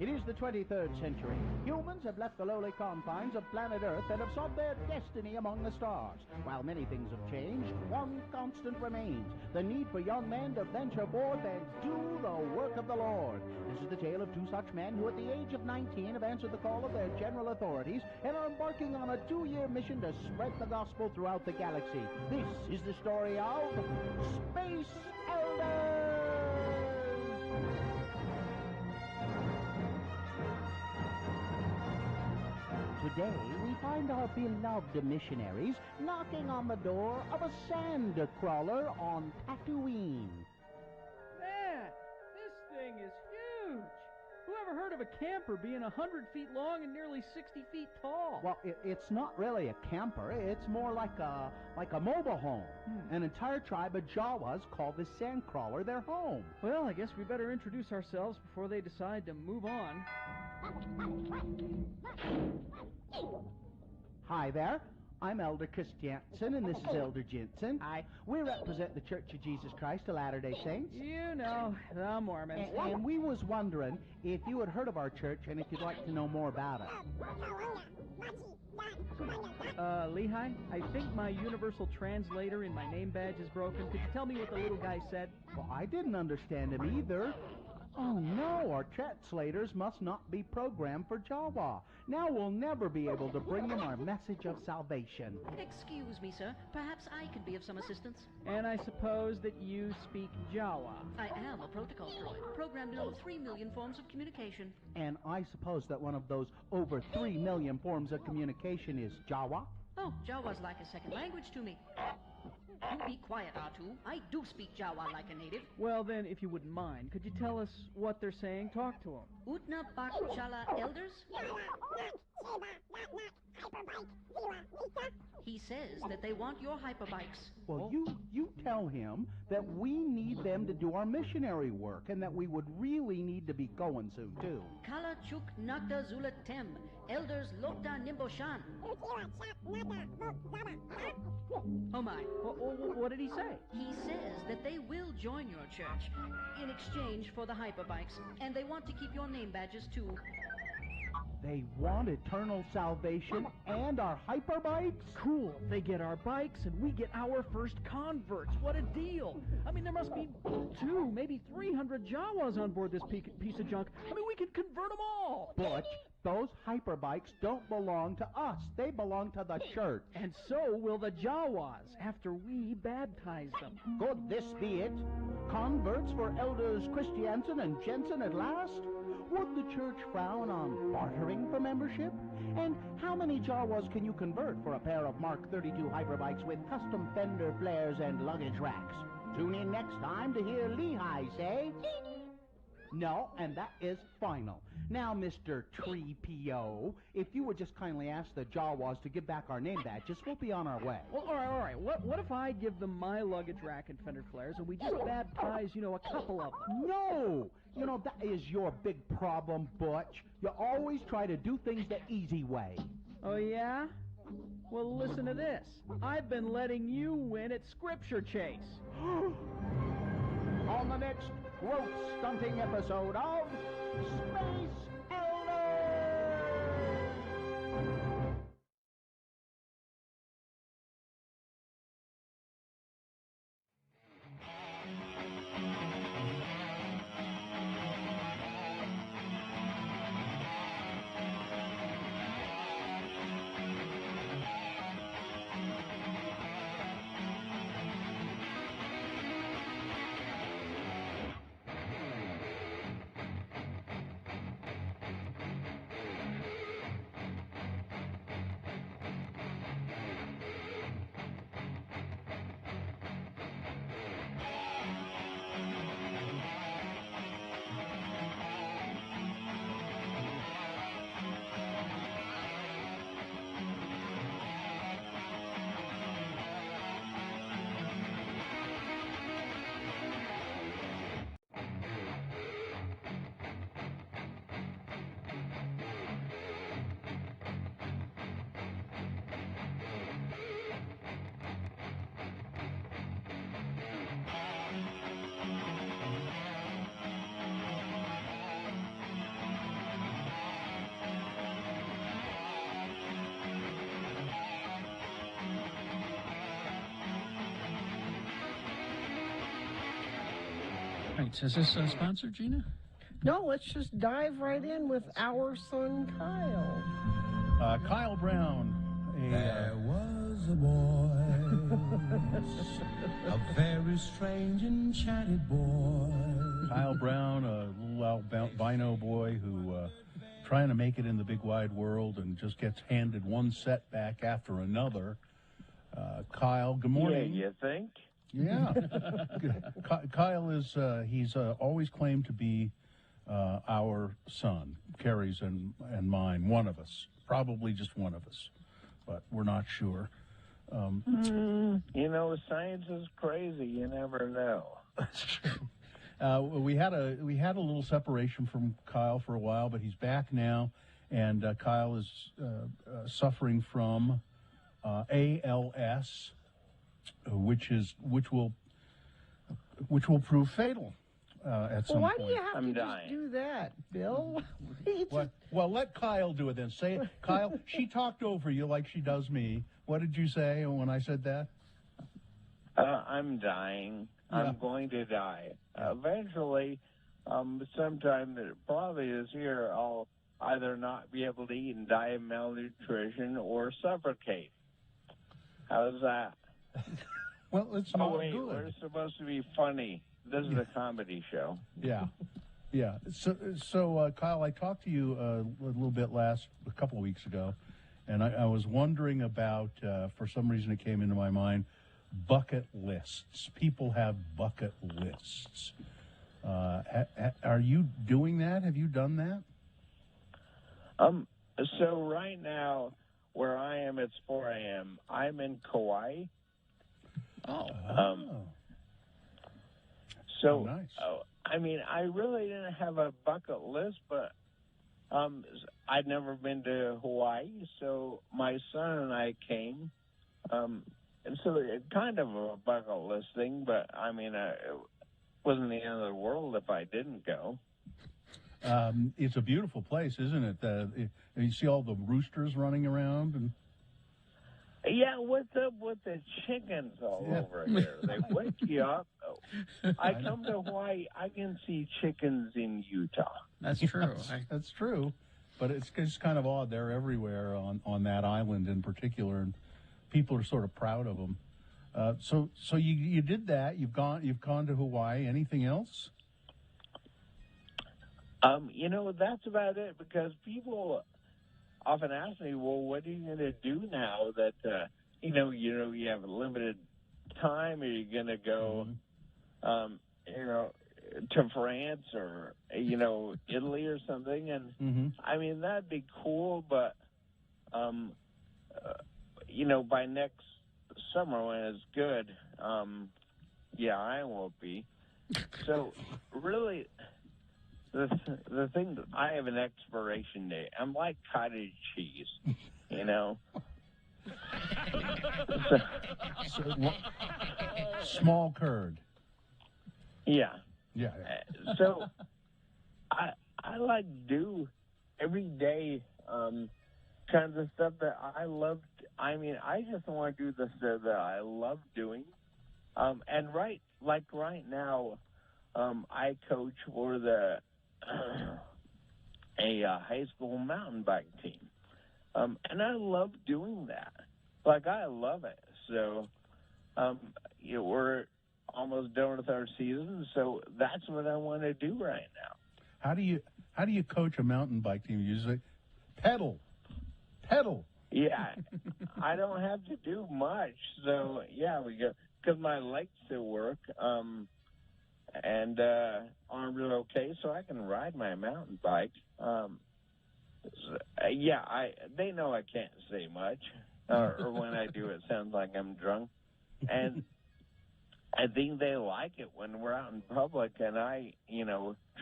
It is the 23rd century. Humans have left the lowly confines of planet Earth and have sought their destiny among the stars. While many things have changed, one constant remains: the need for young men to venture forth and do the work of the Lord. This is the tale of two such men who at the age of 19 have answered the call of their general authorities and are embarking on a 2-year mission to spread the gospel throughout the galaxy. This is the story of Space Elders! Today, we find our beloved missionaries knocking on the door of a sand crawler on Tatooine. Man, this thing is huge. Who ever heard of a camper being 100 feet long and nearly 60 feet tall? Well, it's not really a camper. It's more like a mobile home. An entire tribe of Jawas call this sand crawler their home. Well, I guess we better introduce ourselves before they decide to move on. Hi there. I'm Elder Chris Jansen, and this is Elder Jensen. We represent the Church of Jesus Christ of Latter-day Saints. You know, the Mormons. And we was wondering if you had heard of our church and if you'd like to know more about it. Lehigh, I think my universal translator in my name badge is broken. Could you tell me what the little guy said? Well, I didn't understand him either. Oh, no, our translators must not be programmed for Jawa. Now we'll never be able to bring them our message of salvation. Excuse me, sir. Perhaps I could be of some assistance. And I suppose that you speak Jawa. I am a protocol droid, programmed in over 3 million forms of communication. And I suppose that one of those over 3 million forms of communication is Jawa? Oh, Jawa's like a second language to me. You be quiet, R2. I do speak Jawa like a native. Well, then, if you wouldn't mind, could you tell us what they're saying? Talk to them. Utna Bak Chala Elders? He says that they want your hyperbikes. Well, you tell him that we need them to do our missionary work and that we would really need to be going soon, too. Kala Chuk Nakta Zula Tem, Elders Lokta Nimboshan. Oh my. What did he say? He says that they will join your church in exchange for the hyperbikes, and they want to keep your name badges too. They want eternal salvation and our hyperbikes? Cool. They get our bikes and we get our first converts. What a deal. I mean, there must be 200, maybe 300 Jawas on board this piece of junk. I mean, we could convert them all. Butch, those hyperbikes don't belong to us. They belong to the church. And so will the Jawas after we baptize them. Could this be it? Converts for Elders Christiansen and Jensen at last? Would the church frown on bartering for membership? And how many Jawas can you convert for a pair of Mark 32 hyperbikes with custom fender flares and luggage racks? Tune in next time to hear Lehigh say... No, and that is final. Now, Mr. Tree-P.O., if you would just kindly ask the Jawas to give back our name badges, we'll be on our way. Well, all right. What if I give them my luggage rack and fender flares and we just baptize, a couple of them? No! That is your big problem, Butch. You always try to do things the easy way. Oh, yeah? Well, listen to this. I've been letting you win at Scripture Chase. On the next growth stunting episode of Space Right, is this sponsored, Gina? No, let's just dive right in with our son Kyle. Kyle Brown. There was a boy, a very strange enchanted boy. Kyle Brown, a little albino boy who trying to make it in the big wide world and just gets handed one setback after another. Kyle, good morning. Yeah, you think? Yeah. Kyle is, he's always claimed to be our son, Carrie's and mine, one of us, probably just one of us, but we're not sure. You know, science is crazy. You never know. That's true. We had a little separation from Kyle for a while, but he's back now, and Kyle is suffering from ALS, which will prove fatal at some Why point. do you have to just do that, Bill? Well, let Kyle do it then. Say it. Kyle, she talked over you like she does me. What did you say when I said that? I'm dying. Yeah. I'm going to die. Eventually, sometime that probably this year, I'll either not be able to eat and die of malnutrition or suffocate. How's that? Well, it's not wait, good. we're supposed to be funny. This is a comedy show. Yeah. Yeah. So Kyle, I talked to you a little bit a couple of weeks ago, and I was wondering about, for some reason it came into my mind, bucket lists. People have bucket lists. Are you doing that? Have you done that? So right now, where I am, it's 4 a.m. I'm in Kauai. So, nice. I mean, I really didn't have a bucket list, but I'd never been to Hawaii, so my son and I came. And so it kind of a bucket list thing, but I mean, it wasn't the end of the world if I didn't go. It's a beautiful place, isn't it? You see all the roosters running around and. Yeah, what's up with the chickens all over here? They wake you up. I come to Hawaii, I can see chickens in Utah. That's true. That's true, but it's kind of odd. They're everywhere on that island in particular, and people are sort of proud of them. So you did that. You've gone to Hawaii. Anything else? You know, that's about it, because people often ask me, well, what are you going to do now that, you have a limited time? Are you going to go, to France or, Italy or something? And, I mean, that'd be cool, but, by next summer when it's good, I won't be. So, really, the thing, I have an expiration date. I'm like cottage cheese, Small curd. Yeah. Yeah. So I like do every day kinds of stuff that I love. I mean, I just want to do the stuff that I love doing. And right now, I coach for a high school mountain bike team. And I love doing that. I love it. So, we're almost done with our season, so that's what I want to do right now. How do you coach a mountain bike team? You say, pedal. Yeah, I don't have to do much. So, we go, because my legs still work. And arms are okay, so I can ride my mountain bike. They know I can't say much, or when I do, it sounds like I'm drunk. And I think they like it when we're out in public and I,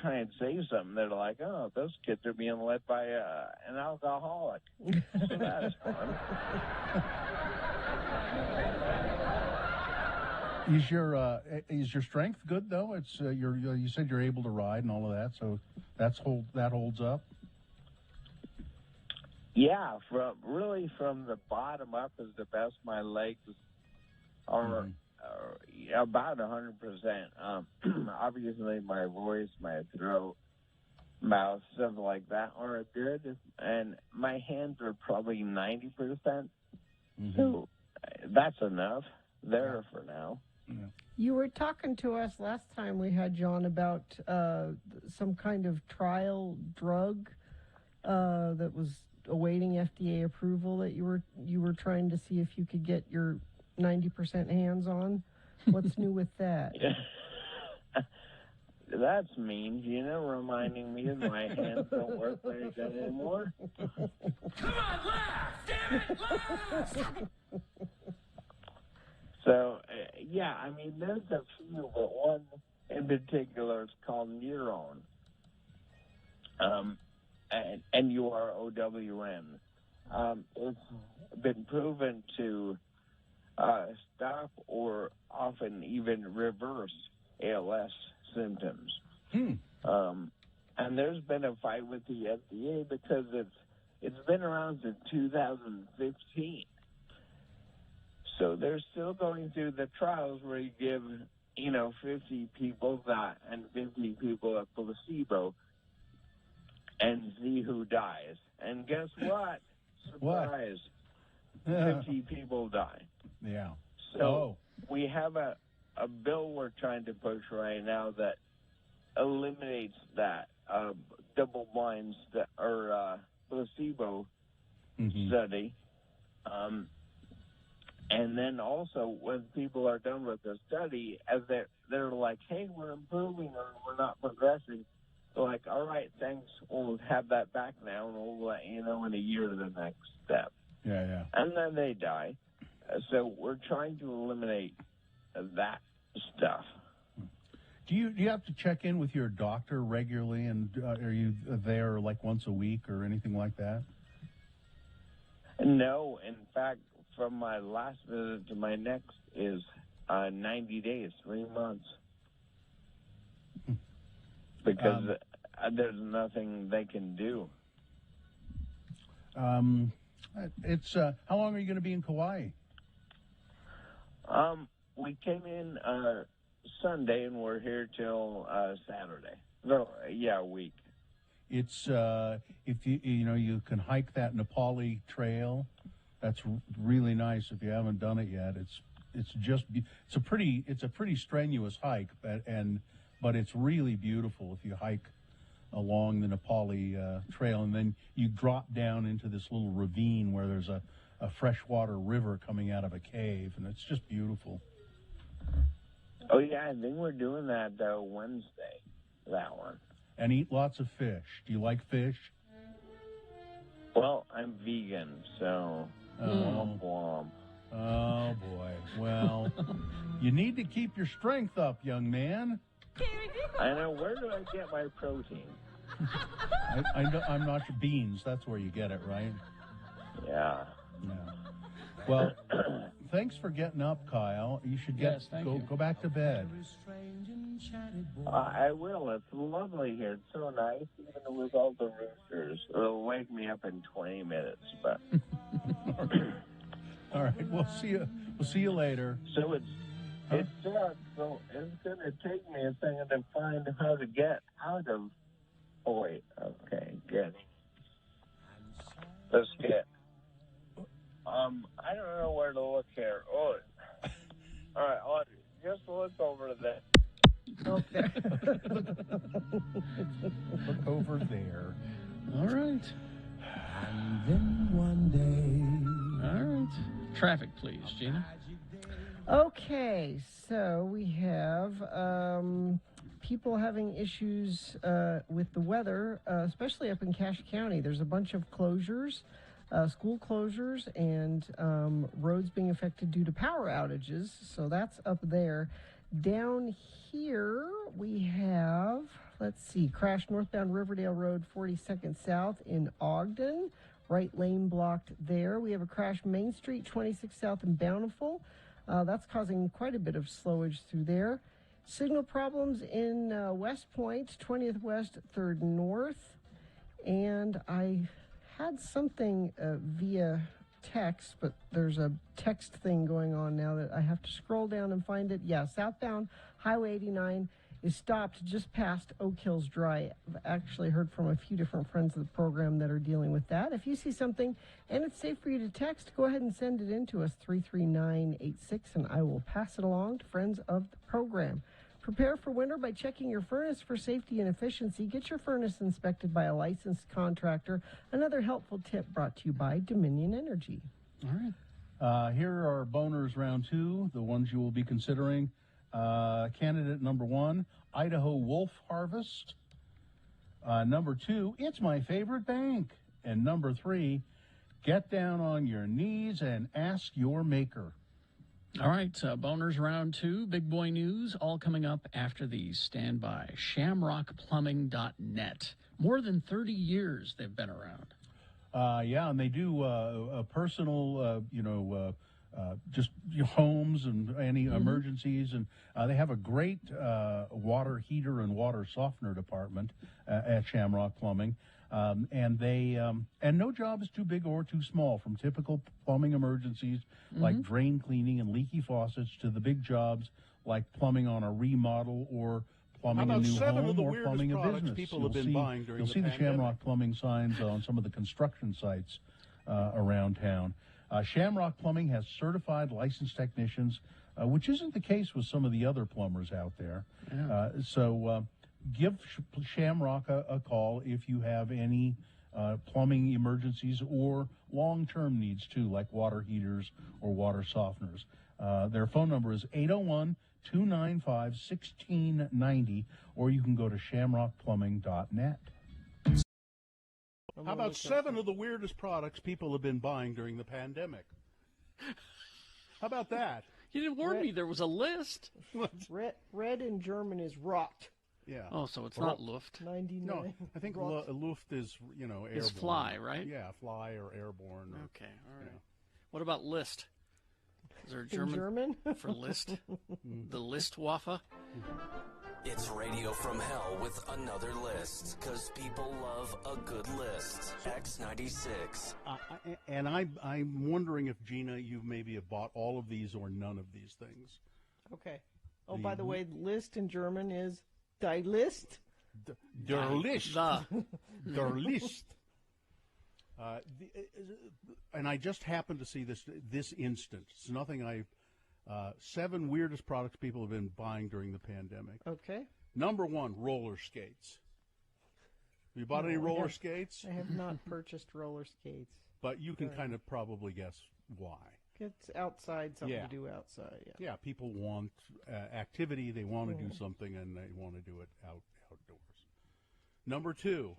try and say something. They're like, oh, those kids are being led by an alcoholic. So that's fun. Is your strength good though? It's you said you're able to ride and all of that, so that holds up. Yeah, from the bottom up is the best. My legs are about 100%. Obviously, my voice, my throat, mouth, stuff like that are good, and my hands are probably 90%. So that's enough there for now. You were talking to us last time we had you on about some kind of trial drug that was awaiting FDA approval that you were trying to see if you could get your 90% hands on. What's new with that? That's mean, reminding me that my hands don't work very good anymore. Come on, laugh! Damn it, laugh! So, yeah, I mean, there's a few, but one in particular is called Neuron. N-U-R-O-W-N. It's been proven to stop or often even reverse ALS symptoms. And there's been a fight with the FDA because it's been around since 2015. So they're still going through the trials where you give, 50 people that and 50 people a placebo and see who dies. And guess what? Surprise. 50 people die. Yeah. So we have a bill we're trying to push right now that eliminates that double-blind placebo study. And then also, when people are done with the study, as they're like, hey, we're improving or we're not progressing, they're like, all right, thanks, we'll have that back now, and we'll let you know in a year the next step. Yeah. And then they die. So we're trying to eliminate that stuff. Do you have to check in with your doctor regularly, and are you there like once a week or anything like that? No, in fact, from my last visit to my next is 90 days, 3 months. Because there's nothing they can do. It's how long are you going to be in Kauai? We came in Sunday and we're here till Saturday. No, a week. It's if you can hike that Nepali trail. That's really nice. If you haven't done it yet, it's a pretty strenuous hike, but it's really beautiful if you hike along the Nepali trail, and then you drop down into this little ravine where there's a freshwater river coming out of a cave, and it's just beautiful. Oh yeah, I think we're doing that Wednesday. That one. And eat lots of fish. Do you like fish? Well, I'm vegan, so. Oh boy. Well, you need to keep your strength up, young man. I know. Where do I get my protein? I'm not sure. Beans. That's where you get it, right? Yeah. Well, thanks for getting up, Kyle. You should go back to bed. I will. It's lovely here. It's so nice, even with all the roosters. It'll wake me up in 20 minutes, but. All right. We'll see you later. So it's dark, so it's going to take me a second to find how to get out of. Oh wait. Okay. Good. Let's get. I don't know where to look here. Oh. All right. Just look over there. Okay. Look over there. All right. And then one day. All right. Traffic, please, Gina. Okay, so we have people having issues with the weather, especially up in Cache County. There's a bunch of closures, school closures, and roads being affected due to power outages. So that's up there. Down here, we have, let's see, crash northbound Riverdale Road 42nd South in Ogden. Right lane blocked there. We have a crash Main Street 26 South in Bountiful. That's causing quite a bit of slowage through there. Signal problems in West Point, 20th West, 3rd North. And I had something via text, but there's a text thing going on now that I have to scroll down and find it. Yeah, southbound Highway 89 is stopped just past Oak Hills Dry. I've actually heard from a few different friends of the program that are dealing with that. If you see something and it's safe for you to text, go ahead and send it in to us, 33986, and I will pass it along to friends of the program. Prepare for winter by checking your furnace for safety and efficiency. Get your furnace inspected by a licensed contractor. Another helpful tip brought to you by Dominion Energy. All right. Here are boners round 2, the ones you will be considering. Candidate number 1, Idaho Wolf Harvest. Number 2, it's my favorite bank. And number 3, get down on your knees and ask your maker. All right, boners round 2, big boy news, all coming up after these. Stand by. ShamrockPlumbing.net. More than 30 years they've been around. Yeah, and they do personal, just homes and any emergencies. And they have a great water heater and water softener department at Shamrock Plumbing. And no job is too big or too small, from typical plumbing emergencies like drain cleaning and leaky faucets to the big jobs like plumbing on a remodel or plumbing a new home or plumbing a business. People have been buying during You'll see the Shamrock Plumbing signs on some of the construction sites around town. Shamrock Plumbing has certified licensed technicians, which isn't the case with some of the other plumbers out there. Yeah. Give Shamrock a call if you have any plumbing emergencies or long-term needs, too, like water heaters or water softeners. Their phone number is 801-295-1690, or you can go to shamrockplumbing.net. How about 7 of the weirdest products people have been buying during the pandemic? How about that? You didn't warn me there was a list. Red in German is Rot. Yeah. Oh, so it's not Luft. 99. No, I think Luft is, airborne. Is fly, right? Yeah, fly or airborne. Okay, all right. What about List? Is there a In German? for List? The Listwaffe? It's Radio from Hell with another list, because people love a good list. X96. And I'm wondering if, Gina, you maybe have bought all of these or none of these things. Okay. Oh, by the way, list in German is Die List. Der List. Der List. And I just happened to see this instant. It's nothing 7 weirdest products people have been buying during the pandemic. Okay. Number 1, roller skates. Have you bought any roller skates? I have not purchased roller skates. But you can kind of probably guess why. It's outside, something to do outside. Yeah, people want activity, they want to do something, and they want to do it outdoors. Number 2,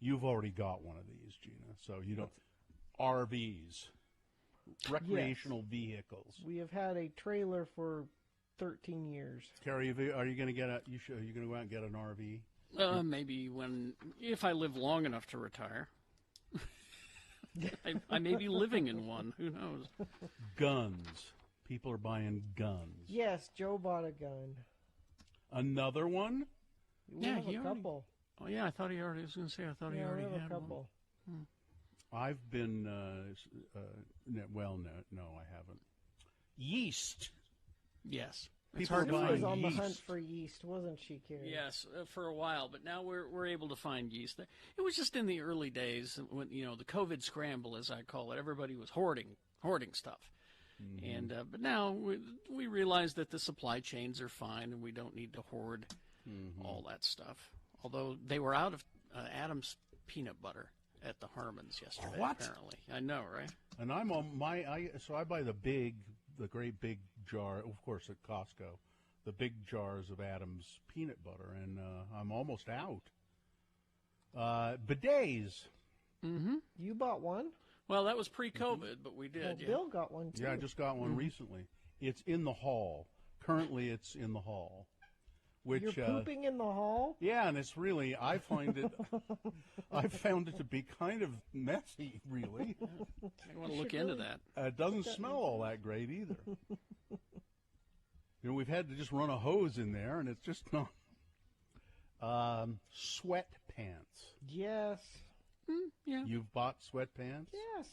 you've already got one of these, Gina, so you don't. RVs, recreational vehicles. We have had a trailer for 13 years. Carrie, are you going to get are you going to go out and get an RV? Maybe if I live long enough to retire. I may be living in one. Who knows? Guns. People are buying guns. Yes, Joe bought a gun. Another one? We have a couple. Oh, yeah, I thought he already was going to say, I thought he already had a couple. One. I've been, no, I haven't. Yeast. Yes. People are buying was on yeast. the hunt for yeast, wasn't she, Carrie? Yes, for a while, but now we're able to find yeast. It was just in the early days when the COVID scramble, as I call it. Everybody was hoarding stuff, and but now we realize that the supply chains are fine, and we don't need to hoard all that stuff. Although they were out of Adam's peanut butter at the Harmons yesterday. What? Apparently, I know, right? And I'm on so I buy the great big jar, of course, at Costco, the big jars of Adam's peanut butter, and I'm almost out. Bidets. Mm-hmm. You bought one? Well, that was pre-COVID, but we did. Well, Bill got one, too. Yeah, I just got one recently. It's in the hall. Currently, it's in the hall. Which, you're pooping in the hall? Yeah, and it's really, I found it to be kind of messy, really. I want to look into that. It doesn't smell all that great either. We've had to just run a hose in there, and it's just not. Sweatpants. Yes. Yeah. You've bought sweatpants? Yes.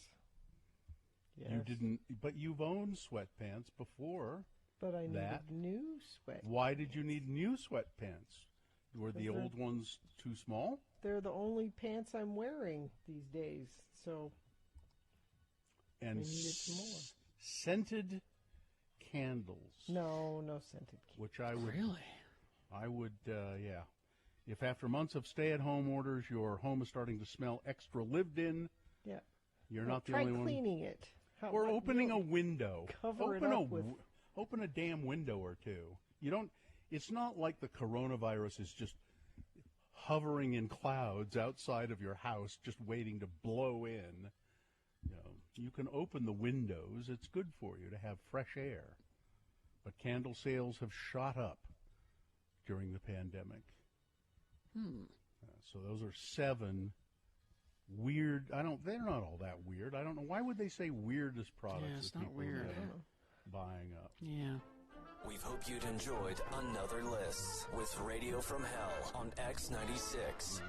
You didn't, but you've owned sweatpants before. But I needed that. new sweatpants. Why did you need new sweatpants? Were the old ones too small? They're the only pants I'm wearing these days, so And I needed some more. scented candles. No scented candles. Which I would Really? I would, yeah. If after months of stay-at-home orders, your home is starting to smell extra lived in, Yeah. you're Well, not the try only one. cleaning it. Or opening a window. Cover it up with. Open a damn window or two. You don't. It's not like the coronavirus is just hovering in clouds outside of your house, just waiting to blow in. You can open the windows. It's good for you to have fresh air. But candle sales have shot up during the pandemic. So those are 7 weird. They're not all that weird. I don't know. Why would they say weirdest products? Yeah, it's that not people are weird. buying up. Yeah. We hope you'd enjoyed another list with Radio from Hell on X96.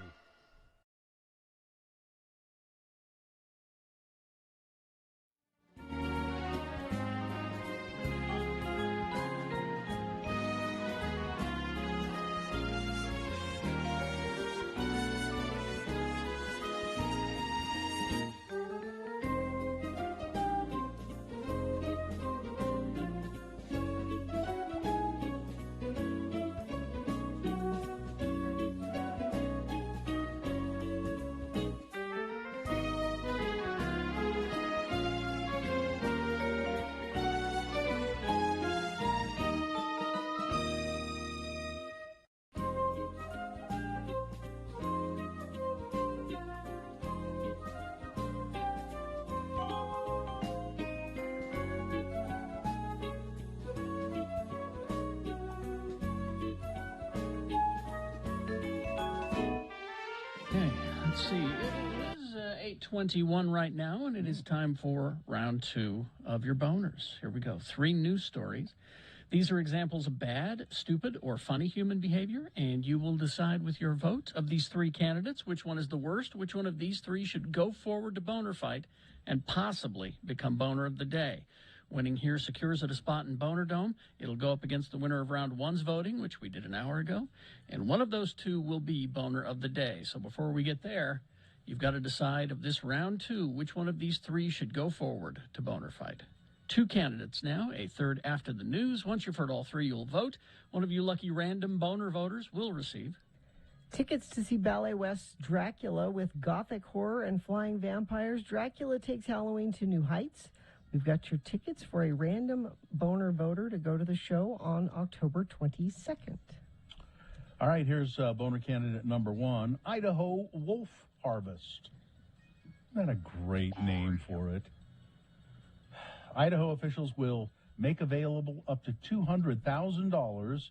Okay, let's see. It is 8:21 right now, and it is time for round 2 of your boners. Here we go. 3 news stories. These are examples of bad, stupid, or funny human behavior, and you will decide with your vote of these 3 candidates which one is the worst, which one of these 3 should go forward to Boner Fight and possibly become Boner of the Day. Winning here secures it a spot in Boner Dome. It'll go up against the winner of round 1's voting, which we did an hour ago, and one of those 2 will be Boner of the Day. So before we get there, you've got to decide of this round 2, which one of these 3 should go forward to Boner Fight. 2 candidates now, a third after the news. Once you've heard all 3, you'll vote. One of you lucky random Boner voters will receive Tickets to see Ballet West's Dracula with gothic horror and flying vampires. Dracula takes Halloween to new heights. We've got your tickets for a random Boner voter to go to the show on October 22nd. All right, here's Boner candidate number 1, Idaho Wolf Harvest. Isn't that a great name for it? Idaho officials will make available up to $200,000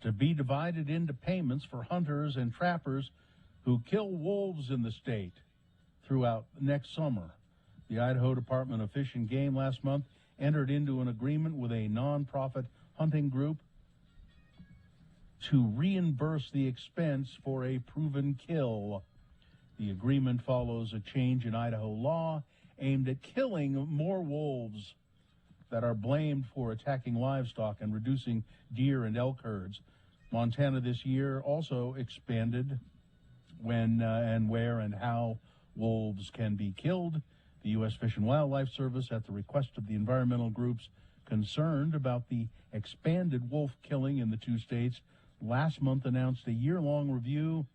to be divided into payments for hunters and trappers who kill wolves in the state throughout next summer. The Idaho Department of Fish and Game last month entered into an agreement with a nonprofit hunting group to reimburse the expense for a proven kill. The agreement follows a change in Idaho law aimed at killing more wolves that are blamed for attacking livestock and reducing deer and elk herds. Montana this year also expanded when and where and how wolves can be killed. The U.S. Fish and Wildlife Service, at the request of the environmental groups concerned about the expanded wolf killing in the 2 states, last month announced a year-long review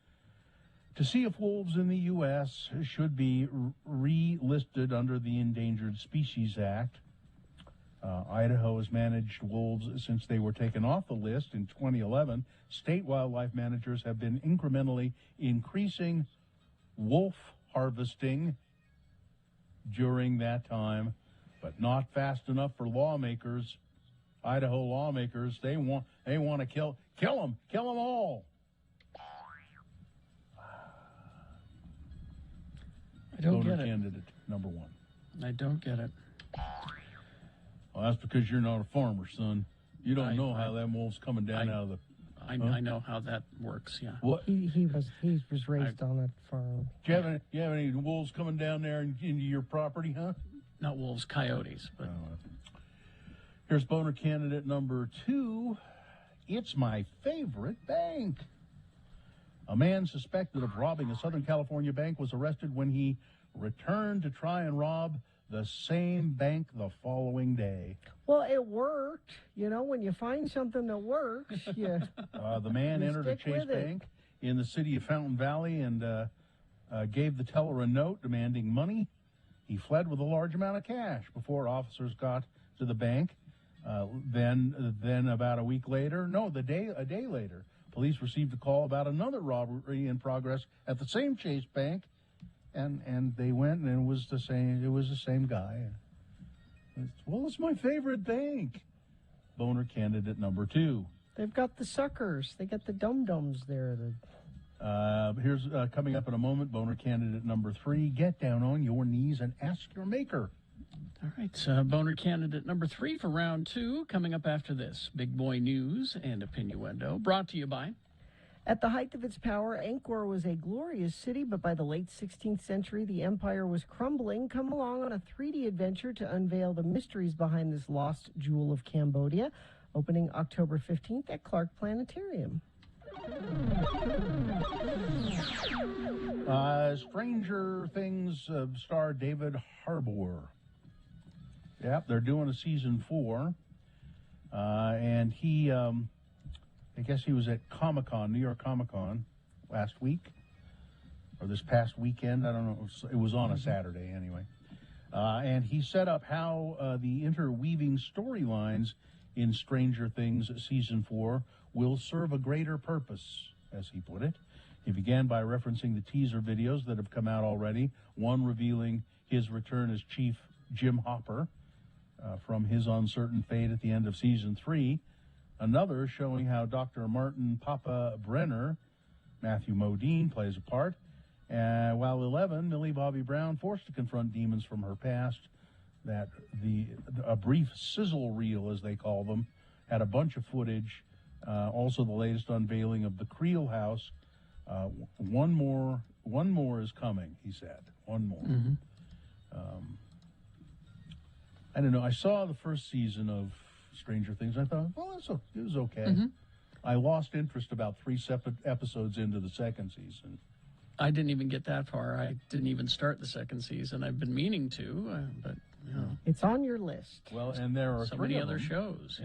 to see if wolves in the U.S. should be relisted under the Endangered Species Act. Idaho has managed wolves since they were taken off the list in 2011. State wildlife managers have been incrementally increasing wolf harvesting during that time, but not fast enough for lawmakers. Idaho lawmakers, they want to kill them all. I don't Voter get it. candidate number 1. I don't get it. Well, that's because you're not a farmer, son. You don't know how that wolf's coming down out of the. I know how that works. Yeah. What? He was raised on that farm. Do you have any wolves coming down there into your property, huh? Not wolves, coyotes. But Here's boner candidate number 2. It's my favorite bank. A man suspected of robbing a Southern California bank was arrested when he returned to try and rob the same bank the following day. Well, it worked. You know, when you find something that works, you. The man you entered a stick Chase with it. Bank in the city of Fountain Valley and gave the teller a note demanding money. He fled with a large amount of cash before officers got to the bank. Then about a week later, a day later, police received a call about another robbery in progress at the same Chase Bank, and they went, and it was the same guy. Well, it's my favorite bank. Boner candidate number 2. They've got the suckers. They got the dum-dums there. Here's coming up in a moment, boner candidate number 3. Get down on your knees and ask your maker. All right, boner candidate number 3 for round 2, coming up after this. Big Boy News and Opinioendo, brought to you by... At the height of its power, Angkor was a glorious city, but by the late 16th century, the empire was crumbling. Come along on a 3D adventure to unveil the mysteries behind this lost jewel of Cambodia, opening October 15th at Clark Planetarium. Stranger Things star David Harbour. Yep, they're doing a season 4. And he, I guess he was at Comic-Con, New York Comic-Con, last week, or this past weekend. I don't know. It was on a Saturday anyway. And he set up how the interweaving storylines in Stranger Things season 4 will serve a greater purpose, as he put it. He began by referencing the teaser videos that have come out already, one revealing his return as Chief Jim Hopper from his uncertain fate at the end of season 3. Another showing how Dr. Martin Papa Brenner, Matthew Modine, plays a part. While 11, Millie Bobby Brown, forced to confront demons from her past, that a brief sizzle reel, as they call them, had a bunch of footage. Also the latest unveiling of the Creel House. One more is coming, he said. One more. Mm-hmm. I don't know. I saw the first season of Stranger Things. I thought, well, it was okay. Mm-hmm. I lost interest about 3 separate episodes into the second season. I didn't even get that far. I didn't even start the second season. I've been meaning to, but, you know. It's on your list. Well, and there are so 3 many of other them. shows,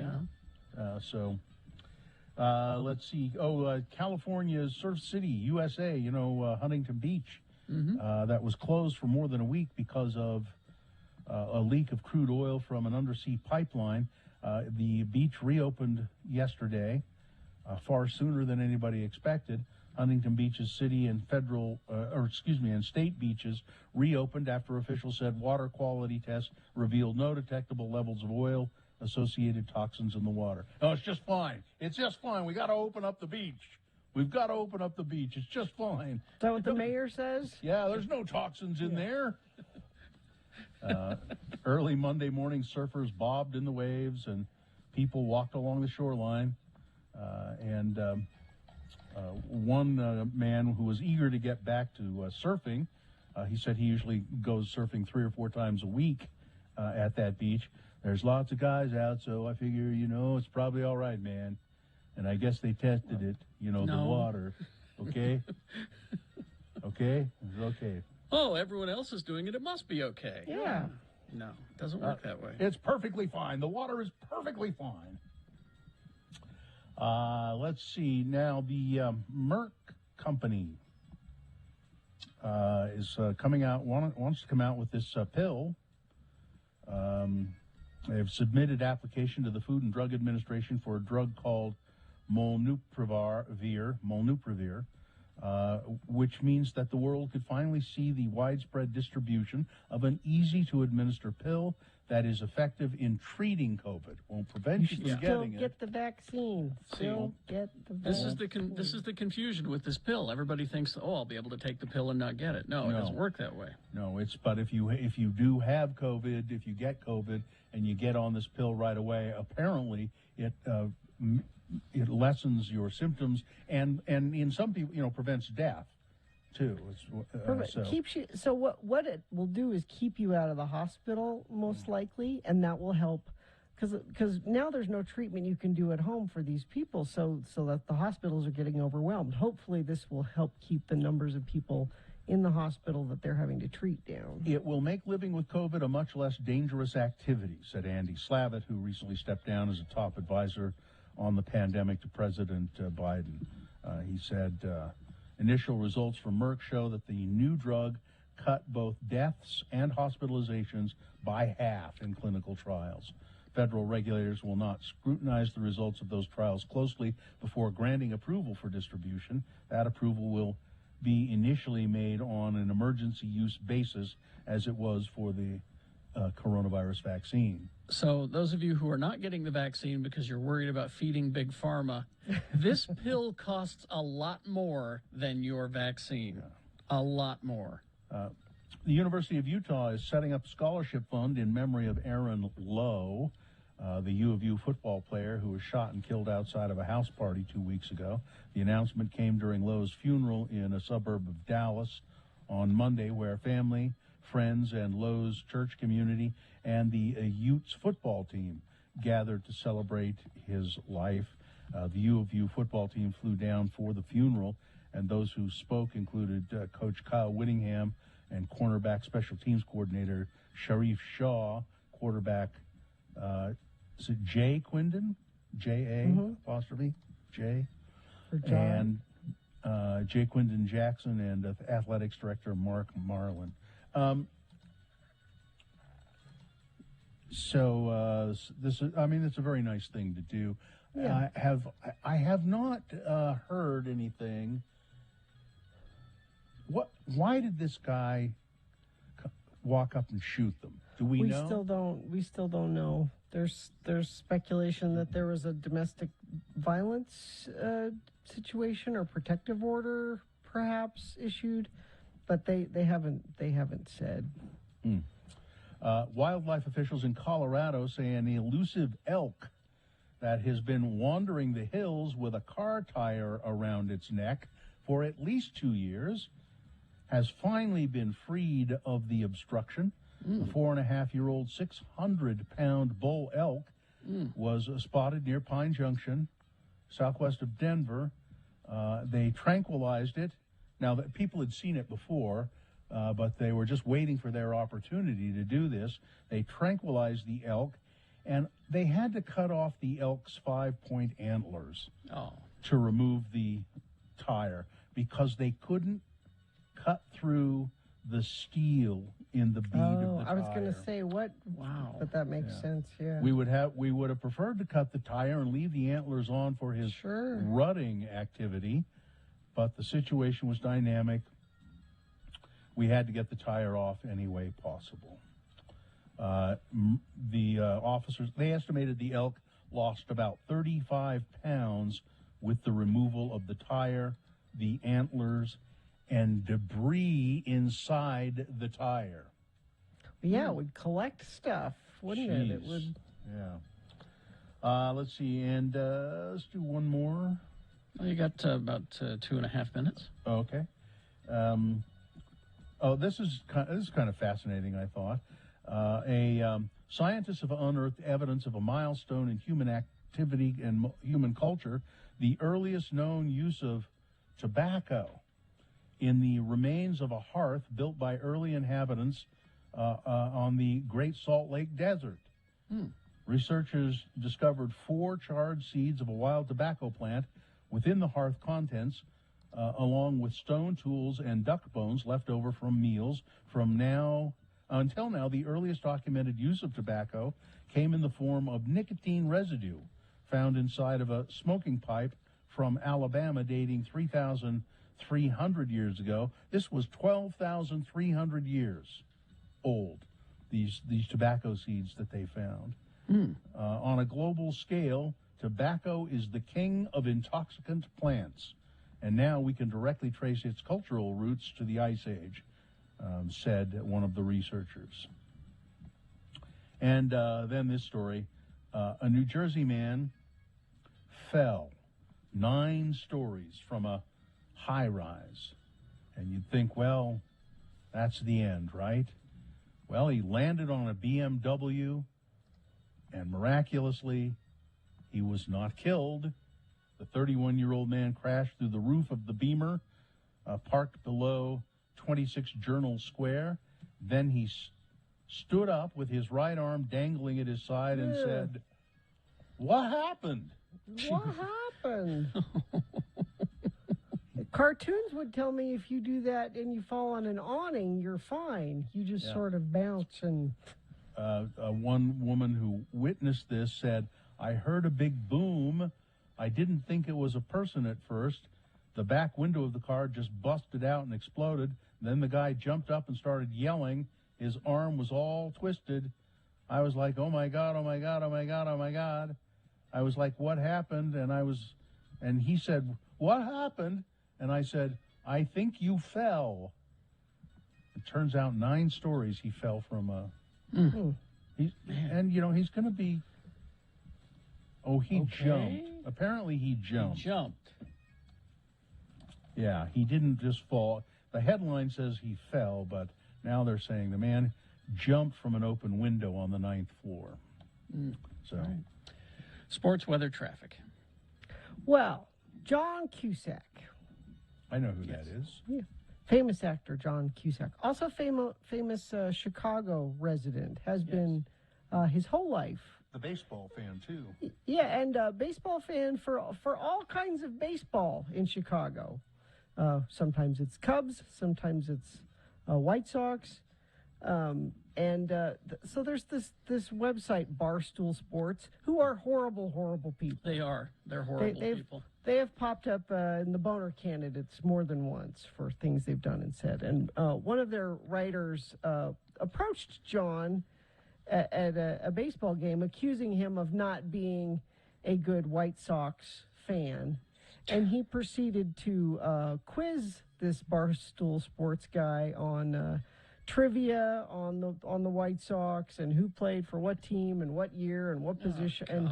Let's see. California's Surf City, USA, Huntington Beach. Mm-hmm. That was closed for more than a week because of a leak of crude oil from an undersea pipeline. The beach reopened yesterday, far sooner than anybody expected. Huntington Beach's city and and state beaches reopened after officials said water quality tests revealed no detectable levels of oil-associated toxins in the water. No, it's just fine. It's just fine. We got to open up the beach. We've got to open up the beach. It's just fine. Is that what the mayor says? Yeah, there's no toxins in there. Early Monday morning, surfers bobbed in the waves and people walked along the shoreline. One man who was eager to get back to surfing, he said he usually goes surfing 3 or 4 times a week at that beach. There's lots of guys out, so I figure, it's probably all right, man. And I guess they tested it, the water. Okay? Okay? It's okay. Oh, everyone else is doing it. It must be okay. Yeah. No, it doesn't work that way. It's perfectly fine. The water is perfectly fine. Let's see. Now, the Merck company is coming out, wants to come out with this pill. They've submitted application to the Food and Drug Administration for a drug called Molnupiravir, which means that the world could finally see the widespread distribution of an easy-to-administer pill that is effective in treating COVID. Won't prevent you from getting it. Get the vaccine. Still get the vaccine. This is the confusion with this pill. Everybody thinks, I'll be able to take the pill and not get it. No, it doesn't work that way. No, but if you do have COVID, if you get COVID and you get on this pill right away, apparently it lessens your symptoms and in some people, prevents death. too. Perfect. So Keeps you. So what it will do is keep you out of the hospital most likely, and that will help. Because now there's no treatment you can do at home for these people, so that the hospitals are getting overwhelmed. Hopefully, this will help keep the numbers of people in the hospital that they're having to treat down. it will make living with COVID a much less dangerous activity, said Andy Slavitt, who recently stepped down as a top advisor on the pandemic to President Biden. He said initial results from Merck show that the new drug cut both deaths and hospitalizations by half in clinical trials. Federal regulators will not scrutinize the results of those trials closely before granting approval for distribution. That approval will be initially made on an emergency use basis, as it was for the coronavirus vaccine. So those of you who are not getting the vaccine because you're worried about feeding Big Pharma, this pill costs a lot more than your vaccine. A lot more. The University of Utah is setting up a scholarship fund in memory of Aaron Lowe, the U of U football player who was shot and killed outside of a house party 2 weeks ago. The announcement came during Lowe's funeral in a suburb of Dallas on Monday, where family, friends, and Lowe's church community and the Utes football team gathered to celebrate his life. The U of U football team flew down for the funeral, and those who spoke included Coach Kyle Whittingham and cornerback special teams coordinator Sharif Shaw, quarterback is it Jay Quindon? J-A apostrophe J. And Jay Quindon Jackson and athletics director Mark Marlin. So this is, I mean, it's a very nice thing to do. Yeah. I have not heard anything. Why did this guy walk up and shoot them? Do we know? We still don't know. There's speculation that there was a domestic violence situation or protective order perhaps issued, but they haven't said. Wildlife officials in Colorado say an elusive elk that has been wandering the hills with a car tire around its neck for at least 2 years has finally been freed of the obstruction. The 4.5-year-old, 600-pound bull elk was spotted near Pine Junction, southwest of Denver. They tranquilized it. Now, that people had seen it before, but they were just waiting for their opportunity to do this. They tranquilized the elk, and they had to cut off the elk's 5-point antlers to remove the tire because they couldn't cut through the steel in the bead of the tire. I was going to say what? Wow. But that makes sense. Yeah. We would have preferred to cut the tire and leave the antlers on for his rutting activity, but the situation was dynamic. We had to get the tire off any way possible. The officers, they estimated the elk lost about 35 pounds with the removal of the tire, the antlers, and debris inside the tire. Yeah, it would collect stuff, wouldn't it? It would. Yeah. Let's see, and let's do one more. You got about 2.5 minutes. Okay. This is kind of fascinating, I thought. Scientists have unearthed evidence of a milestone in human activity and human culture, the earliest known use of tobacco in the remains of a hearth built by early inhabitants on the Great Salt Lake Desert. Researchers discovered 4 charred seeds of a wild tobacco plant within the hearth contents, along with stone tools and duck bones left over from meals. Until now, the earliest documented use of tobacco came in the form of nicotine residue found inside of a smoking pipe from Alabama dating 3,300 years ago. This was 12,300 years old, these tobacco seeds that they found. On a global scale, tobacco is the king of intoxicant plants, and now we can directly trace its cultural roots to the Ice Age, said one of the researchers. And then this story, a New Jersey man fell 9 stories from a high-rise And you'd think, well, that's the end, right? Well, he landed on a BMW, and miraculously, he was not killed. The 31-year-old man crashed through the roof of the Beamer, parked below 26 Journal Square. Then he stood up with his right arm dangling at his side and said, "What happened?" What happened? Cartoons would tell me if you do that and you fall on an awning, you're fine. You just sort of bounce and... One woman who witnessed this said, "I heard a big boom. I didn't think it was a person at first. The back window of the car just busted out and exploded. Then the guy jumped up and started yelling. His arm was all twisted. I was like, oh my God, oh my God, oh my God, oh my God." I was like, "What happened?" And he said, "What happened?" And I said, "I think you fell." It turns out 9 stories he fell from a... And, you know, he's going to be... Oh, he jumped. Apparently he jumped. He jumped. Yeah, he didn't just fall. The headline says he fell, but now they're saying the man jumped from an open window on the 9th floor. So, Sports, weather, traffic. Well, John Cusack. I know who that is. Yeah. Famous actor John Cusack. Also famous Chicago resident. Has been his whole life. The baseball fan, too. Yeah, and baseball fan for all kinds of baseball in Chicago. Sometimes it's Cubs, sometimes it's White Sox. So there's this website, Barstool Sports, who are horrible, horrible people. They are. They're horrible people. They have popped up in the Boner candidates more than once for things they've done and said. And one of their writers approached John at a baseball game, accusing him of not being a good White Sox fan. And he proceeded to quiz this Barstool Sports guy on trivia on the White Sox and who played for what team and what year and what position. And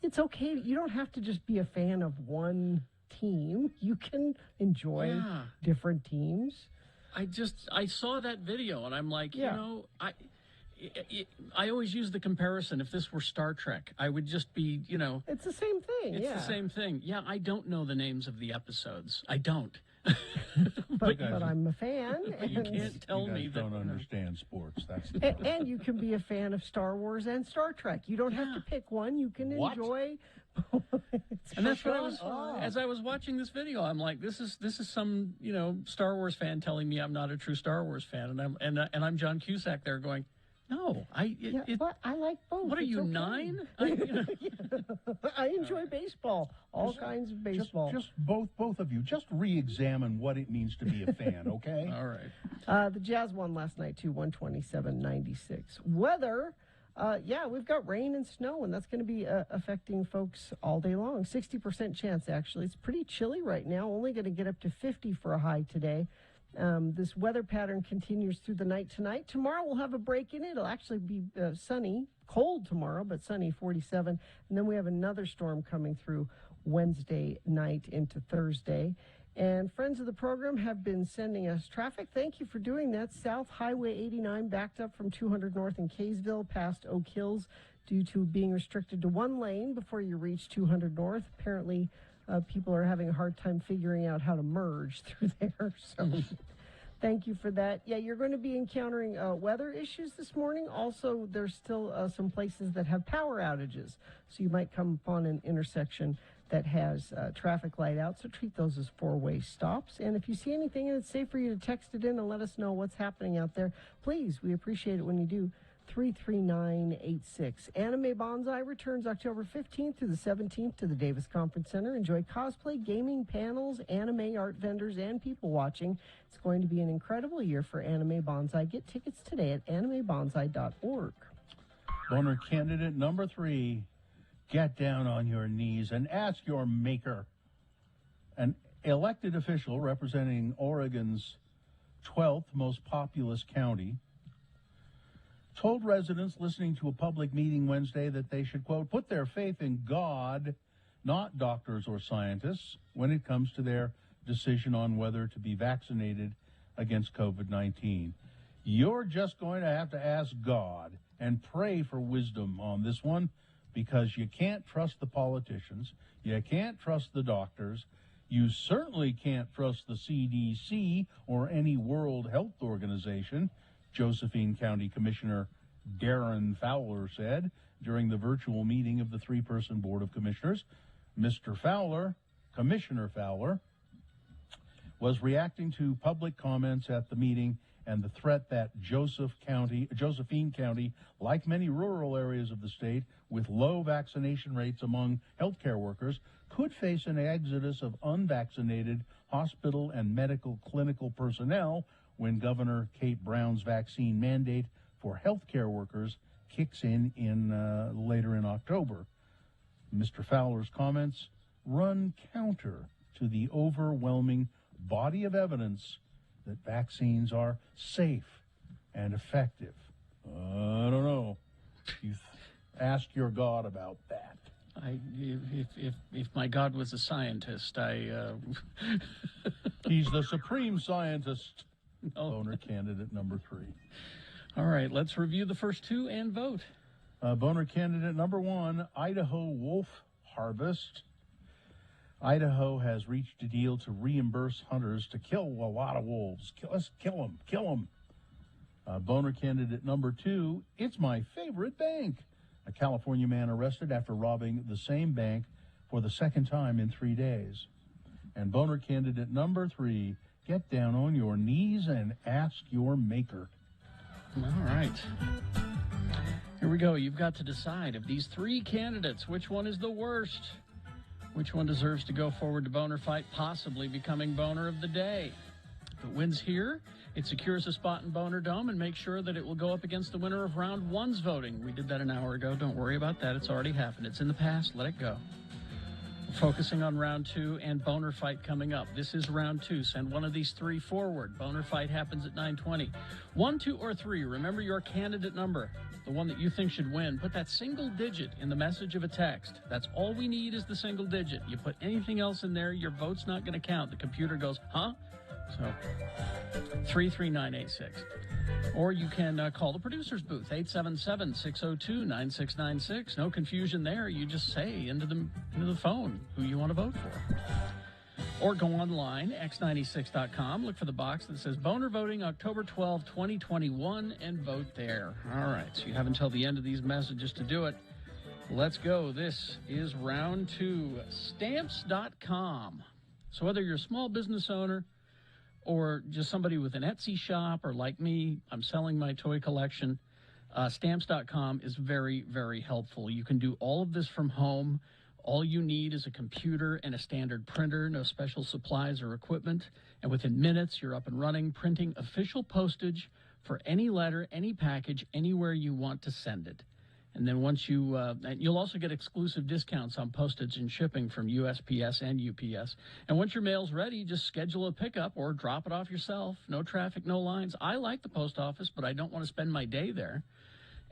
it's okay. You don't have to just be a fan of one team. You can enjoy different teams. I saw that video and I'm like, you know, I always use the comparison. If this were Star Trek, I would just be, you know. It's the same thing. It's the same thing. Yeah, I don't know the names of the episodes. I don't. but I'm a fan. But you can't tell me that. Don't understand sports. That's and you can be a fan of Star Wars and Star Trek. You don't have to pick one. You can enjoy. And that's what I was. As I was watching this video, I'm like, this is some, you know, Star Wars fan telling me I'm not a true Star Wars fan, and I'm John Cusack there going, no, but I like both. What are you, okay. 9? I enjoy baseball, all kinds of baseball. Just both of you, just re-examine what it means to be a fan, okay? All right. The Jazz won last night too, 127-96. Weather, we've got rain and snow, and that's going to be affecting folks all day long. 60% chance, actually. It's pretty chilly right now. Only going to get up to 50 for a high today. This weather pattern continues through the night tonight. Tomorrow we'll have a break in it. It'll actually be sunny, cold tomorrow, but sunny, 47. And then we have another storm coming through Wednesday night into Thursday. And friends of the program have been sending us traffic. Thank you for doing that. South Highway 89 backed up from 200 North in Kaysville past Oak Hills due to being restricted to one lane before you reach 200 North. Apparently, people are having a hard time figuring out how to merge through there. So thank you for that. Yeah, you're going to be encountering weather issues this morning. Also, there's still some places that have power outages. So you might come upon an intersection that has traffic light out. So treat those as 4-way stops. And if you see anything and it's safe for you to text it in and let us know what's happening out there, please, we appreciate it when you do. 33986. Anime Bonsai returns October 15th through the 17th to the Davis Conference Center. Enjoy cosplay, gaming, panels, anime art vendors, and people watching. It's going to be an incredible year for Anime Bonsai. Get tickets today at animebonsai.org. Boner candidate number 3, get down on your knees and ask your maker. An elected official representing Oregon's 12th most populous county told residents listening to a public meeting Wednesday that they should, quote, put their faith in God, not doctors or scientists, when it comes to their decision on whether to be vaccinated against COVID-19. You're just going to have to ask God and pray for wisdom on this one, because you can't trust the politicians, you can't trust the doctors, you certainly can't trust the CDC or any World Health Organization, Josephine County Commissioner Darren Fowler said during the virtual meeting of the three-person Board of Commissioners. Mr. Fowler, Commissioner Fowler, was reacting to public comments at the meeting and the threat that Josephine County, like many rural areas of the state with low vaccination rates among healthcare workers, could face an exodus of unvaccinated hospital and medical clinical personnel when Governor Kate Brown's vaccine mandate for healthcare workers kicks in later in October. Mr. Fowler's comments run counter to the overwhelming body of evidence that vaccines are safe and effective. I don't know. You ask your God about that. If my God was a scientist, He's the supreme scientist. No. Boner candidate number 3. All right, let's review the first two and vote. Boner candidate number 1, Idaho wolf harvest. Idaho has reached a deal to reimburse hunters to kill a lot of wolves. Kill them. Boner candidate number 2, it's my favorite bank. A California man arrested after robbing the same bank for the second time in 3 days. And boner candidate number 3, get down on your knees and ask your maker. All right. Here we go. You've got to decide of these 3 candidates, which one is the worst? Which one deserves to go forward to Boner Fight, possibly becoming Boner of the Day? If it wins here, it secures a spot in Boner Dome and makes sure that it will go up against the winner of round 1's voting. We did that an hour ago. Don't worry about that. It's already happened. It's in the past. Let it go. We're focusing on round 2 and Boner Fight coming up. This is round 2. Send one of these 3 forward. Boner Fight happens at 9:20. 1, 2, or 3. Remember your candidate number, the one that you think should win. Put that single digit in the message of a text. That's all we need is the single digit. You put anything else in there, your vote's not going to count. The computer goes, huh? So 33986. Or you can call the producer's booth, 877-602-9696. No confusion there. You just say into the phone who you want to vote for. Or go online, x96.com, look for the box that says Boner Voting October 12, 2021, and vote there. All right, so you have until the end of these messages to do it. Let's go. This is round 2. Stamps.com. So whether you're a small business owner or just somebody with an Etsy shop, or like me, I'm selling my toy collection, Stamps.com is very, very helpful. You can do all of this from home. All you need is a computer and a standard printer, no special supplies or equipment. And within minutes, you're up and running, printing official postage for any letter, any package, anywhere you want to send it. And then once you'll also get exclusive discounts on postage and shipping from USPS and UPS. And once your mail's ready, just schedule a pickup or drop it off yourself. No traffic, no lines. I like the post office, but I don't want to spend my day there.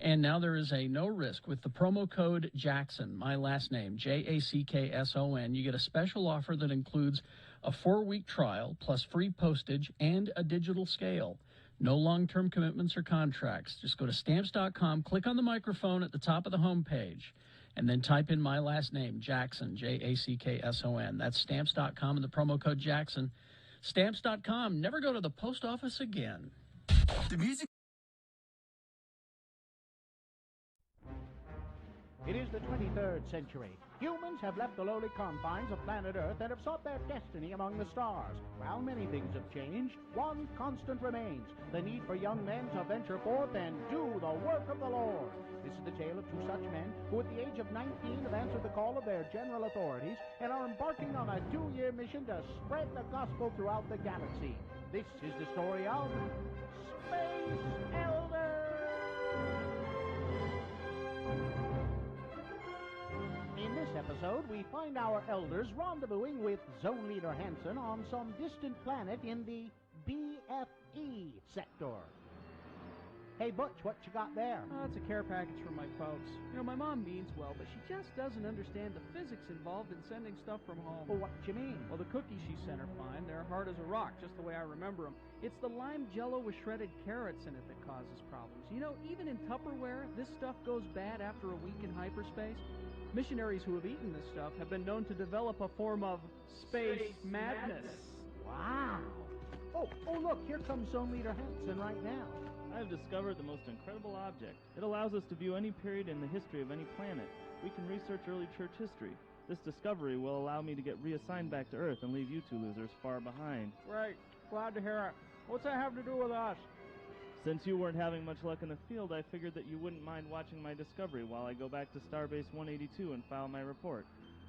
And now there is a no risk with the promo code Jackson, my last name, JACKSON. You get a special offer that includes a 4-week trial plus free postage and a digital scale. No long-term commitments or contracts. Just go to Stamps.com, click on the microphone at the top of the homepage, and then type in my last name, Jackson, Jackson. That's Stamps.com and the promo code Jackson. Stamps.com. Never go to the post office again. The music. It is the 23rd century. Humans have left the lowly confines of planet Earth and have sought their destiny among the stars. While many things have changed, one constant remains: the need for young men to venture forth and do the work of the Lord. This is the tale of 2 such men who at the age of 19 have answered the call of their general authorities and are embarking on a 2-year mission to spread the gospel throughout the galaxy. This is the story of Space Elders! In this episode, we find our elders rendezvousing with Zone Leader Hansen on some distant planet in the BFE sector. Hey, Butch, what you got there? Oh, it's a care package from my folks. You know, my mom means well, but she just doesn't understand the physics involved in sending stuff from home. Well, what you mean? Well, the cookies she sent are fine. They're hard as a rock, just the way I remember them. It's the lime jello with shredded carrots in it that causes problems. You know, even in Tupperware, this stuff goes bad after a week in hyperspace. Missionaries who have eaten this stuff have been known to develop a form of space madness. Wow. Oh, look, here comes Zone Leader Hansen right now. I have discovered the most incredible object. It allows us to view any period in the history of any planet. We can research early church history. This discovery will allow me to get reassigned back to Earth and leave you two losers far behind. Great. Glad to hear it. What's that have to do with us? Since you weren't having much luck in the field, I figured that you wouldn't mind watching my discovery while I go back to Starbase 182 and file my report.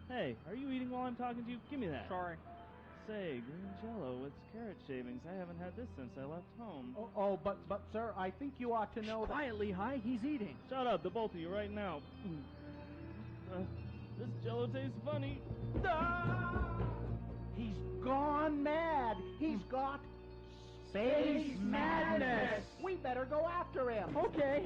Hey, are you eating while I'm talking to you? Give me that. Sorry. Say, green jello with carrot shavings. I haven't had this since I left home. But sir, I think you ought to know that... Quiet, Lehigh. He's eating. Shut up, the both of you, right now. This jello tastes funny. He's gone mad. He's got space madness. We better go after him. Okay.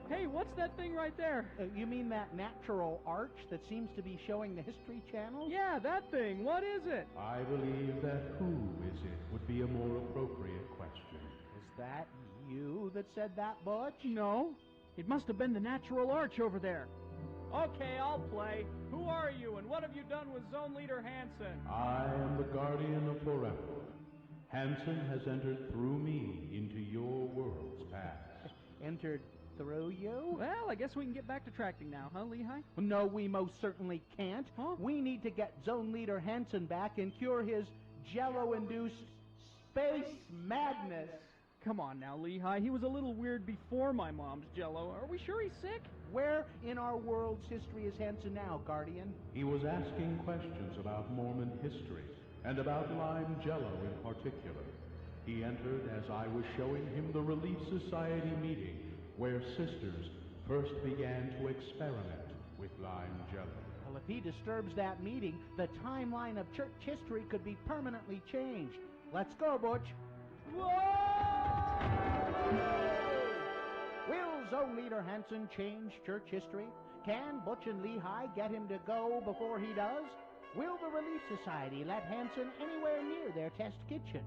Hey, what's that thing right there? You mean that natural arch that seems to be showing the History Channel? Yeah, that thing. What is it? I believe that who is it would be a more appropriate question. Is that you that said that, Butch? No. It must have been the natural arch over there. Okay, I'll play. Who are you, and what have you done with Zone Leader Hansen? I am the guardian of forever. Hansen has entered through me into your world's past. Entered through you? Well, I guess we can get back to tracking now, huh, Lehigh? No, we most certainly can't. Huh? We need to get Zone Leader Hansen back and cure his jello-induced space madness. Come on now, Lehigh. He was a little weird before my mom's jello. Are we sure he's sick? Where in our world's history is Hansen now, Guardian? He was asking questions about Mormon history and about lime jello in particular. He entered as I was showing him the Relief Society meeting where sisters first began to experiment with lime jello. Well, if he disturbs that meeting, the timeline of church history could be permanently changed. Let's go, Butch. Whoa! Will Zone Leader Hansen change church history? Can Butch and Lehigh get him to go before he does? Will the Relief Society let Hansen anywhere near their test kitchen?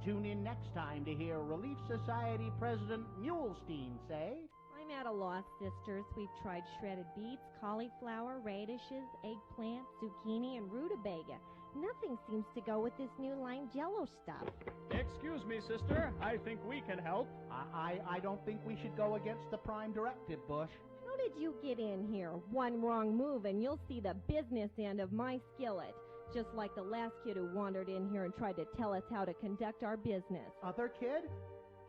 Tune in next time to hear Relief Society President Mulestein say... I'm at a loss, sisters. We've tried shredded beets, cauliflower, radishes, eggplant, zucchini, and rutabaga. Nothing seems to go with this new lime jello stuff. Excuse me, sister. I think we can help. I don't think we should go against the Prime Directive, Bush. How did you get in here? One wrong move and you'll see the business end of my skillet. Just like the last kid who wandered in here and tried to tell us how to conduct our business. Other kid?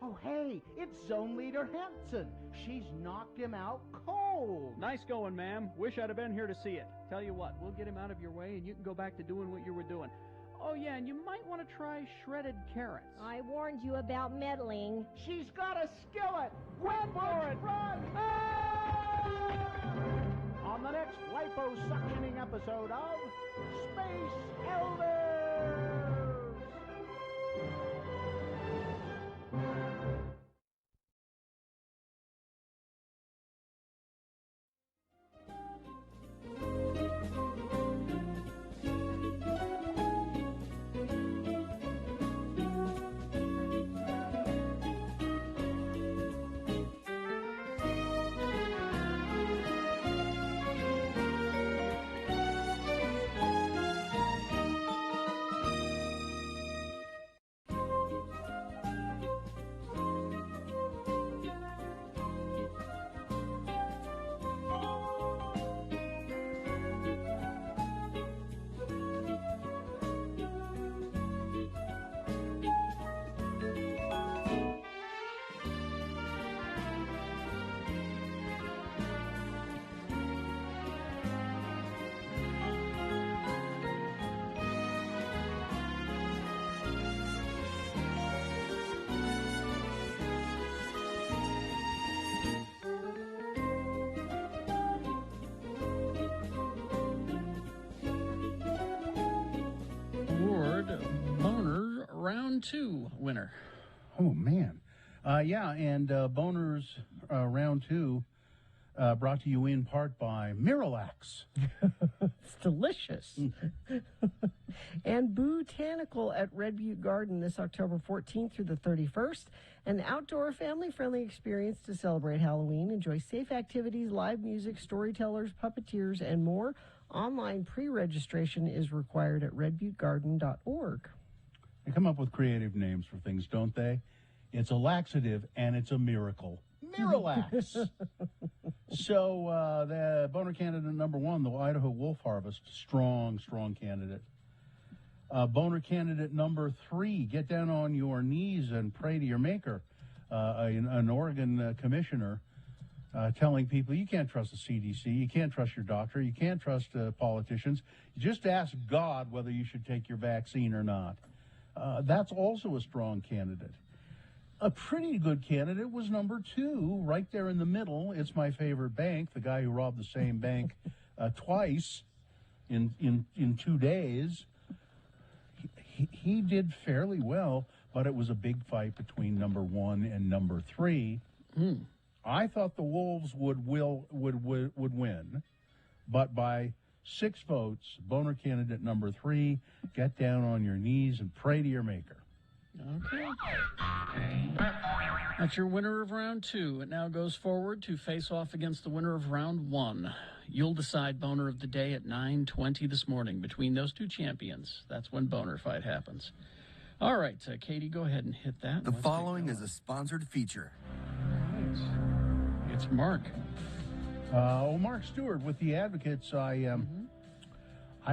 Oh, hey, it's Zone Leader Hansen. She's knocked him out cold. Nice going, ma'am. Wish I'd have been here to see it. Tell you what, we'll get him out of your way and you can go back to doing what you were doing. Oh, yeah, and you might want to try shredded carrots. I warned you about meddling. She's got a skillet. Run for it. Run. On the next liposuctioning episode of Space Elders. Award Boner Round 2 winner. Oh, man. Yeah, and Boners Round 2 brought to you in part by Miralax. It's delicious. And Botanical at Red Butte Garden this October 14th through the 31st. An outdoor family-friendly experience to celebrate Halloween. Enjoy safe activities, live music, storytellers, puppeteers, and more. Online pre-registration is required at redbuttegarden.org. They come up with creative names for things, don't they? It's a laxative, and it's a miracle. Miralax. So the boner candidate number 1, the Idaho Wolf Harvest, strong candidate. Boner candidate number 3, get down on your knees and pray to your maker. An Oregon commissioner telling people you can't trust the CDC, you can't trust your doctor, you can't trust politicians. Just ask God whether you should take your vaccine or not. That's also a strong candidate. A pretty good candidate was number 2, right there in the middle. It's my favorite bank, the guy who robbed the same bank twice in 2 days. He did fairly well, but it was a big fight between number 1 and number 3. I thought the Wolves would win, but by 6 votes, boner candidate number 3, get down on your knees and pray to your maker. Okay. That's your winner of round 2. It now goes forward to face off against the winner of round 1. You'll decide boner of the day at 9:20 this morning between those 2 champions. That's when boner fight happens. All right, Katie, go ahead and hit that. The following is a sponsored feature. All right. It's Mark. Mark Stewart with the Advocates. I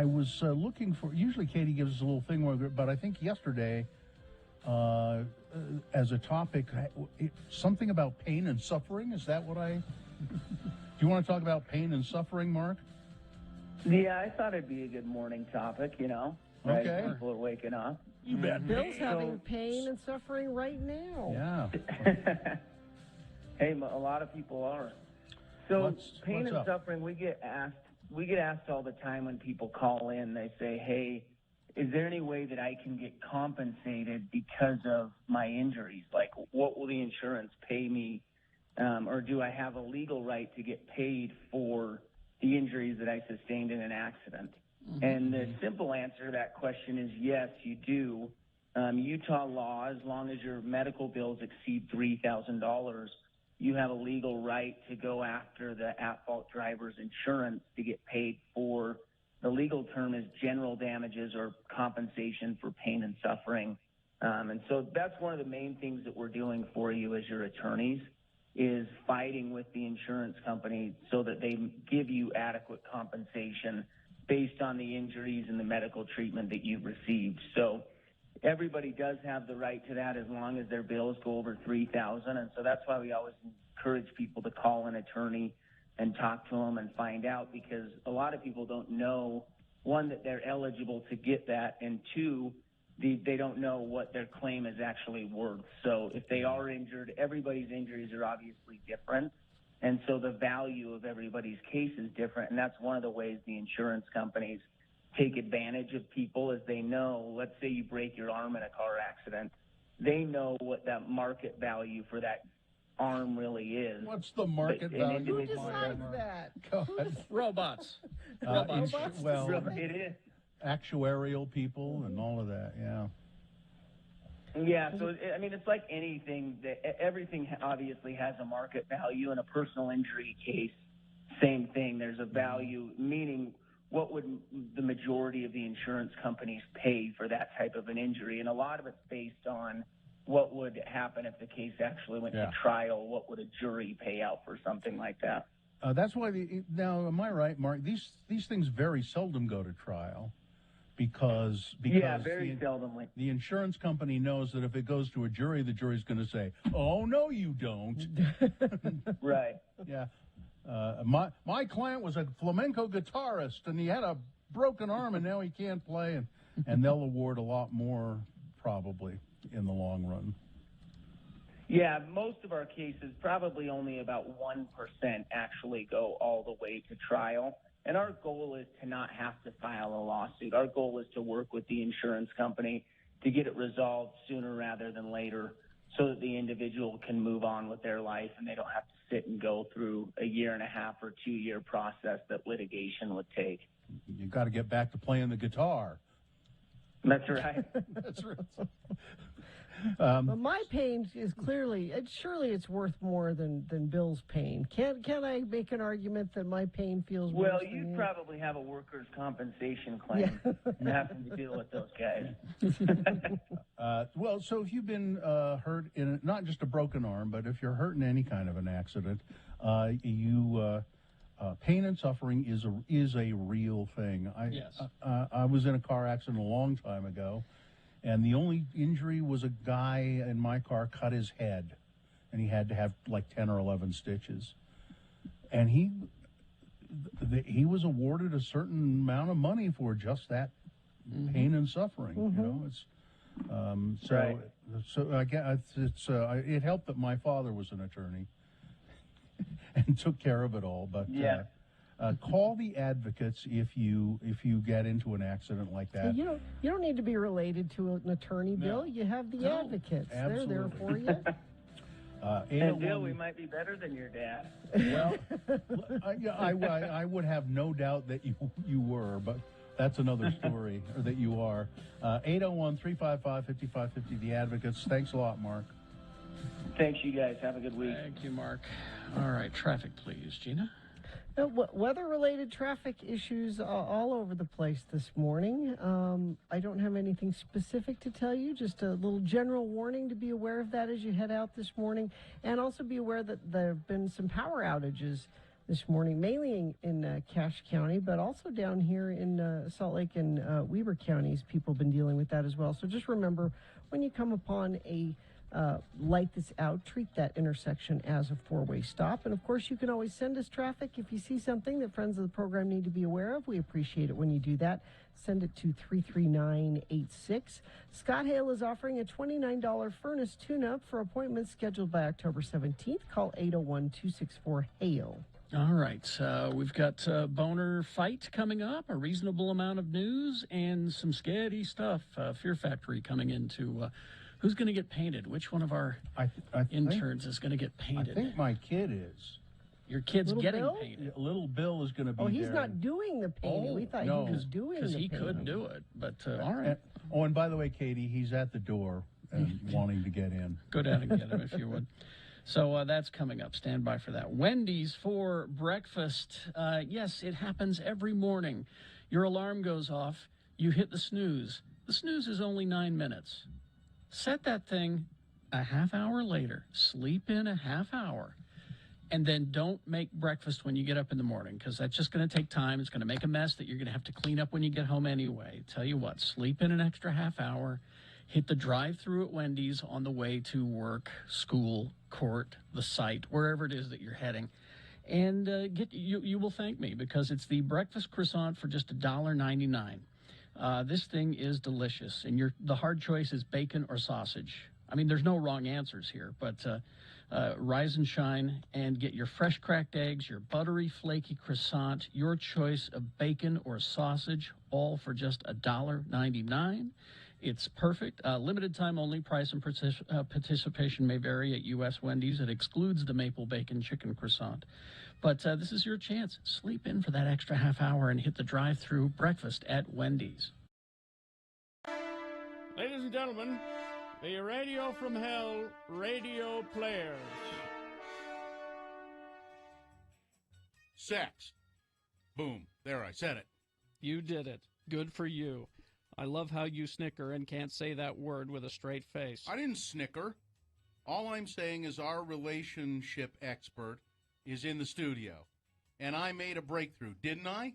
was looking for. Usually, Katie gives us a little thing, but I think yesterday, as a topic, something about pain and suffering. Is that what I? Do you want to talk about pain and suffering, Mark? Yeah, I thought it'd be a good morning topic. Right? Okay. People are waking up. You bet. Bill's having pain and suffering right now. Yeah. Hey, a lot of people are. So pain and suffering, we get asked all the time when people call in. They say, "Hey, is there any way that I can get compensated because of my injuries? Like, what will the insurance pay me, or do I have a legal right to get paid for the injuries that I sustained in an accident?" And the simple answer to that question is yes, you do. Utah law, as long as your medical bills exceed $3,000, you have a legal right to go after the at-fault driver's insurance to get paid for, the legal term is general damages or compensation for pain and suffering. And so that's one of the main things that we're doing for you as your attorneys, is fighting with the insurance company so that they give you adequate compensation based on the injuries and the medical treatment that you've received. So everybody does have the right to that as long as their bills go over $3,000. And so that's why we always encourage people to call an attorney and talk to them and find out, because a lot of people don't know, one, that they're eligible to get that, and 2, they don't know what their claim is actually worth. So if they are injured, everybody's injuries are obviously different. And so the value of everybody's case is different. And that's one of the ways the insurance companies take advantage of people, is they know, let's say you break your arm in a car accident, they know what that market value for that arm really is. What's the market value? Who decides that? Robots. Well, it is. Actuarial people and all of that, yeah. Yeah, so I mean, it's like anything. Everything obviously has a market value. In a personal injury case, same thing. There's a value, meaning what would the majority of the insurance companies pay for that type of an injury? And a lot of it's based on what would happen if the case actually went to trial. What would a jury pay out for something like that? That's why now, am I right, Mark? These things very seldom go to trial. Because very seldomly. The insurance company knows that if it goes to a jury, the jury's going to say, "Oh no, you don't." Right. Yeah. My client was a flamenco guitarist, and he had a broken arm, and now he can't play, and they'll award a lot more probably in the long run. Yeah, most of our cases, probably only about 1% actually go all the way to trial. And our goal is to not have to file a lawsuit. Our goal is to work with the insurance company to get it resolved sooner rather than later. so that the individual can move on with their life and they don't have to sit and go through a 1.5 or 2 year process that litigation would take. You got to get back to playing the guitar. That's right. That's right. But my pain is clearly, surely it's worth more than Bill's pain. Can I make an argument that my pain feels worse? Well, you'd probably have a workers' compensation claim having to deal with those guys. Well, so if you've been hurt in not just a broken arm, but if you're hurt in any kind of an accident, pain and suffering is a real thing. I was in a car accident a long time ago, and the only injury was a guy in my car cut his head, and he had to have like 10 or 11 stitches. And he was awarded a certain amount of money for just that pain and suffering. You know, it's Right. so I guess it helped that my father was an attorney and took care of it all. But call the advocates if you get into an accident like that. You don't need to be related to an attorney, Bill. You have the advocates. Absolutely. They're there for you. And Bill, we might be better than your dad. Well, I would have no doubt that you were, but that's another story, or that you are. 801-355-5550, the advocates. Thanks a lot, Mark. Thanks, you guys. Have a good week. Thank you, Mark. All right, traffic, please, Gina. Weather-related traffic issues all over the place this morning. I don't have anything specific to tell you, just a little general warning to be aware of that as you head out this morning. And also be aware that there have been some power outages this morning, mainly in Cache County, but also down here in Salt Lake and Weber counties. People have been dealing with that as well. So just remember, when you come upon a light that's out, treat that intersection as a four-way stop. And of course, you can always send us traffic if you see something that friends of the program need to be aware of. We appreciate it when you do that. Send it to 33986. Scott Hale is offering a $29 furnace tune-up for appointments scheduled by October 17th. Call 801-264-HALE. All right, we've got Boner Fight coming up, a reasonable amount of news, and some scary stuff. Fear Factory coming into who's going to get painted? Which one of our interns is going to get painted? I think my kid is. Your kid's Little getting Bill? painted. Little Bill is going to be Oh, he's there. not doing the painting. We thought he was doing the because he painting. could do it, but all right. And by the way, Katie, he's at the door and wanting to get in. Go down and get him if you would. So that's coming up. Stand by for that. Wendy's for breakfast. Yes, it happens every morning. Your alarm goes off. You hit the snooze. The snooze is only 9 minutes. Set that thing a half hour later. Sleep in a half hour. And then don't make breakfast when you get up in the morning, because that's just going to take time. It's going to make a mess that you're going to have to clean up when you get home anyway. Tell you what, sleep in an extra half hour. Hit the drive-thru at Wendy's on the way to work, school, court, the site, wherever it is that you're heading. And you will thank me, because it's the breakfast croissant for just $1.99. This thing is delicious, and the hard choice is bacon or sausage. I mean, there's no wrong answers here, but rise and shine and get your fresh cracked eggs, your buttery, flaky croissant, your choice of bacon or sausage, all for just $1.99. It's perfect. Limited time only. Price and participation may vary at U.S. Wendy's. It excludes the maple bacon chicken croissant. But this is your chance. Sleep in for that extra half hour and hit the drive-thru breakfast at Wendy's. Ladies and gentlemen, the Radio from Hell radio players. Sex. Boom. There, I said it. You did it. Good for you. I love how you snicker and can't say that word with a straight face. I didn't snicker. All I'm saying is our relationship expert is in the studio. And I made a breakthrough, didn't I?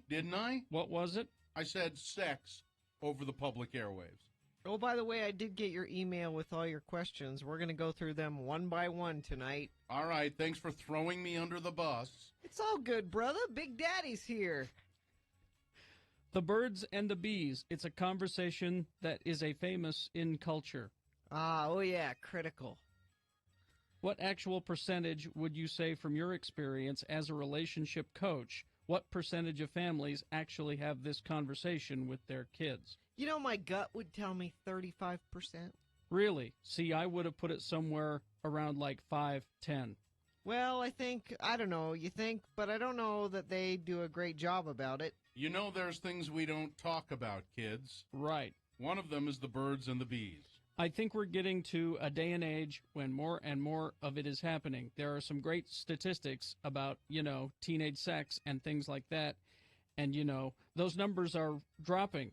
What was it? I said sex over the public airwaves. Oh, by the way, I did get your email with all your questions. We're going to go through them one by one tonight. All right, thanks for throwing me under the bus. It's all good, brother. Big Daddy's here. The birds and the bees. It's a conversation that is a famous in culture. Oh yeah, critical. What actual percentage would you say from your experience as a relationship coach, what percentage of families actually have this conversation with their kids? You know, my gut would tell me 35%. Really? See, I would have put it somewhere around like 5, 10. Well, I don't know, you think, but I don't know that they do a great job about it. You know, there's things we don't talk about, kids. Right. One of them is the birds and the bees. I think we're getting to a day and age when more and more of it is happening. There are some great statistics about, teenage sex and things like that. And, those numbers are dropping,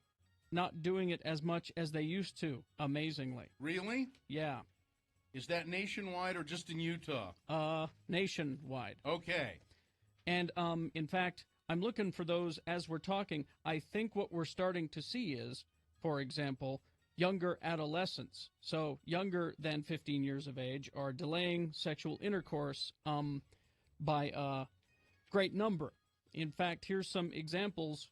not doing it as much as they used to, amazingly. Really? Yeah. Is that nationwide or just in Utah? Nationwide. Okay. And, in fact, I'm looking for those as we're talking. I think what we're starting to see is, for example, younger adolescents, so younger than 15 years of age, are delaying sexual intercourse by a great number. In fact, here's some examples,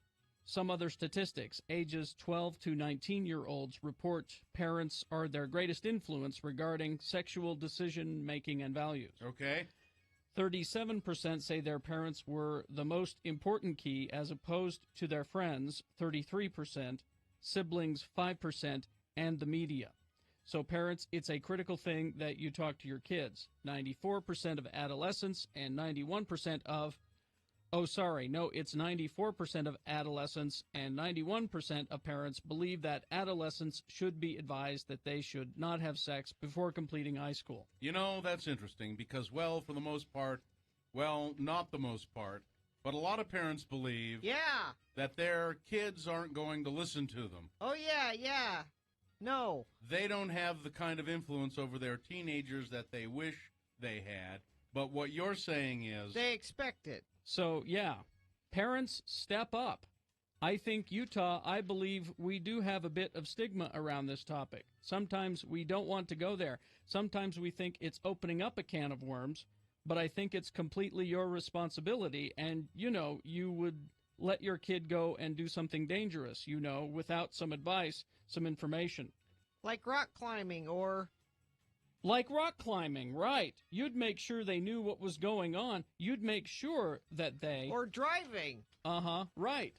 some other statistics. Ages 12 to 19-year-olds report parents are their greatest influence regarding sexual decision-making and values. Okay. 37% say their parents were the most important key as opposed to their friends, 33%, siblings 5%, and the media. So parents, it's a critical thing that you talk to your kids. 94% of adolescents and 91% of, it's 94% of adolescents and 91% of parents believe that adolescents should be advised that they should not have sex before completing high school. You know, that's interesting because, for the most part, not the most part, but a lot of parents believe that their kids aren't going to listen to them. Oh, yeah. No. They don't have the kind of influence over their teenagers that they wish they had. But what you're saying is... they expect it. So, yeah, parents, step up. I think Utah, I believe we do have a bit of stigma around this topic. Sometimes we don't want to go there. Sometimes we think it's opening up a can of worms, but I think it's completely your responsibility. And, you would let your kid go and do something dangerous, without some advice, some information. Like rock climbing or... Like rock climbing, right. You'd make sure they knew what was going on. You'd make sure that they... or driving. Uh-huh, right.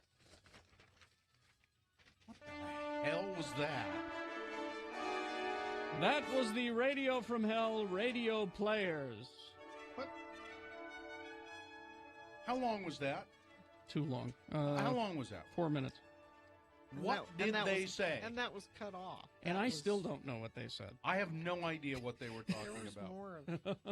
What the hell was that? That was the Radio from Hell Radio Players. What? How long was that? Too long. How long was that? 4 minutes. What did they say? And that was cut off. And I still don't know what they said. I have no idea what they were talking there was about. More of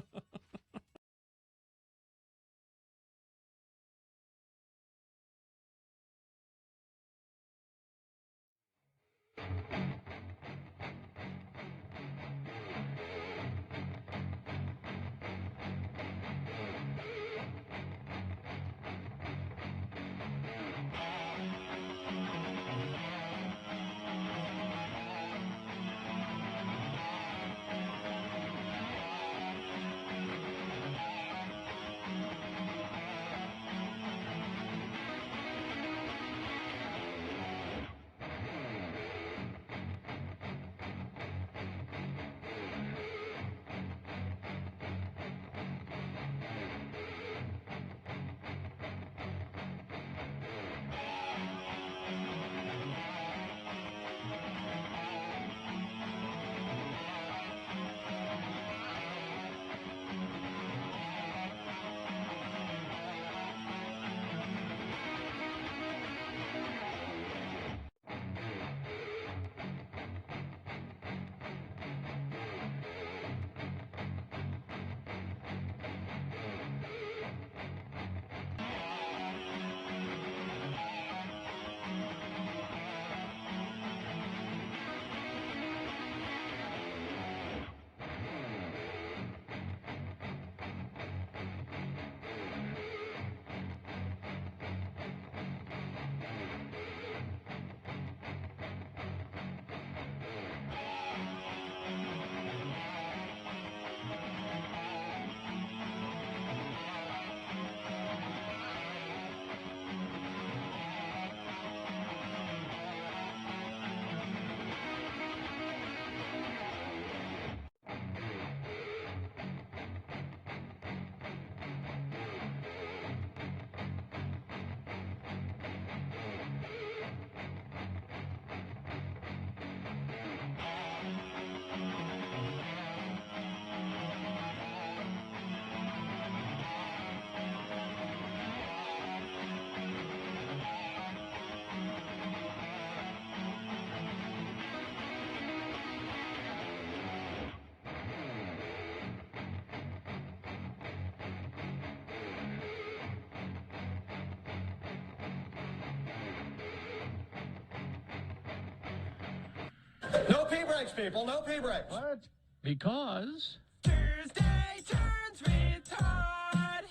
No pee breaks, people. No pee breaks. What? Because Thursday turns with Todd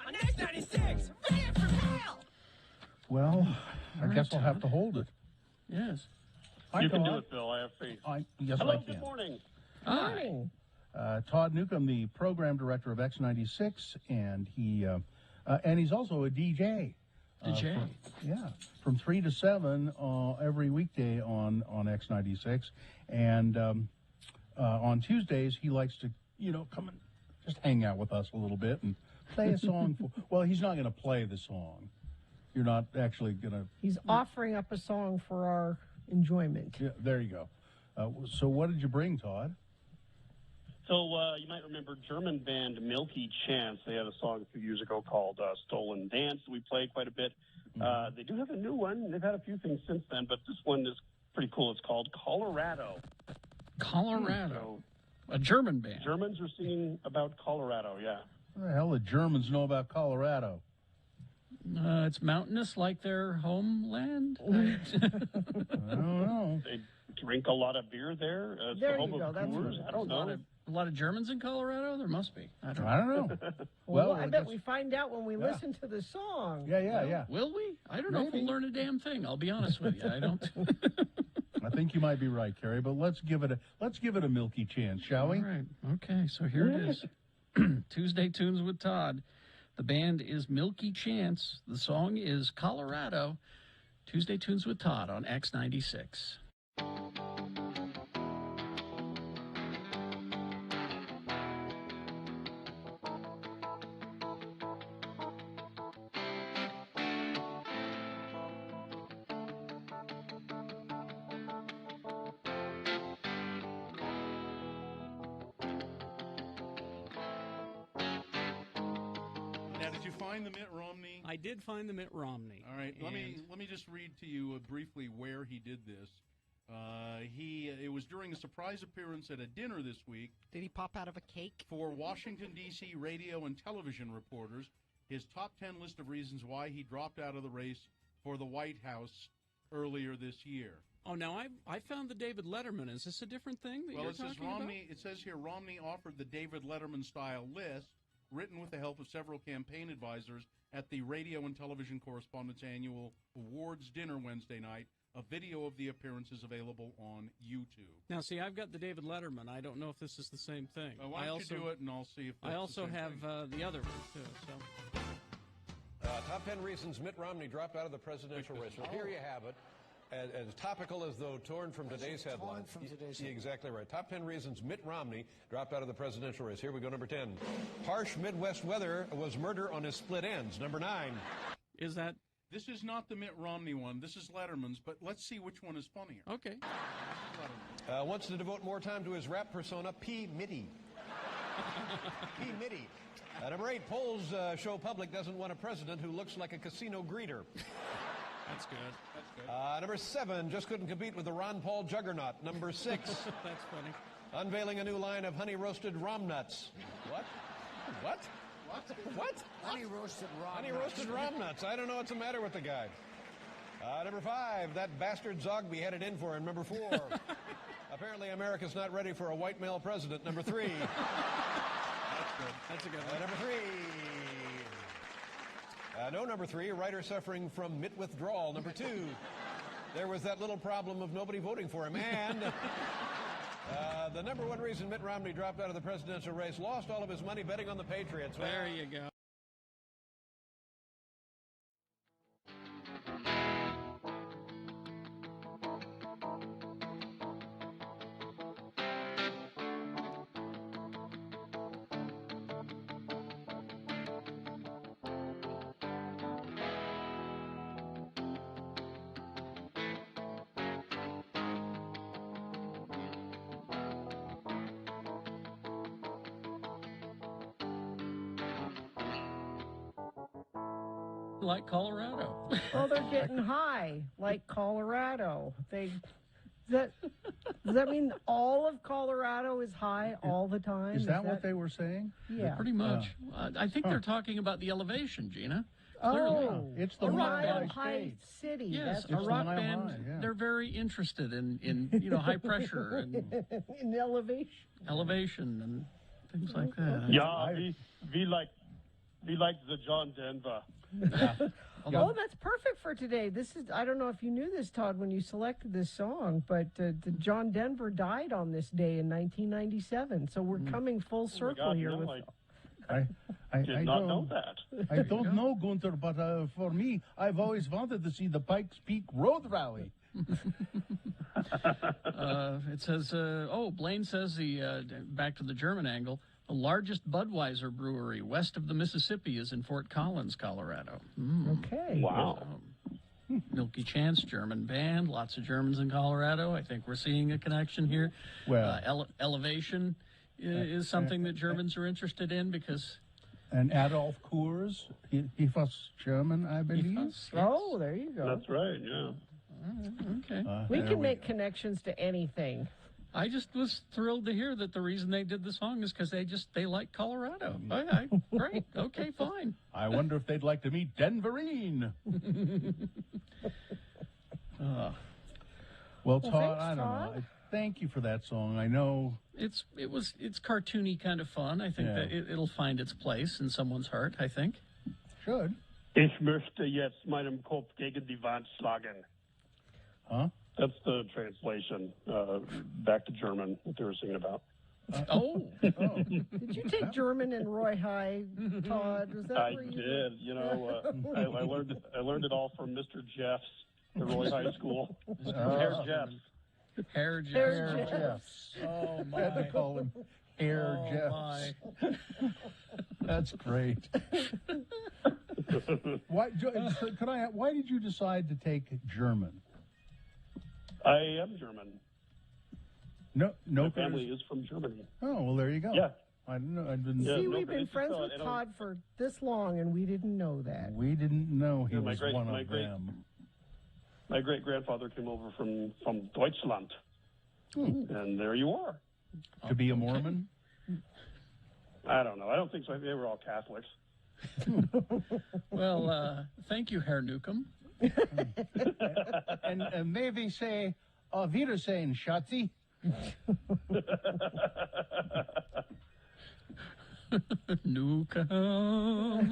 on X96. Fan from hell. Well, I right, guess I'll have Todd. to hold it. yes. Hi, You can do Todd. it, Bill. I have faith. Yes, Hello, I can. good morning. Hi. Todd Newcomb, the program director of X96, and he's also a DJ. DJ. From 3 to 7 every weekday on X96, and on Tuesdays he likes to come and just hang out with us a little bit and play a song. Well, he's not going to play the song. You're not actually going to. He's offering up a song for our enjoyment. Yeah, there you go. So what did you bring, Todd? So you might remember German band Milky Chance. They had a song a few years ago called Stolen Dance that we played quite a bit. They do have a new one. They've had a few things since then, but this one is pretty cool. It's called Colorado. Colorado. A German band. Germans are singing about Colorado, yeah. What the hell do Germans know about Colorado? It's mountainous like their homeland. I don't know. They drink a lot of beer there. It's There the home you go, of that's brewers. right. I don't know. A lot of Germans in Colorado? There must be. I don't know. Well, I bet we find out when we listen to the song. Yeah. Will we? I don't know if we'll learn a damn thing. I'll be honest with you. I don't. I think you might be right, Kerry, but let's give it a Milky Chance, shall we? All right. Okay, so here it is. Tuesday Tunes with Todd. The band is Milky Chance. The song is Colorado. Tuesday Tunes with Todd on X96. Now, did you find the Mitt Romney? I did find the Mitt Romney. All right, let me just read to you briefly where he did this. It was during a surprise appearance at a dinner this week. Did he pop out of a cake? For Washington, D.C. radio and television reporters, his top 10 list of reasons why he dropped out of the race for the White House earlier this year. Oh, now I found the David Letterman. Is this a different thing that Well, you're it says talking Romney. It says here Romney offered the David Letterman style list, written with the help of several campaign advisors at the Radio and Television Correspondents Annual Awards dinner Wednesday night. A video of the appearance is available on YouTube. Now, see, I've got the David Letterman. I don't know if this is the same thing. Why don't you do it, and I'll see if that's I also the same have thing. the other one, too. So. Top 10 reasons Mitt Romney dropped out of the presidential race. Well, here you have it. As topical as though torn from today's headline. Exactly right. Top 10 reasons Mitt Romney dropped out of the presidential race. Here we go, number 10. Harsh Midwest weather was murder on his split ends. Number 9. Is that? This is not the Mitt Romney one. This is Letterman's, but let's see which one is funnier. Okay. Wants to devote more time to his rap persona, P. Mitty. P. Mitty. Number 8. Polls show public doesn't want a president who looks like a casino greeter. That's good. That's good. Number 7, just couldn't compete with the Ron Paul juggernaut. Number 6. That's funny. Unveiling a new line of honey-roasted Rom Nuts. What? What? What? Honey roasted Rom Honey-roasted Rom Nuts. I don't know what's the matter with the guy. Number 5, that bastard Zogby had it in for him. Number 4, apparently America's not ready for a white male president. Number 3. That's good. That's a good one. Number 3. No, number 3, a writer suffering from mitt withdrawal. Number 2, there was that little problem of nobody voting for him. And the number 1 reason Mitt Romney dropped out of the presidential race, lost all of his money betting on the Patriots. There you go. Like Colorado. Well, they're getting high, like Colorado. Does that mean all of Colorado is high all the time? Is that what they were saying? Yeah. Pretty much. I think they're talking about the elevation, Gina. Clearly. Oh, It's the a Mile Mile High High City. Yes, That's a rock Mile band. High, yeah. They're very interested in high pressure and in elevation and things like that. Yeah, we like the John Denver. Oh, that's perfect for today. This is, I don't know if you knew this, Todd, when you selected this song, but the John Denver died on this day in 1997. So we're coming full circle God, here no, with. I did not know that. I don't know, Gunther, but for me, I've always wanted to see the Pikes Peak Road Rally. It says, Blaine says back to the German angle, the largest Budweiser brewery west of the Mississippi is in Fort Collins, Colorado. Okay. Wow. Milky Chance, German band, lots of Germans in Colorado. I think we're seeing a connection here. Well, Elevation is something that Germans are interested in because... And Adolf Kurs, he was German, I believe. Oh, there you go. That's right, yeah. Okay. We can make connections to anything. I just was thrilled to hear that the reason they did the song is because they like Colorado. Great. Okay, fine. I wonder if they'd like to meet Denverine. Well, Todd, thanks, I don't Todd. know. Thank you for that song. I know It's cartoony kind of fun. I think that it'll find its place in someone's heart, I think. Should. Ich möchte jetzt meinen Kopf gegen die Wand schlagen. Huh? That's the translation back to German, what they were singing about. Did you take German in Roy High, Todd? Was that I where you did. You know, I learned it all from Mr. Jeffs at Roy High School. Herr Jeffs. Herr Jeffs. Oh, I had to call him Herr Jeffs. That's great. Why did you decide to take German? I am German. No, My family is from Germany. Oh, well, there you go. Yeah. I didn't know. I didn't. See, we've been friends with Todd for this long, and we didn't know that. We didn't know he Yeah, was one of them. My great grandfather came over from Deutschland, and there you are. To be a Mormon? I don't know. I don't think so. They were all Catholics. Well, thank you, Herr Newcomb. and may we say, auf Wiedersehen, Schatzi? Newcomb. All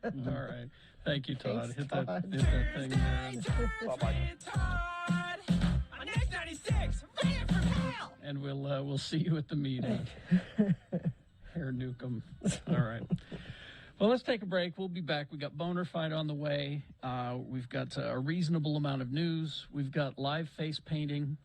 right. Thank you, Todd. Thanks, Hit Todd. that thing there. And we'll see you at the meeting. Herr Newcomb. All right. Well, let's take a break. We'll be back. We got Boner Fight on the way. We've got a reasonable amount of news. We've got live face painting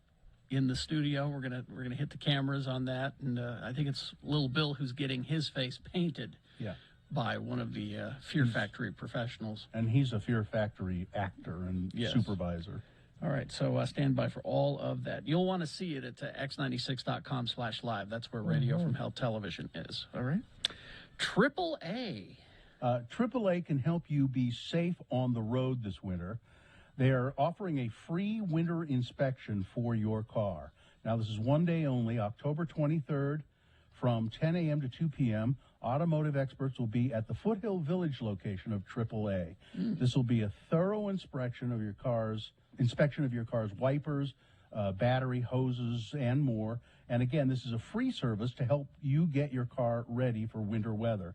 in the studio. We're gonna hit the cameras on that, and I think it's Little Bill who's getting his face painted. Yeah. By one of the Fear Factory professionals. And he's a Fear Factory actor and supervisor. All right, so stand by for all of that. You'll want to see it at x96.com/live. That's where Radio from Hell Television is. All right. AAA. AAA can help you be safe on the road this winter. They are offering a free winter inspection for your car. Now, this is one day only, October 23rd from 10 a.m. to 2 p.m. Automotive experts will be at the Foothill Village location of AAA. This will be a thorough inspection of your car's wipers, battery, hoses, and more. And again, this is a free service to help you get your car ready for winter weather.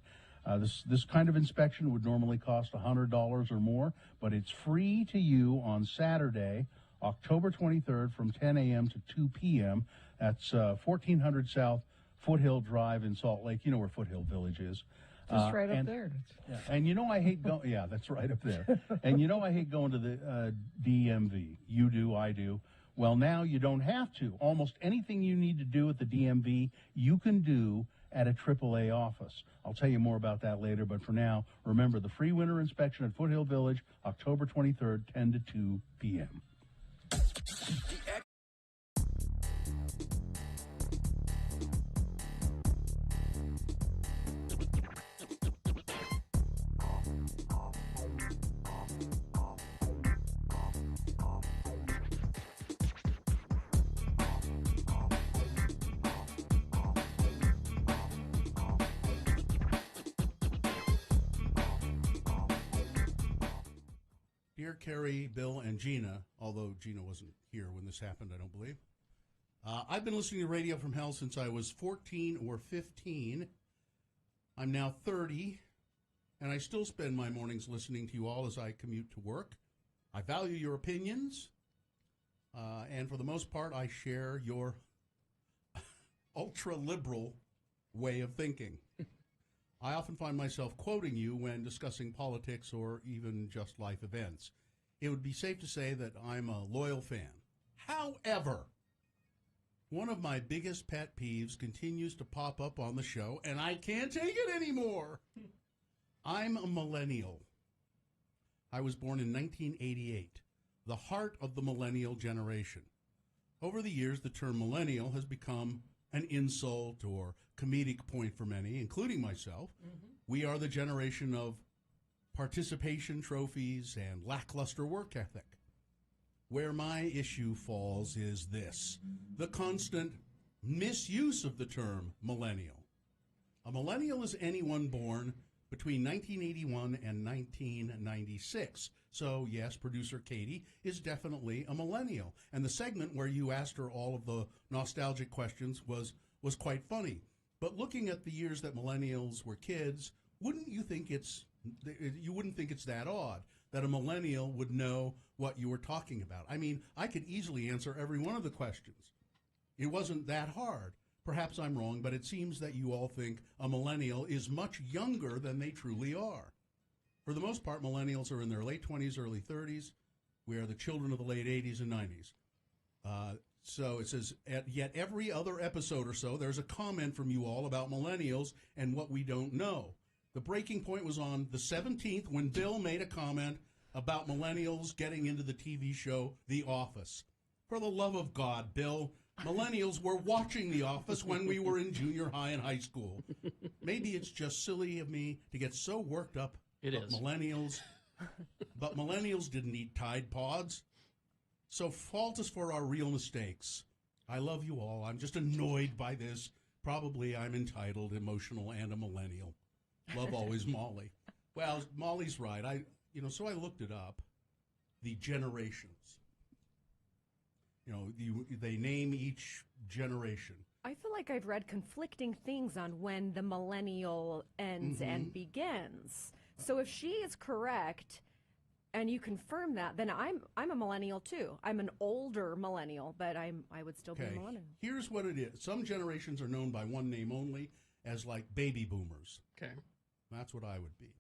This kind of inspection would normally cost $100 or more, but it's free to you on Saturday, October 23rd from 10 a.m. to 2 p.m. That's 1400 South Foothill Drive in Salt Lake. You know where Foothill Village is. Just right up there. Yeah, and you know I hate going. Yeah, that's right up there. And you know I hate going to the DMV. You do, I do. Well, now you don't have to. Almost anything you need to do at the DMV, you can do at a AAA office. I'll tell you more about that later, but for now, remember the free winter inspection at Foothill Village, October 23rd, 10 to 2 p.m. Dear Carrie, Bill, and Gina, although Gina wasn't here when this happened, I don't believe. I've been listening to Radio from Hell since I was 14 or 15. I'm now 30, and I still spend my mornings listening to you all as I commute to work. I value your opinions, and for the most part, I share your ultra-liberal way of thinking. I often find myself quoting you when discussing politics or even just life events. It would be safe to say that I'm a loyal fan. However, one of my biggest pet peeves continues to pop up on the show, and I can't take it anymore. I'm a millennial. I was born in 1988, the heart of the millennial generation. Over the years, the term millennial has become an insult or comedic point for many, including myself. Mm-hmm. We are the generation of participation trophies and lackluster work ethic. Where my issue falls is this: the constant misuse of the term millennial. A millennial is anyone born between 1981 and 1996. So, yes, producer Katie is definitely a millennial. And the segment where you asked her all of the nostalgic questions was quite funny. But looking at the years that millennials were kids, you wouldn't think it's that odd that a millennial would know what you were talking about. I mean, I could easily answer every one of the questions. It wasn't that hard. Perhaps I'm wrong, but it seems that you all think a millennial is much younger than they truly are. For the most part, millennials are in their late 20s, early 30s. We are the children of the late 80s and 90s. So it says, yet every other episode or so, there's a comment from you all about millennials and what we don't know. The breaking point was on the 17th when Bill made a comment about millennials getting into the TV show The Office. For the love of God, Bill, millennials were watching The Office when we were in junior high and high school. Maybe it's just silly of me to get so worked up. But millennials didn't eat Tide Pods. So fault us for our real mistakes. I love you all. I'm just annoyed by this. Probably I'm entitled, emotional, and a millennial. Love always, Molly. Well, Molly's right. So I looked it up. The generations. They name each generation. I feel like I've read conflicting things on when the millennial ends and begins. So if she is correct, and you confirm that, then I'm a millennial too. I'm an older millennial, but I would still be a millennial. Here's what it is. Some generations are known by one name only, as like baby boomers. Okay. That's what I would be.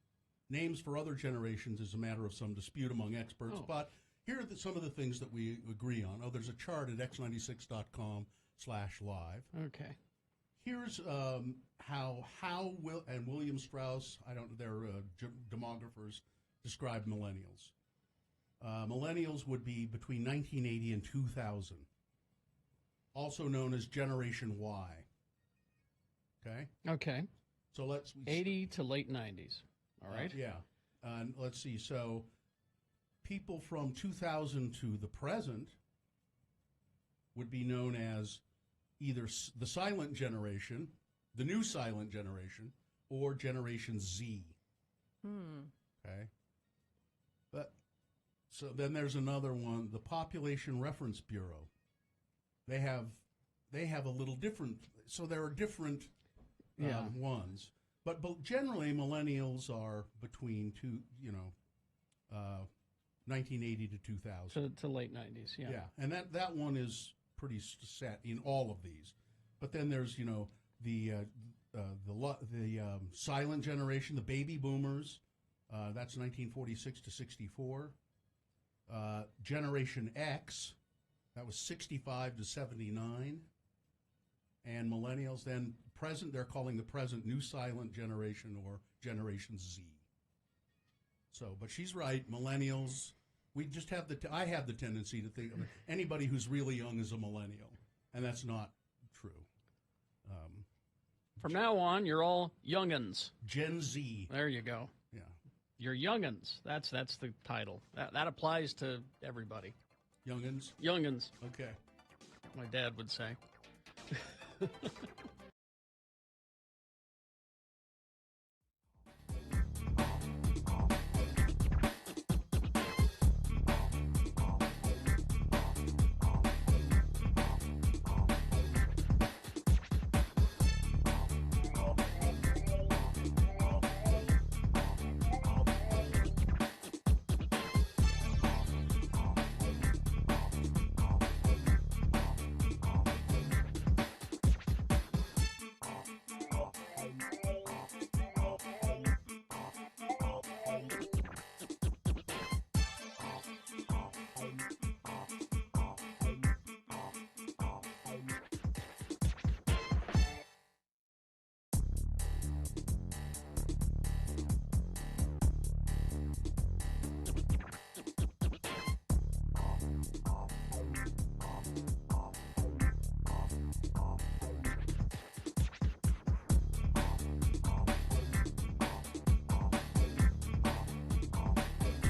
Names for other generations is a matter of some dispute among experts, but here are some of the things that we agree on. There's a chart at x96.com/live. Okay. Here's how Will and William Strauss, they're demographers, describe millennials. Millennials would be between 1980 and 2000, also known as Generation Y. Okay? Okay. So let's... 80 to late 90s. All right? Yeah. Let's see. So people from 2000 to the present would be known as either the silent generation, the new silent generation, or Generation Z. Okay? But so then there's another one, the Population Reference Bureau. They have a little different, so there are different ones. But generally, millennials are between 1980 to 2000. To late 90s, yeah. Yeah, and that one is pretty set in all of these. But then there's, the silent generation, the baby boomers. That's 1946 to 64. Generation X, that was 65 to 79. And millennials, then they're calling the present new silent generation or Generation Z. So, but she's right, millennials, we just have I have the tendency to think anybody who's really young is a millennial, and that's not true. From now on, you're all young'uns. Gen Z. There you go. Yeah. You're young'uns. That's the title. That applies to everybody. Young'uns? Young'uns. Okay. My dad would say.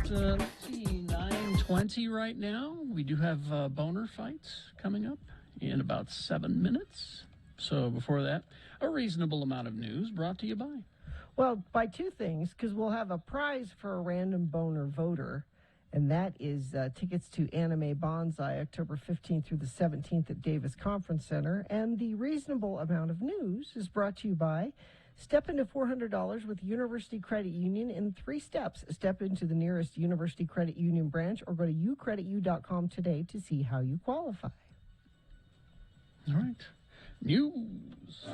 let's see, 9:20 right now. We do have boner fights coming up in about 7 minutes. So before that, a reasonable amount of news brought to you by. Well, by two things, because we'll have a prize for a random boner voter, and that is tickets to Anime Bonsai October 15th through the 17th at Davis Conference Center. And the reasonable amount of news is brought to you by step into $400 with University Credit Union in 3 steps. Step into the nearest University Credit Union branch or go to ucreditu.com today to see how you qualify. All right. News.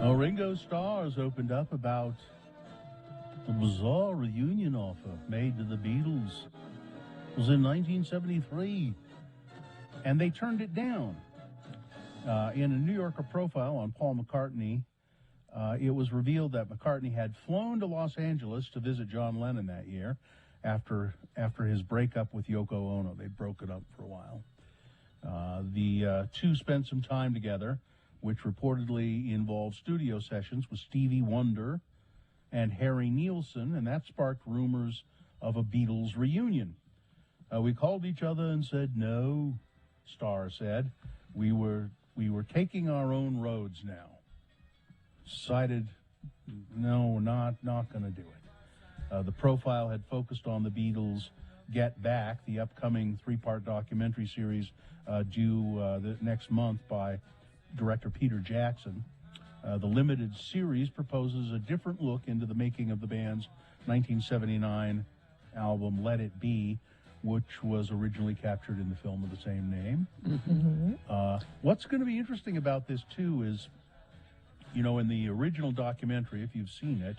Ringo Starr has opened up about the bizarre reunion offer made to the Beatles. It was in 1973, and they turned it down. In a New Yorker profile on Paul McCartney, it was revealed that McCartney had flown to Los Angeles to visit John Lennon that year after his breakup with Yoko Ono. They'd broken up for a while. The two spent some time together, which reportedly involved studio sessions with Stevie Wonder and Harry Nilsson, and that sparked rumors of a Beatles reunion. We called each other and said no, Starr said. We were taking our own roads now. Decided, no, we're not going to do it. The profile had focused on the Beatles' Get Back, the upcoming 3-part documentary series due the next month by director Peter Jackson. The limited series proposes a different look into the making of the band's 1979 album Let It Be, which was originally captured in the film of the same name. Mm-hmm. What's going to be interesting about this, too, is, you know, in the original documentary, if you've seen it,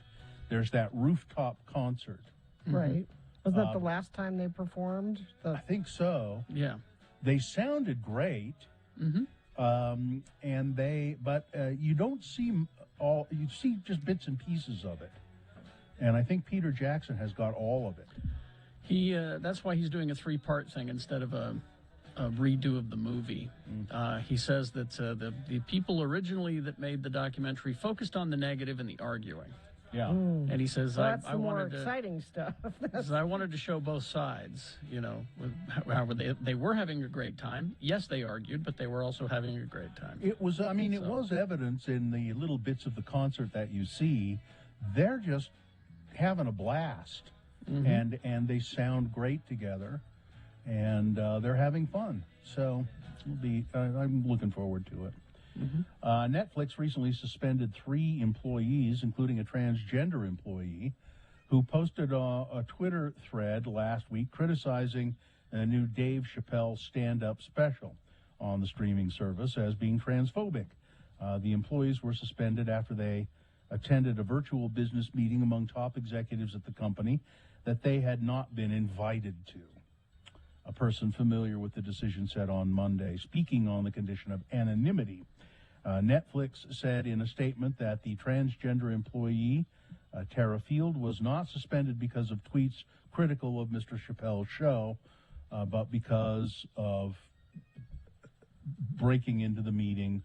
there's that rooftop concert. Right. Wasn't that the last time they performed? I think so. Yeah. They sounded great. Mm-hmm. But you don't see all, you see just bits and pieces of it. And I think Peter Jackson has got all of it. That's why he's doing a 3-part thing instead of a redo of the movie. He says that the people originally that made the documentary focused on the negative and the arguing. Yeah. And he says, Well, that's I the more wanted to, exciting stuff. he says, I wanted to show both sides, you know, how they were having a great time. Yes, they argued, but they were also having a great time. It was, I mean, it was evidence in the little bits of the concert that you see. They're just having a blast. Mhm. And they sound great together, and they're having fun. So I'm looking forward to it. Netflix recently suspended 3 employees, including a transgender employee, who posted a Twitter thread last week criticizing a new Dave Chappelle stand-up special on the streaming service as being transphobic. The employees were suspended after they attended a virtual business meeting among top executives at the company that they had not been invited to. A person familiar with the decision said on Monday, speaking on the condition of anonymity. Netflix said in a statement that the transgender employee, Tara Field, was not suspended because of tweets critical of Mr. Chappelle's show, but because of breaking into the meeting,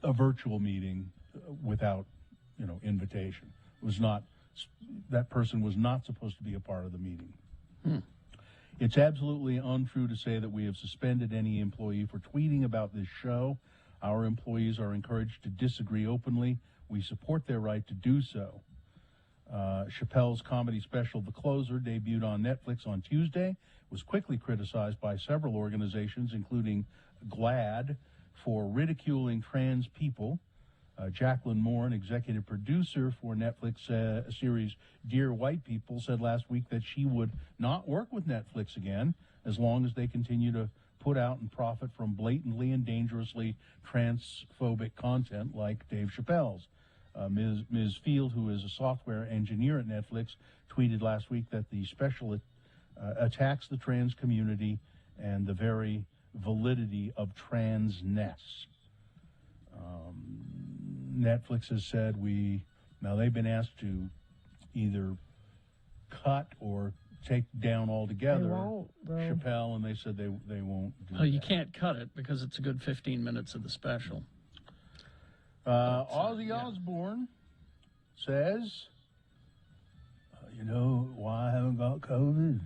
a virtual meeting, without, invitation. It was not, that person was not supposed to be a part of the meeting. It's absolutely untrue to say that we have suspended any employee for tweeting about this show. Our employees are encouraged to disagree openly. We support their right to do so. Chappelle's comedy special, The Closer, debuted on Netflix on Tuesday. It was quickly criticized by several organizations, including GLAAD, for ridiculing trans people. Jacqueline Moore, an executive producer for Netflix series Dear White People, said last week that she would not work with Netflix again as long as they continue to put out and profit from blatantly and dangerously transphobic content like Dave Chappelle's. Ms. Field, who is a software engineer at Netflix, tweeted last week that the special attacks the trans community and the very validity of transness. Netflix has said now they've been asked to either cut or take down altogether They won't, though. Chappelle, and they said they won't do Well, you can't cut it because it's a good 15 minutes of the special. Ozzy Osbourne says You know why I haven't got COVID?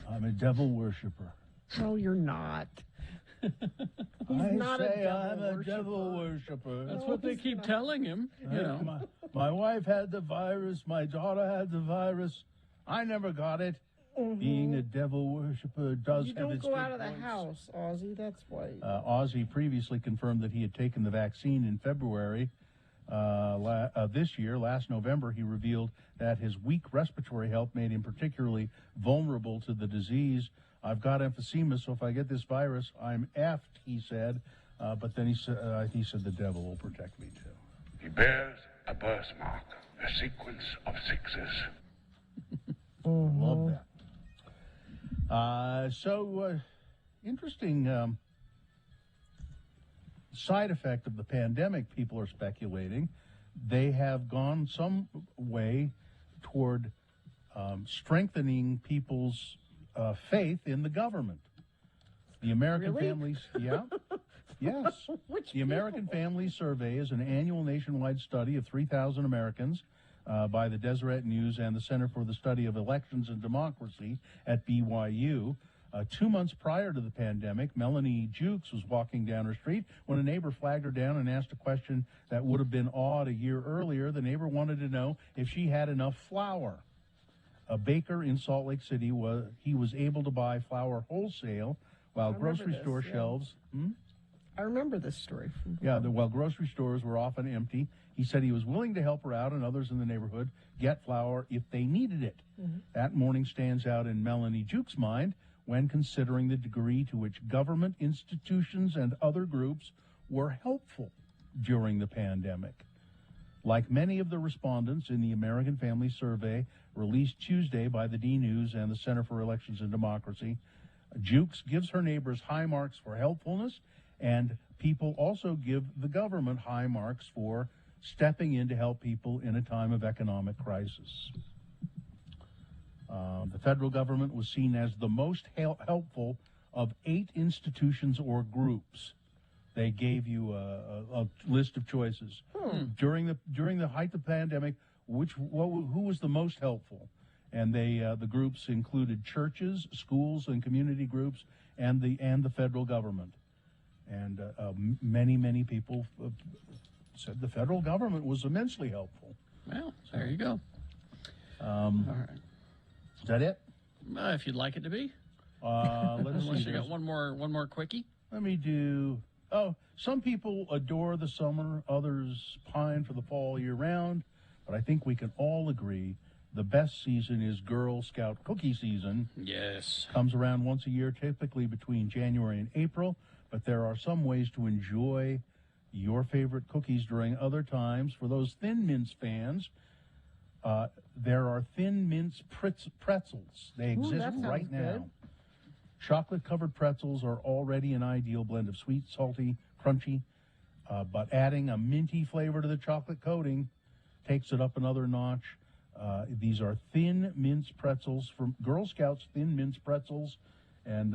I'm a devil worshiper. No, you're not. He's not I'm a devil worshiper. That's what they keep telling him. You know. My wife had the virus. My daughter had the virus. I never got it. Being a devil worshiper does You have don't its go good out of the points. house, Ozzy. That's why. Ozzy previously confirmed that he had taken the vaccine in February this year. Last November, he revealed that his weak respiratory health made him particularly vulnerable to the disease. I've got emphysema, so if I get this virus, I'm effed, he said. But then he said the devil will protect me, too. He bears a birthmark, a sequence of sixes. Love that. Interesting side effect of the pandemic, people are speculating. They have gone some way toward strengthening people's faith in the government. The American Really? Families, yes. The American Family Survey is an annual nationwide study of 3,000 Americans by the Deseret News and the Center for the Study of Elections and Democracy at BYU. 2 months prior to the pandemic, Melanie Jukes was walking down her street when a neighbor flagged her down and asked a question that would have been odd a year earlier. The neighbor wanted to know if she had enough flour. A baker in Salt Lake City was able to buy flour wholesale while grocery store shelves. I remember this story. While grocery stores were often empty, he said he was willing to help her out and others in the neighborhood get flour if they needed it. That morning stands out in Melanie Jukes' mind when considering the degree to which government institutions and other groups were helpful during the pandemic. Like many of the respondents in the American Family Survey released Tuesday by the D News and the Center for Elections and Democracy, Jukes gives her neighbors high marks for helpfulness, and people also give the government high marks for stepping in to help people in a time of economic crisis. The federal government was seen as the most helpful of 8 institutions or groups. They gave you a list of choices. During the height of the pandemic, who was the most helpful? And the groups included churches, schools, and community groups, and the federal government. And many people said the federal government was immensely helpful. Well, there you go. All right. Is that it? If you'd like it to be. Let's Unless see. you got one more quickie. Let me do. Some people adore the summer, others pine for the fall year round, but I think we can all agree the best season is Girl Scout cookie season. Yes. Comes around once a year, typically between January and April, but there are some ways to enjoy your favorite cookies during other times. For those Thin Mints fans, there are Thin Mints pretzels. They exist right now. Chocolate-covered pretzels are already an ideal blend of sweet, salty, crunchy, but adding a minty flavor to the chocolate coating takes it up another notch. These are Thin Mints pretzels from Girl Scouts Thin Mints pretzels, and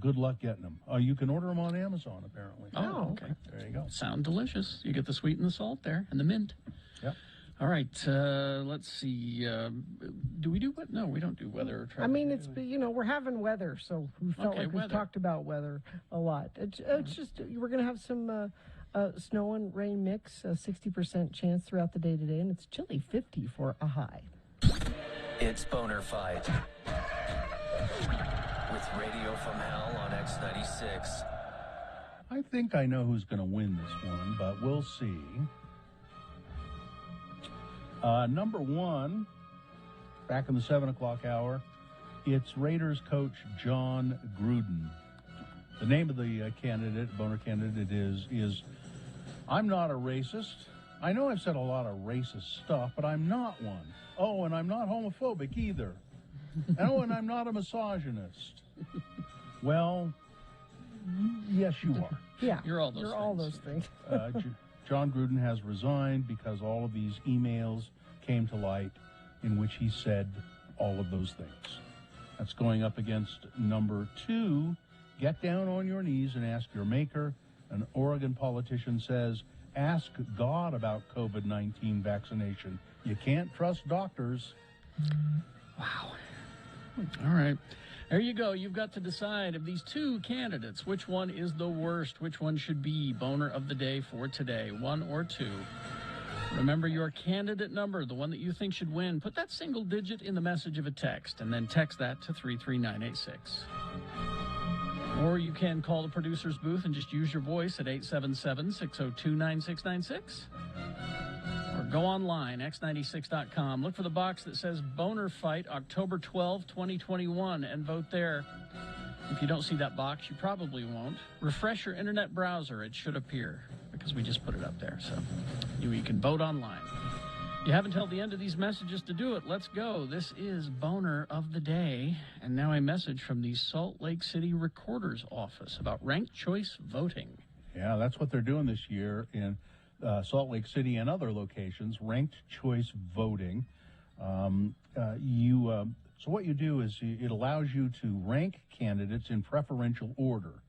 good luck getting them. You can order them on Amazon, apparently. Oh, okay. There you go. Sound delicious. You get the sweet and the salt there, and the mint. Yep. All right, let's see. Do we do what? No, we don't do weather or traffic. I mean, we're having weather, so we felt like we've talked about weather a lot. It's just we're going to have some snow and rain mix, a 60% chance throughout the day today, and it's chilly, 50 for a high. It's Boner Fight with Radio from Hell on X96. I think I know who's going to win this one, but we'll see. Number 1, back in the 7 o'clock hour, it's Raiders coach John Gruden. The name of the Boner candidate is I'm not a racist. I know I've said a lot of racist stuff, but I'm not one. Oh, and I'm not homophobic either. Oh, and I'm not a misogynist. Well, yes, you are. Yeah, you're all those things. John Gruden has resigned because all of these emails came to light in which he said all of those things. That's going up against number 2, get down on your knees and ask your maker. An Oregon politician says, ask God about COVID-19 vaccination. You can't trust doctors. Wow. All right. There you go. You've got to decide of these two candidates, which one is the worst, which one should be boner of the day for today, 1 or 2. Remember your candidate number, the one that you think should win. Put that single digit in the message of a text and then text that to 33986. Or you can call the producer's booth and just use your voice at 877-602-9696. Or go online, x96.com. Look for the box that says Boner Fight October 12, 2021, and vote there. If you don't see that box, you probably won't. Refresh your internet browser. It should appear because we just put it up there. So you can vote online. You have until the end of these messages to do it. Let's go. This is Boner of the Day. And now a message from the Salt Lake City Recorder's Office about ranked choice voting. Yeah, that's what they're doing this year in Salt Lake City and other locations, ranked choice voting. So what you do is it allows you to rank candidates in preferential order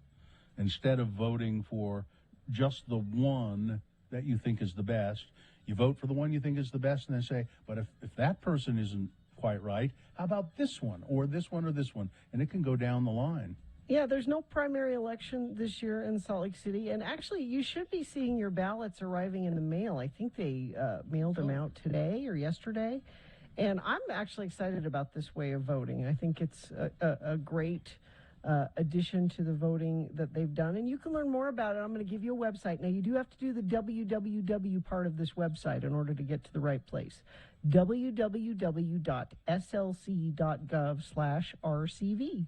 instead of voting for just the one that you think is the best. You vote for the one you think is the best and then say, but if that person isn't quite right, how about this one or this one or this one? And it can go down the line. Yeah, there's no primary election this year in Salt Lake City. And actually, you should be seeing your ballots arriving in the mail. I think they mailed them out today or yesterday. And I'm actually excited about this way of voting. I think it's a great addition to the voting that they've done. And you can learn more about it. I'm going to give you a website. Now, you do have to do the www part of this website in order to get to the right place. www.slc.gov/RCV.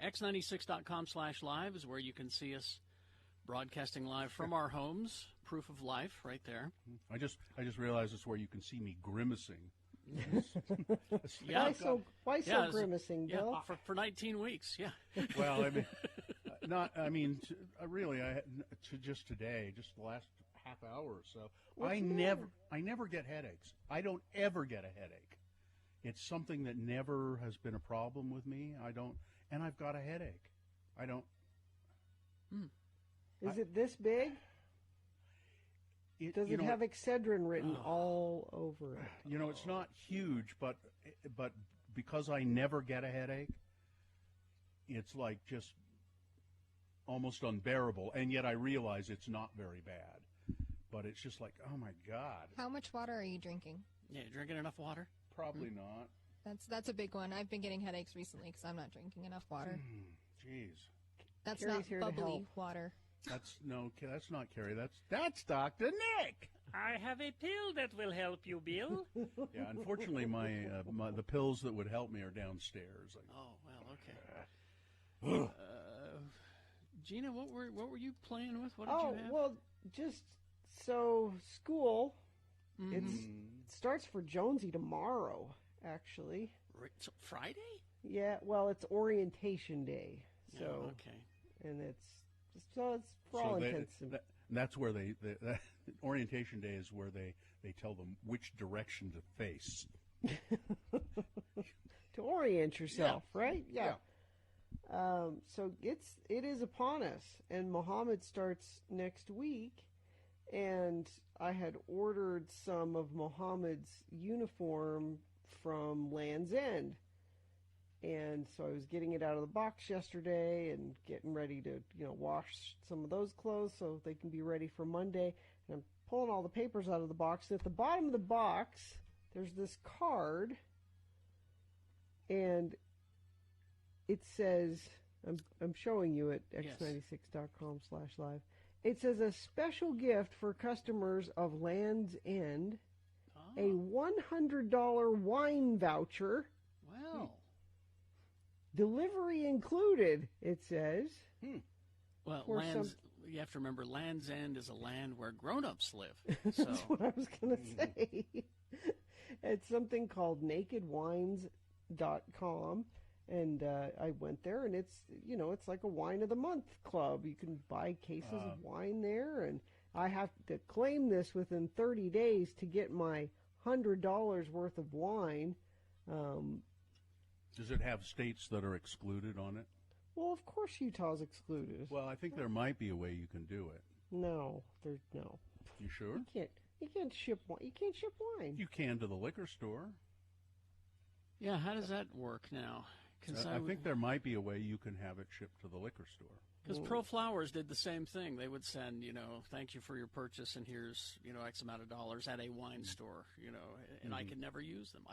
X96.com/live is where you can see us broadcasting live from our homes. Proof of life right there. I just realized it's where you can see me grimacing. Yeah. Why so grimacing, Bill? Yeah, for 19 weeks, yeah. Well, really, just today, just the last half hour or so, I never get headaches. I don't ever get a headache. It's something that never has been a problem with me. And I've got a headache. I don't. Is it this big? Does it have Excedrin written all over it? It's not huge, but because I never get a headache, it's like just almost unbearable. And yet I realize it's not very bad. But it's just like, oh my God. How much water are you drinking? Yeah, you drinking enough water? Probably not. That's a big one. I've been getting headaches recently because I'm not drinking enough water. Jeez. That's Carrie's not bubbly water. That's not Carrie. That's Dr. Nick. I have a pill that will help you, Bill. Yeah, unfortunately, the pills that would help me are downstairs. Oh well, okay. Gina, what were you playing with? What did you have? Well, just so school. It starts for Jonesy tomorrow, actually. So Friday? Yeah. Well, it's orientation day. So okay. And it's for all intents. That's where orientation day is where they tell them which direction to face. To orient yourself, right? Yeah. So it is upon us, and Muhammad starts next week, and I had ordered some of Muhammad's uniform from Land's End. And so I was getting it out of the box yesterday and getting ready to, wash some of those clothes so they can be ready for Monday. And I'm pulling all the papers out of the box. And at the bottom of the box, there's this card. And it says, I'm showing you at x96.com/live. It says a special gift for customers of Land's End, a $100 wine voucher. Wow. Delivery included, it says. Well, you have to remember, Land's End is a land where grown-ups live. So. That's what I was going to say. It's something called nakedwines.com. And I went there, and it's like a wine of the month club. You can buy cases of wine there, and I have to claim this within 30 days to get my $100 worth of wine. Does it have states that are excluded on it? Well, of course Utah's excluded. Well, I think there might be a way you can do it. No, there's no. You sure? You can't. You can't ship wine. You can't ship wine. You can to the liquor store. Yeah, how does that work now? Because I think there might be a way you can have it shipped to the liquor store. Because Pro Flowers did the same thing. They would send, thank you for your purchase, and here's, X amount of dollars at a wine store, and I could never use them.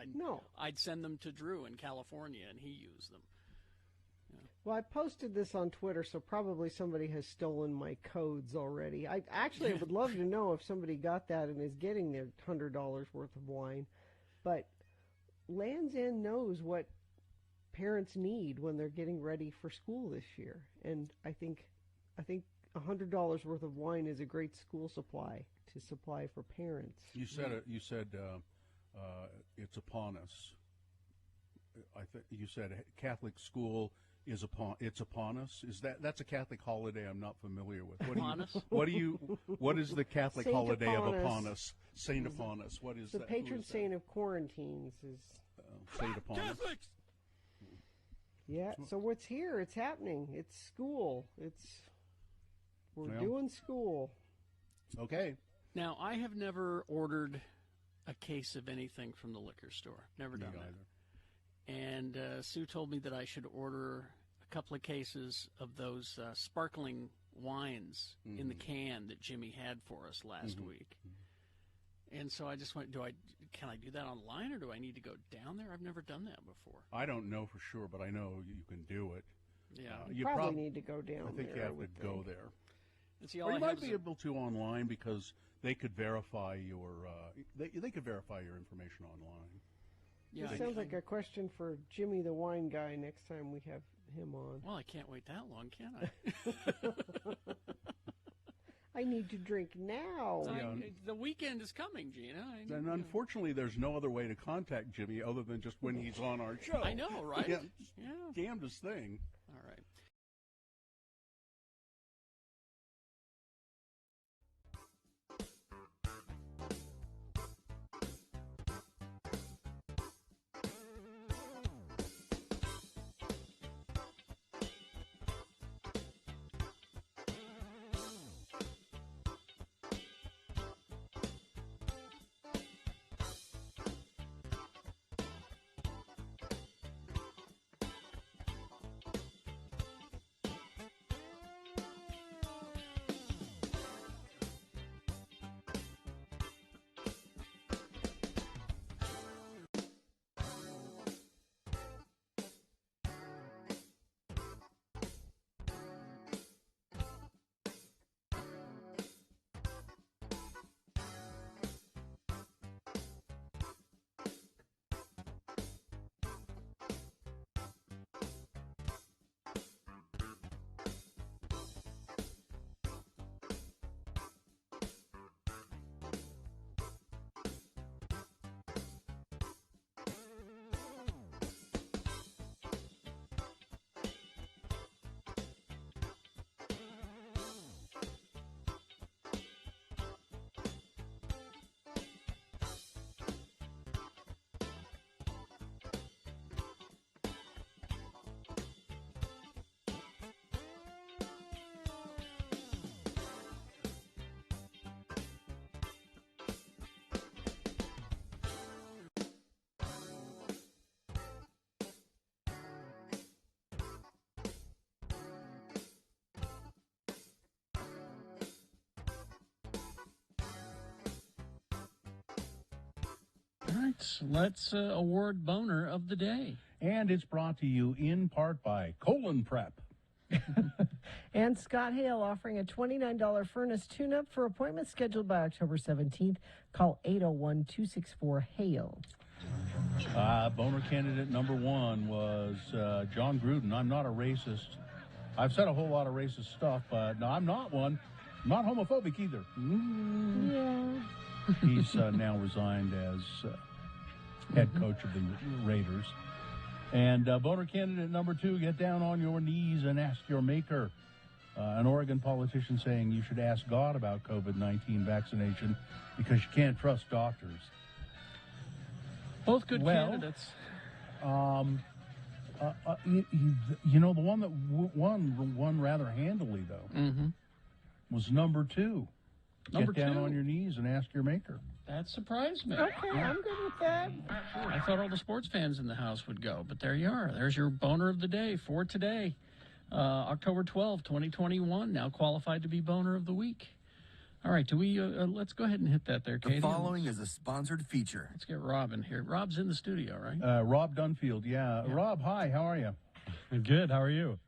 I'd send them to Drew in California, and he used them. Well, I posted this on Twitter, so probably somebody has stolen my codes already. I would love to know if somebody got that and is getting their $100 worth of wine. But Land's End knows what parents need when they're getting ready for school this year, and I think $100 worth of wine is a great school supply to supply for parents. You said it's upon us. I think you said Catholic school is upon us. That's a Catholic holiday I'm not familiar with. What is the Catholic Saint holiday of Eponus. upon us? Saint upon us. What is the that? patron saint of quarantines is Saint upon us. Yeah, so what's here? It's happening. It's school. We're doing school. Okay. Now, I have never ordered a case of anything from the liquor store. Never done that. And Sue told me that I should order a couple of cases of those sparkling wines in the can that Jimmy had for us last week. And so I just went, can I do that online, or do I need to go down there? I've never done that before. I don't know for sure, but I know you can do it. Yeah. You probably need to go down I think there, you have I to would go think. there. And see, Or you might be able to online because they could verify your they could verify your information online. Yeah, this sounds like a question for Jimmy the wine guy next time we have him on. Well, I can't wait that long, can I? I need to drink now. The weekend is coming, Gina. And unfortunately, there's no other way to contact Jimmy other than just when he's on our show. I know, right? Yeah. Yeah. Damnedest thing. All right. All right, so let's award Boner of the Day. And it's brought to you in part by Colon Prep. And Scott Hale offering a $29 furnace tune-up for appointments scheduled by October 17th. Call 801-264-HALE. Boner candidate number one was John Gruden. I'm not a racist. I've said a whole lot of racist stuff, but no, I'm not one. I'm not homophobic either. Yeah. He's now resigned as head coach of the Raiders. And Boner candidate number two, get down on your knees and ask your maker. An Oregon politician saying you should ask God about COVID-19 vaccination because you can't trust doctors. Both good candidates. You know, the one that won rather handily, though, was number two. Number Get down 2. on your knees and ask your maker. That surprised me. Okay, I'm good with that. I thought all the sports fans in the house would go, but there you are. There's your boner of the day for today. October 12, 2021, now qualified to be boner of the week. All right, do we? Let's go ahead and hit that there, Katie. The following is a sponsored feature. Let's get Rob in here. Rob's in the studio, right? Rob Dunfield, yeah. Rob, hi, how are you? Good, how are you?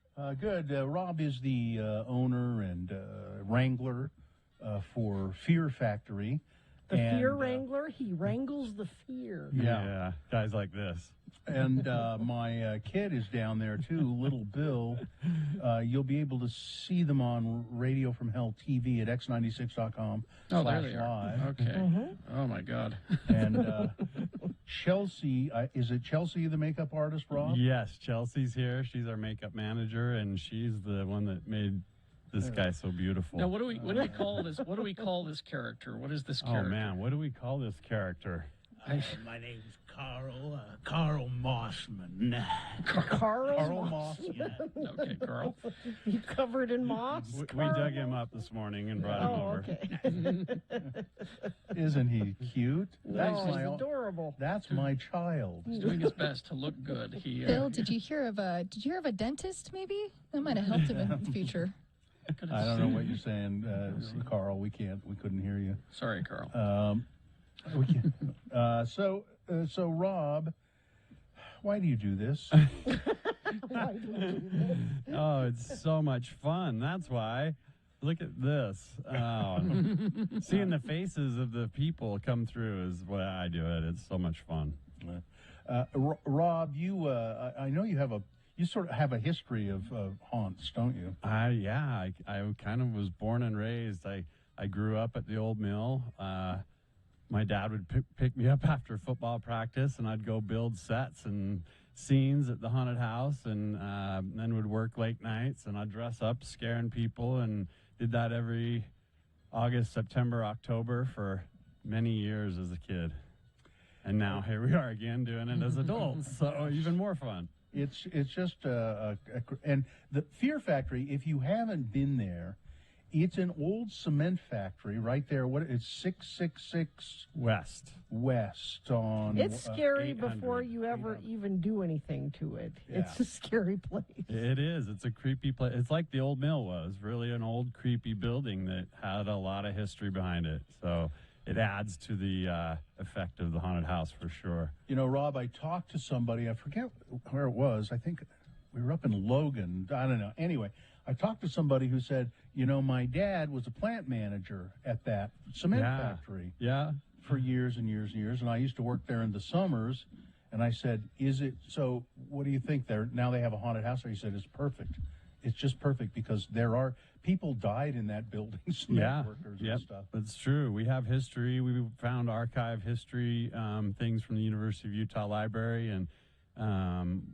Good. Rob is the owner and wrangler for Fear Factory. The Fear Wrangler, he wrangles the fear. Yeah, guys like this. And my kid is down there, too, Little Bill. You'll be able to see them on Radio from Hell TV at x96.com. Oh, there they are. Live. Okay. Oh, my God. And Chelsea, is it Chelsea, the makeup artist, Rob? Yes, Chelsea's here. She's our makeup manager, and she's the one that made this guy so beautiful. Now, what do we call this? What do we call this character? What is this character? Oh, man, what do we call this character? My name's Carl Mossman. Carl Mossman. Okay, Carl. You covered in moss? We dug him up this morning and brought him over. Okay. Isn't he cute? No, he's adorable. That's my child. He's doing his best to look good. Bill, did you hear of a dentist? Maybe that might have helped him in the future. I don't know what you're saying, Carl. We couldn't hear you. Sorry, Carl. We can't. So Rob, why do you do this? Why do you do this? Oh, it's so much fun. That's why. Look at this. Oh, seeing the faces of the people come through is why I do it. It's so much fun. Rob, you, I know you sort of have a history of haunts, don't you? I kind of was born and raised. I grew up at the old mill. My dad would pick me up after football practice, and I'd go build sets and scenes at the haunted house, and then would work late nights, and I'd dress up scaring people, and did that every August, September, October for many years as a kid. And now here we are again doing it as adults, so even more fun. It's just and the Fear Factory, if you haven't been there, it's an old cement factory right there. It's 666 West on. It's scary before you ever even do anything to it. Yeah. It's a scary place. It is. It's a creepy place. It's like the old mill was, really an old creepy building that had a lot of history behind it. So it adds to the effect of the haunted house for sure. You know, Rob, I talked to somebody, I forget where it was. I think we were up in Logan. I don't know. Anyway, I talked to somebody who said, you know, my dad was a plant manager at that cement factory. Yeah. For years and years and years. And I used to work there in the summers. And I said, so what do you think there? Now they have a haunted house there. He said, it's perfect. It's just perfect because people died in that building, cement workers and stuff. That's true. We have history. We found archive history, things from the University of Utah Library, and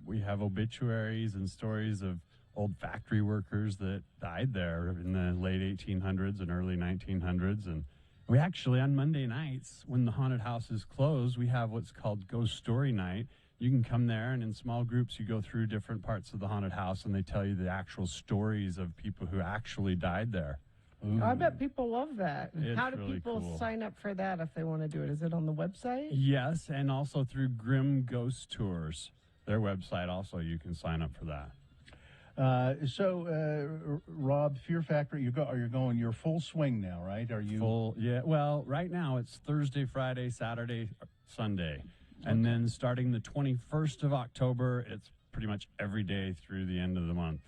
we have obituaries and stories of old factory workers that died there in the late 1800s and early 1900s. And we actually, on Monday nights, when the haunted house is closed, we have what's called Ghost Story Night. You can come there, and in small groups, you go through different parts of the haunted house, and they tell you the actual stories of people who actually died there. Ooh. I bet people love that. It's How do really people cool. sign up for that if they want to do it? Is it on the website? Yes, and also through Grim Ghost Tours. Their website also, you can sign up for that. Rob, Fear Factory, you're full swing now, right? Are you full? Yeah. Well, right now it's Thursday, Friday, Saturday, Sunday, and then starting the 21st of October, it's pretty much every day through the end of the month.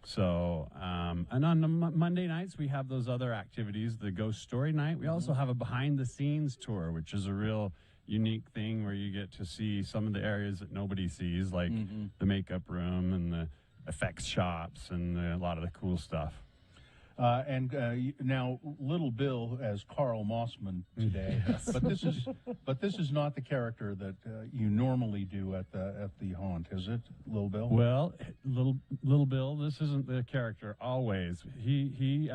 So, and on the Monday nights we have those other activities, the Ghost Story Night. We also have a behind-the-scenes tour, which is a real unique thing where you get to see some of the areas that nobody sees, like the makeup room and the effects shops and a lot of the cool stuff. Now, Little Bill as Carl Mossman today, Yes. but this is not the character that you normally do at the haunt, is it, Little Bill? Well, Little Bill, this isn't the character always. He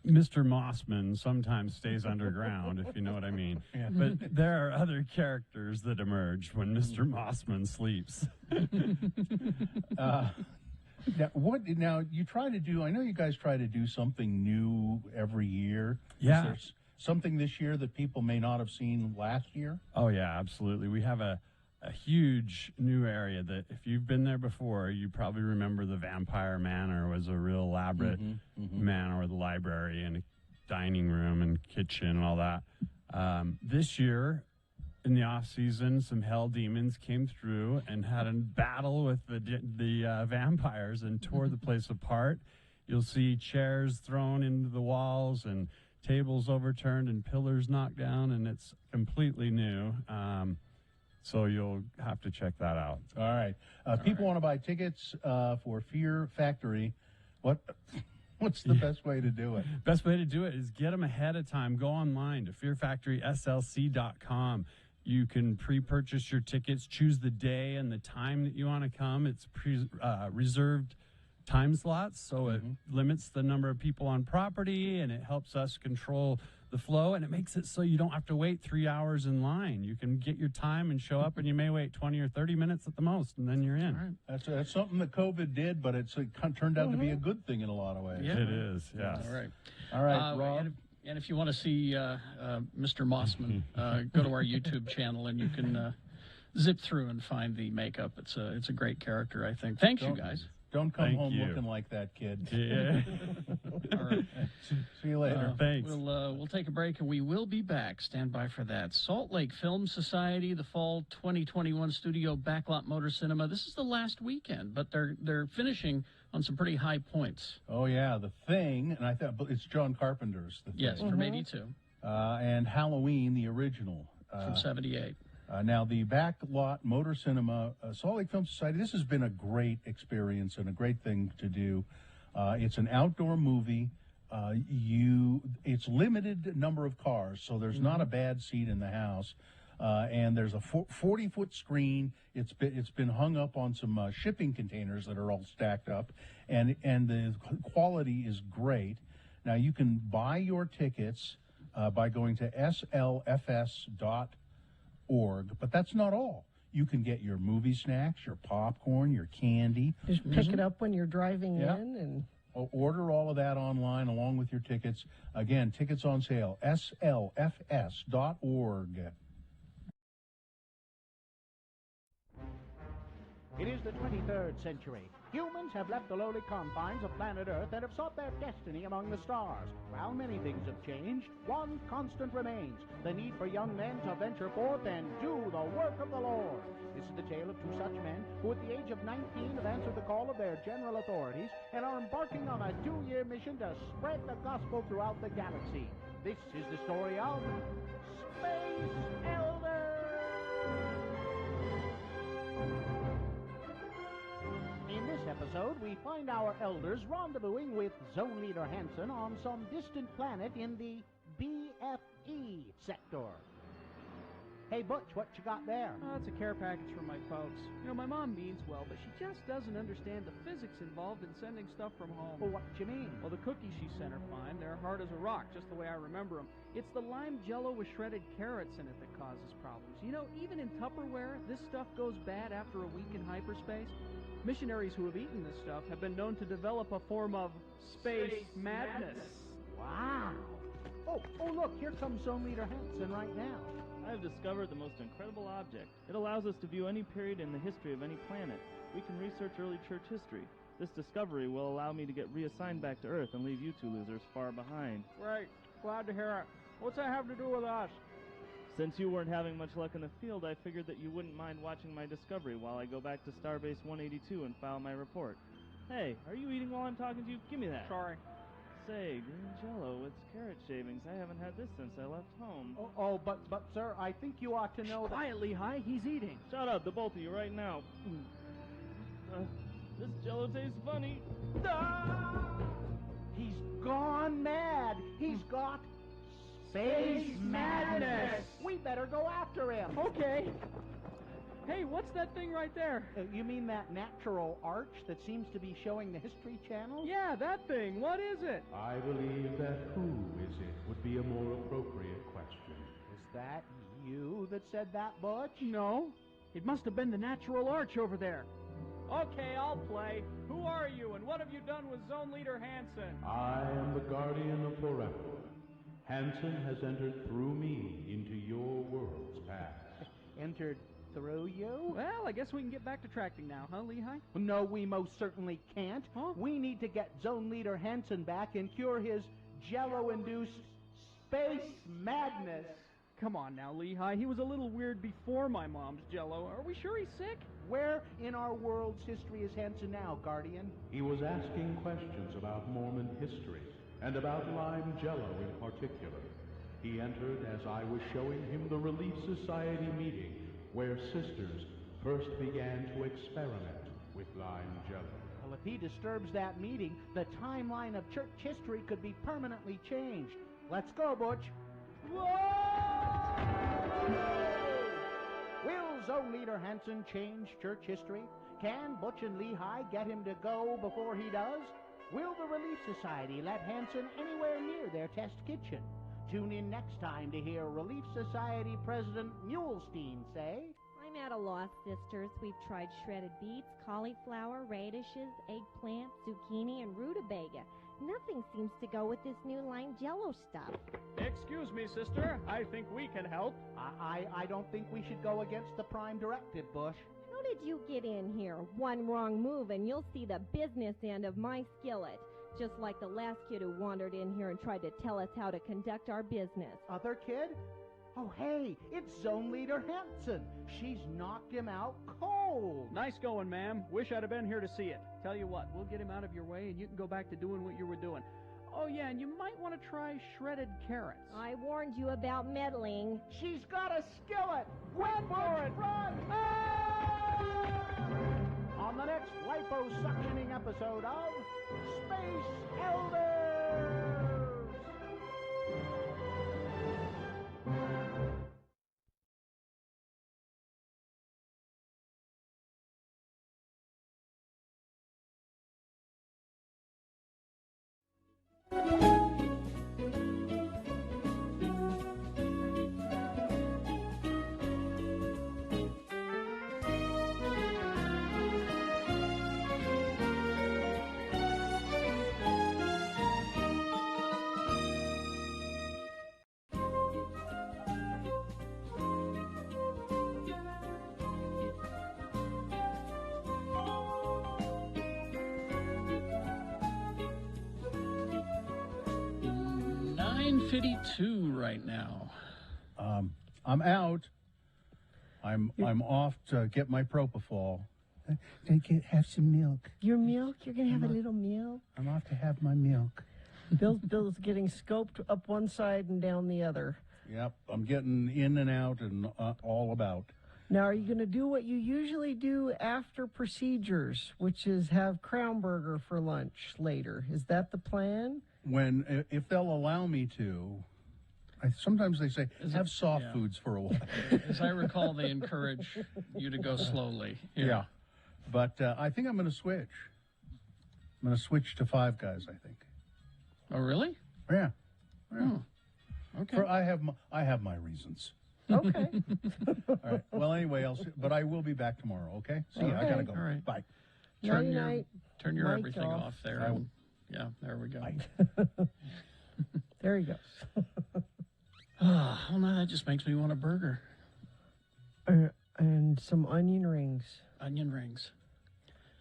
Mr. Mossman sometimes stays underground, if you know what I mean. Yeah. But there are other characters that emerge when Mr. Mossman sleeps. Now you try to do? I know you guys try to do something new every year. Yeah. Is there something this year that people may not have seen last year? Oh yeah, absolutely. We have a huge new area that if you've been there before, you probably remember the Vampire Manor was a real elaborate manor with a library and a dining room and kitchen and all that. This year, in the off season, some hell demons came through and had a battle with the vampires and tore the place apart. You'll see chairs thrown into the walls and tables overturned and pillars knocked down, and it's completely new. So you'll have to check that out. All right. People want to buy tickets for Fear Factory. What's the best way to do it? Best way to do it is get them ahead of time. Go online to fearfactoryslc.com. You can pre-purchase your tickets, choose the day and the time that you want to come. It's reserved time slots, so it limits the number of people on property, and it helps us control the flow, and it makes it so you don't have to wait 3 hours in line. You can get your time and show up, and you may wait 20 or 30 minutes at the most, and then you're in. Right. That's something that COVID did, but it turned out to be a good thing in a lot of ways. Yeah. It is, yes. All right, Rob. And if you want to see Mr. Mossman, go to our YouTube channel, and you can zip through and find the makeup. It's a great character, I think. Thanks, you guys. Don't come Thank home you. looking like that kid. Yeah. All right. See you later. Thanks. We'll take a break, and we will be back. Stand by for that. Salt Lake Film Society, the Fall 2021 Studio Backlot Motor Cinema. This is the last weekend, but they're finishing on some pretty high points. Oh yeah, The Thing, and I thought it's John Carpenter's The Thing. Yes, from '82. And Halloween, the original From '78. Now, the Backlot Motor Cinema, Salt Lake Film Society, this has been a great experience and a great thing to do. It's an outdoor movie. It's limited number of cars, so there's not a bad seat in the house. And there's a 40-foot screen. It's been hung up on some shipping containers that are all stacked up, and the quality is great. Now, you can buy your tickets by going to slfs.org, but that's not all. You can get your movie snacks, your popcorn, your candy. Just pick it up when you're driving in and order all of that online along with your tickets. Again, tickets on sale, slfs.org. It is the 23rd century. Humans have left the lowly confines of planet Earth and have sought their destiny among the stars. While many things have changed, one constant remains: the need for young men to venture forth and do the work of the Lord. This is the tale of two such men who at the age of 19 have answered the call of their general authorities and are embarking on a 2-year mission to spread the gospel throughout the galaxy. This is the story of Space Elders! In this episode, we find our elders rendezvousing with Zone Leader Hansen on some distant planet in the BFE sector. Hey, Butch, what you got there? Oh, it's a care package from my folks. You know, my mom means well, but she just doesn't understand the physics involved in sending stuff from home. Well, what you mean? Well, the cookies she sent are fine. They're hard as a rock, just the way I remember them. It's the lime jello with shredded carrots in it that causes problems. You know, even in Tupperware, this stuff goes bad after a week in hyperspace. Missionaries who have eaten this stuff have been known to develop a form of space madness. Wow. Oh, look, here comes Zone Leader Hansen right now. I have discovered the most incredible object. It allows us to view any period in the history of any planet. We can research early church history. This discovery will allow me to get reassigned back to Earth and leave you two losers far behind. Right. Glad to hear it. What's that have to do with us? Since you weren't having much luck in the field, I figured that you wouldn't mind watching my discovery while I go back to Starbase 182 and file my report. Hey, are you eating while I'm talking to you? Give me that. Sorry. Say, green jello with carrot shavings. I haven't had this since I left home. But sir, I think you ought to know that... Quietly, Hi, he's eating. Shut up, the both of you right now. This jello tastes funny. He's gone mad. He's got space madness. We better go after him. Okay. Hey, what's that thing right there? You mean that natural arch that seems to be showing the History Channel? Yeah, that thing. What is it? I believe that who is it would be a more appropriate question. Is that you that said that, Butch? No. It must have been the natural arch over there. Okay, I'll play. Who are you, and what have you done with Zone Leader Hansen? I am the guardian of forever. Hansen has entered through me into your world's past. Entered through you? Well, I guess we can get back to tracking now, huh, Lehigh? No, we most certainly can't. Huh? We need to get Zone Leader Hansen back and cure his Jello-induced space madness. Come on now, Lehigh. He was a little weird before my mom's Jello. Are we sure he's sick? Where in our world's history is Hansen now, Guardian? He was asking questions about Mormon history and about Lime Jello in particular. He entered as I was showing him the Relief Society meeting where sisters first began to experiment with Lime Jello. Well, if he disturbs that meeting, the timeline of church history could be permanently changed. Let's go, Butch. Whoa! Will Zone Leader Hansen change church history? Can Butch and Lehigh get him to go before he does? Will the Relief Society let Hansen anywhere near their test kitchen? Tune in next time to hear Relief Society President Mulestein say, I'm at a loss, sisters. We've tried shredded beets, cauliflower, radishes, eggplant, zucchini, and rutabaga. Nothing seems to go with this new lime Jello stuff. Excuse me, sister. I think we can help. I don't think we should go against the Prime Directive, Bush. How did you get in here? One wrong move and you'll see the business end of my skillet. Just like the last kid who wandered in here and tried to tell us how to conduct our business. Other kid? Oh, hey, it's Zone Leader Hansen. She's knocked him out cold. Nice going, ma'am. Wish I'd have been here to see it. Tell you what, we'll get him out of your way and you can go back to doing what you were doing. Oh, yeah, and you might want to try shredded carrots. I warned you about meddling. She's got a skillet. Run for it. Run. On the next liposuctioning episode of Space Elders. $9.52 right now. I'm out. I'm off to get my propofol. Have some milk. Your milk? You're going to have a little milk? I'm off to have my milk. Bill's getting scoped up one side and down the other. Yep, I'm getting in and out and all about. Now, are you going to do what you usually do after procedures, which is have Crown Burger for lunch later? Is that the plan? If they'll allow me to, sometimes they say, have soft foods for a while. As I recall, they encourage you to go slowly. Yeah. But I think I'm going to switch. I'm going to switch to Five Guys, I think. Oh, really? Yeah. Oh, okay. I have my reasons. Okay. All right. Well, anyway, but I will be back tomorrow, okay? See ya. I got to go. All right. Bye. Turn Night-night. your Mic everything off there. I will. Yeah, there we go. There he goes. Well, now that just makes me want a burger. And some onion rings. Onion rings.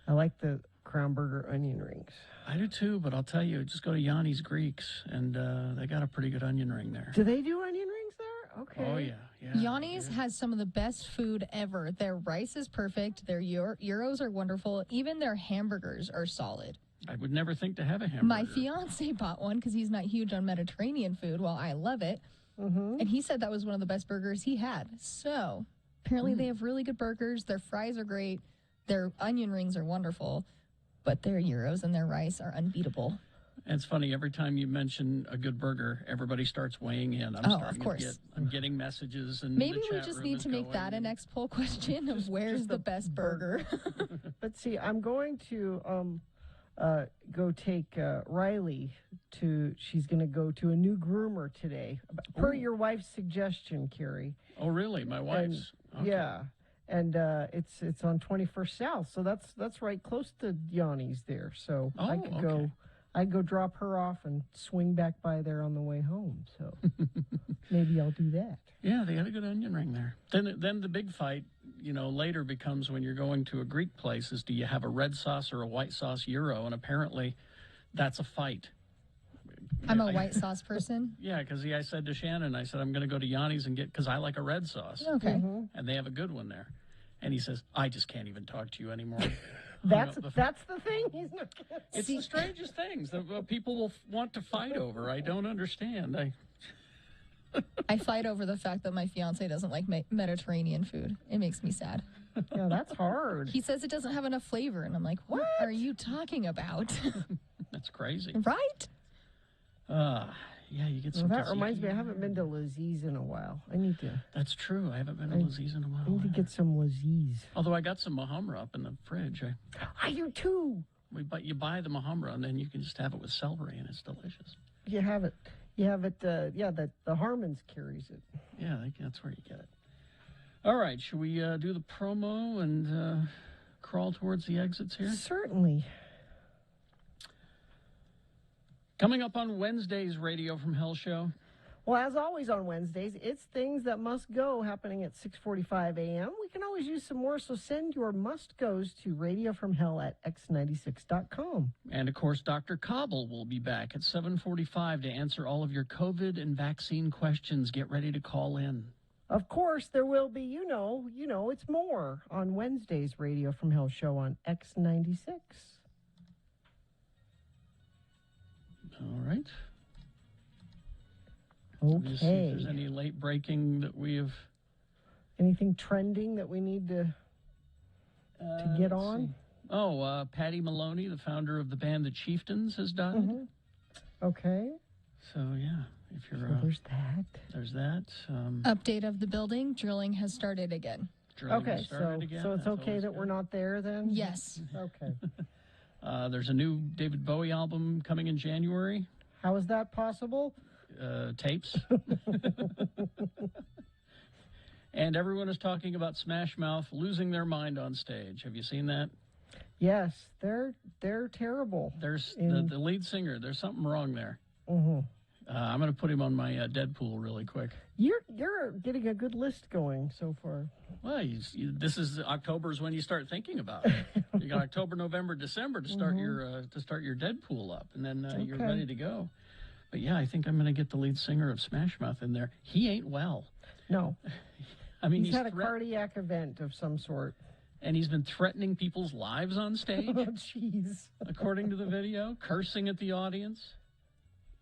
I like the Crown Burger onion rings. I do too, but I'll tell you, just go to Yanni's Greeks, and they got a pretty good onion ring there. Do they do onion rings there? Okay. Oh, yeah. Yanni's has some of the best food ever. Their rice is perfect. Their gyros are wonderful. Even their hamburgers are solid. I would never think to have a hamburger. My fiance bought one because he's not huge on Mediterranean food. Well, I love it. And he said that was one of the best burgers he had. So apparently they have really good burgers. Their fries are great. Their onion rings are wonderful. But their gyros and their rice are unbeatable. And it's funny, every time you mention a good burger, everybody starts weighing in. Of course. I'm getting messages. And maybe we just need to make that a next poll question of where's the best burger. But see, I'm going to go take Riley to, she's going to go to a new groomer today, per your wife's suggestion, Carrie. Oh, really? My wife's? And, yeah. and it's on 21st South, so that's right close to Yanni's there. So I could go. I'd go drop her off and swing back by there on the way home. So maybe I'll do that. Yeah, they got a good onion ring there. Then the big fight, later becomes when you're going to a Greek place is do you have a red sauce or a white sauce gyro? And apparently that's a fight. I'm a white sauce person. Yeah, because I said to Shannon, I said, I'm going to go to Yanni's and get, because I like a red sauce. Okay. And they have a good one there. And he says, I just can't even talk to you anymore. That's the thing. He's not gonna It's the strangest things that people will want to fight over. I don't understand. I fight over the fact that my fiance doesn't like Mediterranean food. It makes me sad. Yeah, that's hard. He says it doesn't have enough flavor, and I'm like, what are you talking about? That's crazy. Right? Yeah, you get some. Well, that reminds me, I haven't been to Laziz in a while. I need to. That's true. I haven't been to Laziz in a while. I need to get some Laziz. Although I got some Mahamra up in the fridge. I do too. You buy the Mahamra and then you can just have it with celery, and it's delicious. You have it. The Harmons carries it. Yeah, that's where you get it. All right, should we do the promo and crawl towards the exits here? Certainly. Coming up on Wednesday's Radio from Hell show. Well, as always on Wednesdays, it's Things That Must Go happening at 6:45 a.m. We can always use some more, so send your must-goes to radiofromhell@x96.com. And, of course, Dr. Cobble will be back at 7:45 to answer all of your COVID and vaccine questions. Get ready to call in. Of course, there will be, it's more on Wednesday's Radio from Hell show on X96. All right. Okay. See if there's any late breaking that we have. Anything trending that we need to get on? See. Oh, Patty Maloney, the founder of the band The Chieftains, has died. Mm-hmm. Okay. So, yeah, if you're. There's that. There's that. Update of the building. Drilling has started again. Okay, so it's okay that we're not there then? Yes. Okay. There's a new David Bowie album coming in January. How is that possible? Tapes. And everyone is talking about Smash Mouth losing their mind on stage. Have you seen that? Yes, they're terrible. There's the lead singer. There's something wrong there. Mm-hmm. I'm going to put him on my Deadpool really quick. You're getting a good list going so far. Well, this is October's when you start thinking about it. You got October, November, December to start your Deadpool up, and then you're ready to go. But yeah, I think I'm going to get the lead singer of Smash Mouth in there. He ain't well. No. I mean, he's had a cardiac event of some sort. And he's been threatening people's lives on stage. Oh, jeez. According to the video, cursing at the audience.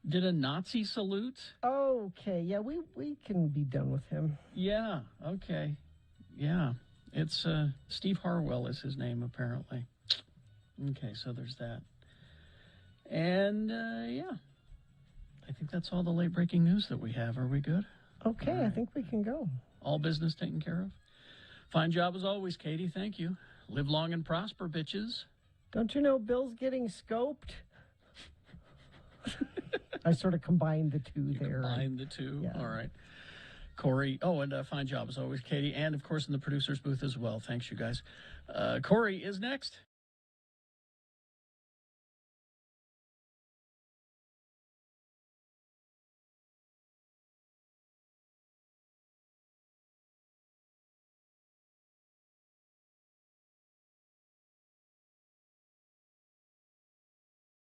Did a Nazi salute. Okay, yeah, we can be done with him. Yeah, okay. Yeah, it's Steve Harwell is his name, apparently. Okay, so there's that. And, yeah. I think that's all the late-breaking news that we have. Are we good? Okay, right. I think we can go. All business taken care of? Fine job as always, Katie. Thank you. Live long and prosper, bitches. Don't you know Bill's getting scoped? I sort of combined the two there. Combined the two? Yeah. All right. Corey. Oh, and fine job as always, Katie. And, of course, in the producer's booth as well. Thanks, you guys. Corey is next.